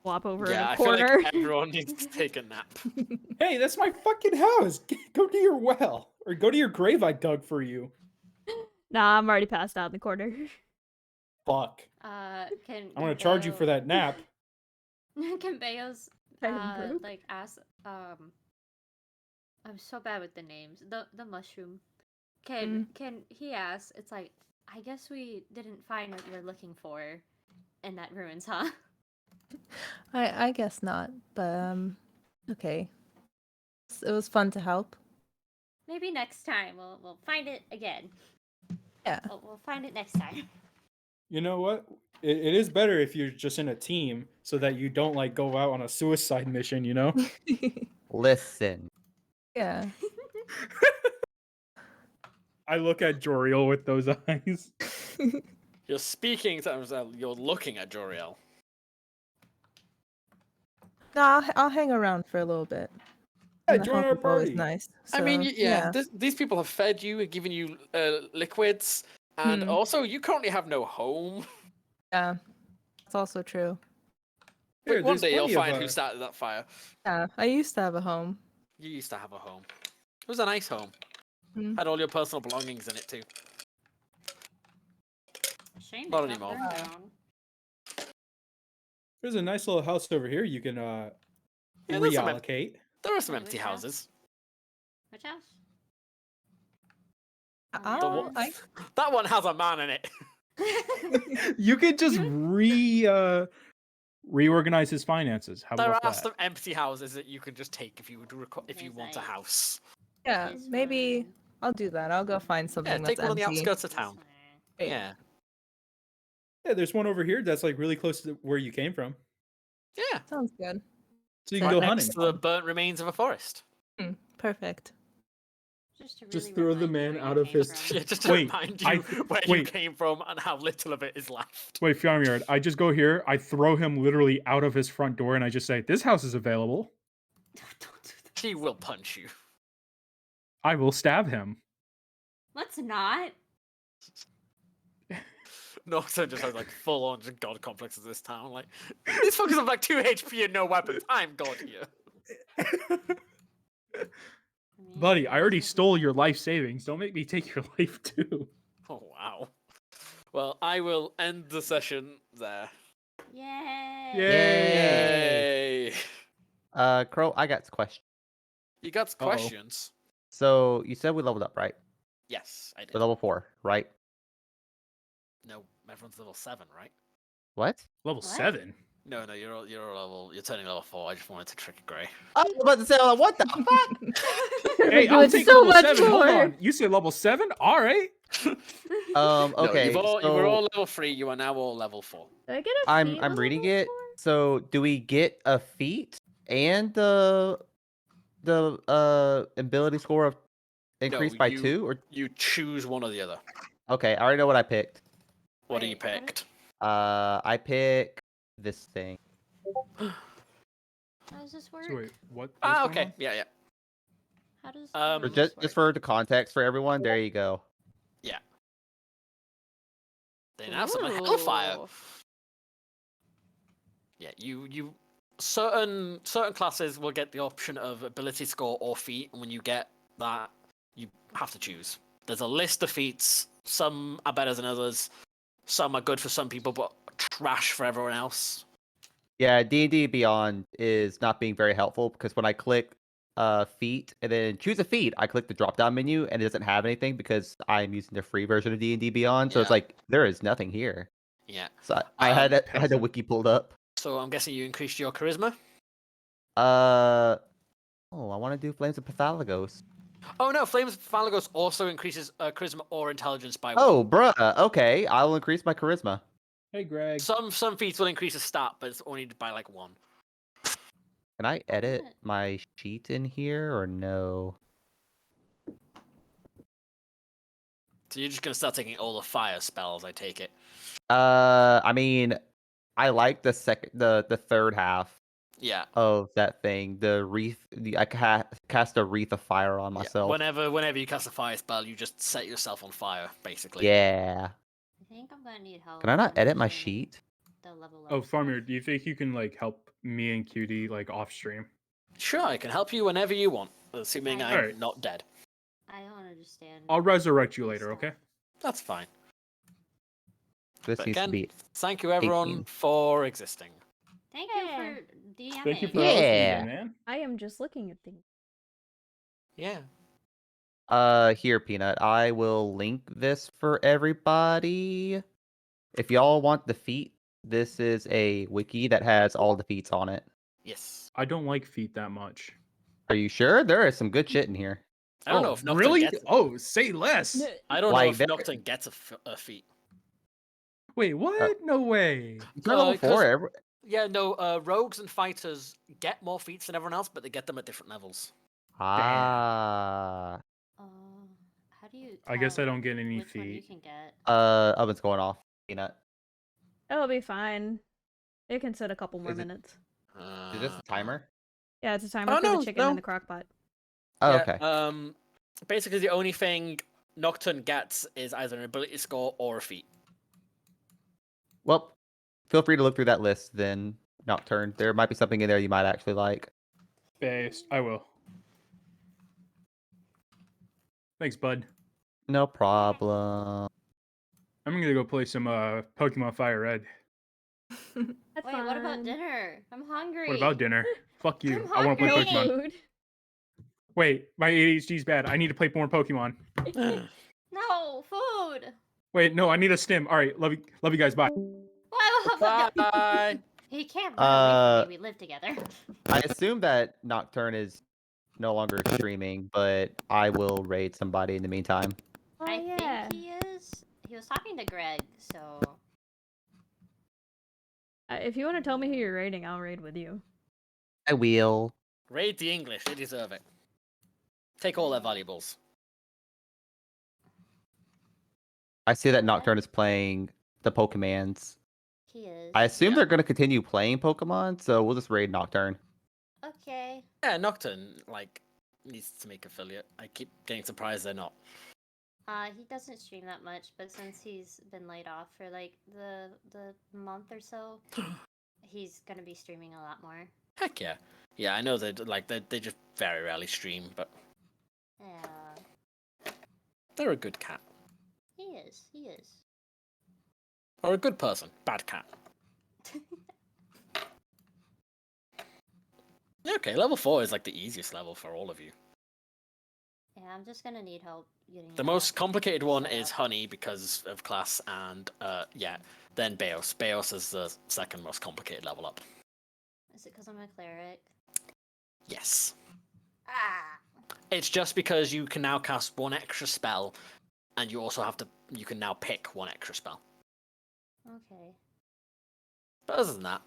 Flop over in Yeah, a I feel corner. like everyone needs to take a nap. Hey, that's my fucking house. Go to your well. Or go to your grave I dug for you. Nah, I'm already passed out in the corner. Fuck. Can I'm gonna charge you for that nap. Can Beos I'm broke. like ask I'm so bad with the names. The mushroom. Can he ask? It's like, I guess we didn't find what you were looking for in that ruins, huh? I guess not, but okay. It was fun to help. Maybe next time we'll find it again. Yeah. We'll find it next time. You know what? It is better if you're just in a team so that you don't like go out on a suicide mission, you know? Listen. Yeah. I look at Joriel with those eyes. You're speaking to you're looking at Joriel. No, I'll hang around for a little bit. Yeah, And the join help our is always party. nice. I mean, so, yeah, these people have fed you and given you liquids, and Hmm. also you currently have no home. Yeah. That's also true. Here, One there's day you'll plenty of, find who started that fire. Yeah, I used to have a home. You used to have a home. It was a nice home. Hmm. Had all your personal belongings in it too. Shame Not it got anymore. burned down. There's a nice little house over here you can Yeah, there's some reallocate. There are some Wait, empty which house? houses. Which house? The Oh, one- That one has a man in it. You could just reorganize his finances. How There about are that? some empty houses that you can just take if you would if you There's want a like- house. yeah, This maybe one. I'll do that. I'll go find something Yeah, that's take one on the empty. outskirts of This town. one. Yeah. Yeah. Yeah, there's one over here that's like really close to where you came from. Yeah. Sounds good. So you can Right go next hunting. to the burnt remains of a forest. Perfect. Just to Just really throw the remind you man where out you of came his- from. Yeah, just to Wait, remind you I- where you wait. came from and how little of it is left. Wait, Fiamyard, I just go here, I throw him literally out of his front door, and I just say, "This house is available." Don't do that. She will punch you. I will stab him. Let's not. Noxo just has like full on god complex of this town. Like, these fuckers have like 2 HP and no weapons. I'm god here. I Buddy, I already stole your life savings. Don't make me take your life too. Oh wow. Well, I will end the session there. Yay! Yay! Yay! Crow, I got a question. You got Uh-oh. questions? So you said we leveled up, right? Yes, I did. We're level 4, right? No, everyone's level 7, right? What? Level What? 7. No, you're turning level 4. I just wanted to trick Gray. I was about to say, what the fuck? We're Hey, I'll doing take so level much 7. Hold more. on. You say level 7? All right. No, Okay. you were so all level 3. You are now all level 4. Do I get a I'm feat with reading level it. 4? So do we get a feat and the ability score of increased by you- 2? Or You choose one or the other. okay, I already know what I picked. What do you Wait, how did- picked? I pick this thing. How does this work? So wait, what? Ah, what's going okay. Yeah. How does Um, Or this just work? for the context for everyone, there you go. They now summon Hellfire. Ooh. Yeah, you certain classes will get the option of ability score or feat, and when you get that, you have to choose. There's a list of feats. Some are better than others. Some are good for some people, but trash for everyone else. Yeah, D&D Beyond is not being very helpful because when I click feat and then choose a feat, I click the drop down menu and it doesn't have anything because I'm using the free version of D&D Beyond. So it's Yeah. like there is nothing here. Yeah. So I had the peasant. wiki pulled up. So I'm guessing you increased your charisma. Oh, I want to do Flames of Pathalogos. Oh no, Flames of Phalagos also increases charisma or intelligence by 1. Oh, bruh. Okay, I will increase my charisma. Hey, Greg. Some feats will increase a stat, but it's only by like 1. Can I edit my sheet in here or no? So you're just gonna start taking all the fire spells, I take it. I mean, I like the third half Yeah. of that thing. The wreath. I cast a wreath of fire on Yeah. myself. Whenever you cast a fire spell, you just set yourself on fire, basically. Yeah. I think I'm gonna need help. Can I not edit my understanding sheet? The level Oh, up Farmer, stuff. do you think you can like help me and Cutie like off stream? Sure, I can help you whenever you want, assuming I- I'm Alright. not dead. I don't understand. I'll resurrect you this later, stuff. okay? That's fine. This But needs again, to be. thank you everyone 18. for existing. Thank Yeah. you for DMing. Thank you for Yeah. hosting me, man. I am just looking at things. Yeah. Here, Peanut. I will link this for everybody. If y'all want the feat, this is a wiki that has all the feats on it. Yes. I don't like feet that much. Are you sure? There is some good shit in here. I don't know if Nocturne really? gets. Oh, say less. I don't know Like if there- Nocturne gets a feat. Wait, what? No way. It's not level 'cause- 4. Yeah, no. Rogues and fighters get more feats than everyone else, but they get them at different levels. Ah. How do you? I guess I tell don't get any which one you feet. can get. Oven's going off. Peanut. It'll be fine. It can sit a couple more Is it- minutes. Is this a timer? Yeah, it's a timer Oh, for no, the chicken no. in the crock pot. Oh, Yeah, okay. Basically, the only thing Nocturne gets is either an ability score or a feat. Well, feel free to look through that list then, Nocturne. There might be something in there you might actually like. Based. I will. Thanks, bud. No problem. I'm gonna go play some Pokemon Fire Red. That's Wait, what about fine. dinner? I'm hungry. What about dinner? Fuck you. I'm I want to play hungry. Pokemon. Food. Wait, my ADHD's bad. I need to play more Pokemon. No food. Wait, no, I need a stim. All right, love you guys. Bye. Bye. He can't run away from Uh, me. We live together. I assume that Nocturne is no longer streaming, but I will raid somebody in the meantime. Oh, I yeah. think he is. He was talking to Greg, so If you want to tell me who you're raiding, I'll raid with you. I will. Raid the English. They deserve it. Take all their valuables. I see that Nocturne is playing the Pokemans. he is. I assume Yeah. they're going to continue playing Pokemon, so we'll just raid Nocturne. Okay. Yeah, Nocturne needs to make affiliate. I keep getting surprised they're not. He doesn't stream that much, but since he's been laid off for like the month or so, he's gonna be streaming a lot more. Heck yeah. Yeah, I know they just very rarely stream, but Yeah, They're a good cat. he is. He is. Or a good person. Bad cat. Okay, level 4 is like the easiest level for all of you. Yeah, I'm just gonna need help getting. The it most all complicated one set is up. Honey because of class, and yeah, then Beos. Beos is the second most complicated level up. Is it because I'm a cleric? Yes. Ah. It's just because you can now cast one extra spell, and you also have to. You can now pick one extra spell. Okay. But other than that,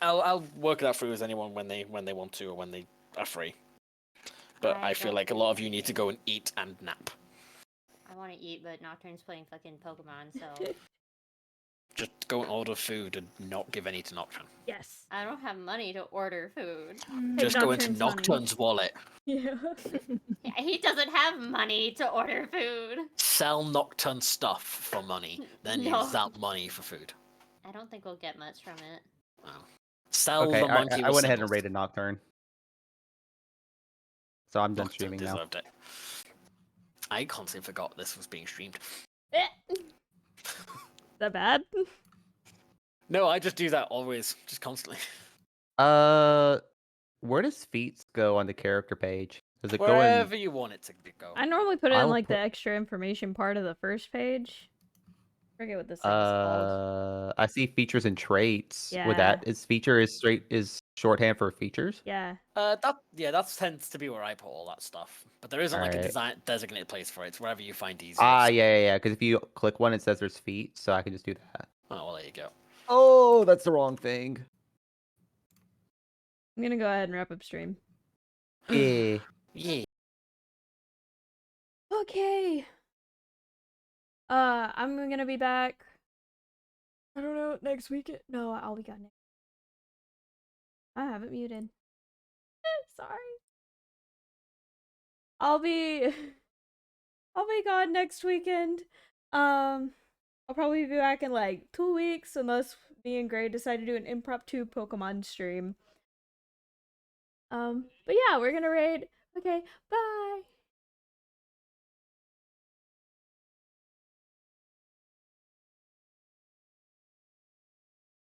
I'll work that through as anyone when they want to or when they are free. But I feel don't like a need lot of you need to anything. go and eat and nap. I want to eat, but Nocturne's playing fucking Pokemon, so Just go and order food and not give any to Nocturne. Yes. I don't have money to order food. Take Just go into Nocturne's money. Nocturne's wallet. Yeah. Yeah, he doesn't have money to order food. Sell Nocturne stuff for money, then No. use that money for food. I don't think we'll get much from it. Oh. Sell Okay, the monkey I with went ahead and symbols. raided Nocturne. So I'm done Nocturne streaming now. deserved it. I constantly forgot this was being streamed. Is that bad? No, I just do that always, just constantly. Where does feats go on the character page? Does it go Wherever in? you want it to go. I normally put it in I'll like put- the extra information part of the first page. I forget what this thing is called. I see features and traits. Where Yeah. that is feature is shorthand for features. Yeah. That tends to be where I put all that stuff. But there isn't like a Alright. designated place for it. It's wherever you find easiest. Yeah. Because if you click one, it says there's feet, so I can just do that. Oh, well, there you go. Oh, that's the wrong thing. I'm gonna go ahead and wrap up stream. Yeah. Yeah. Okay. I'm gonna be back. I don't know, next week. No, I'll be gone next. I have it muted. Sorry. I'll be gone next weekend. I'll probably be back in like 2 weeks unless me and Gray decide to do an impromptu Pokemon stream. But yeah, we're gonna raid. Okay, bye.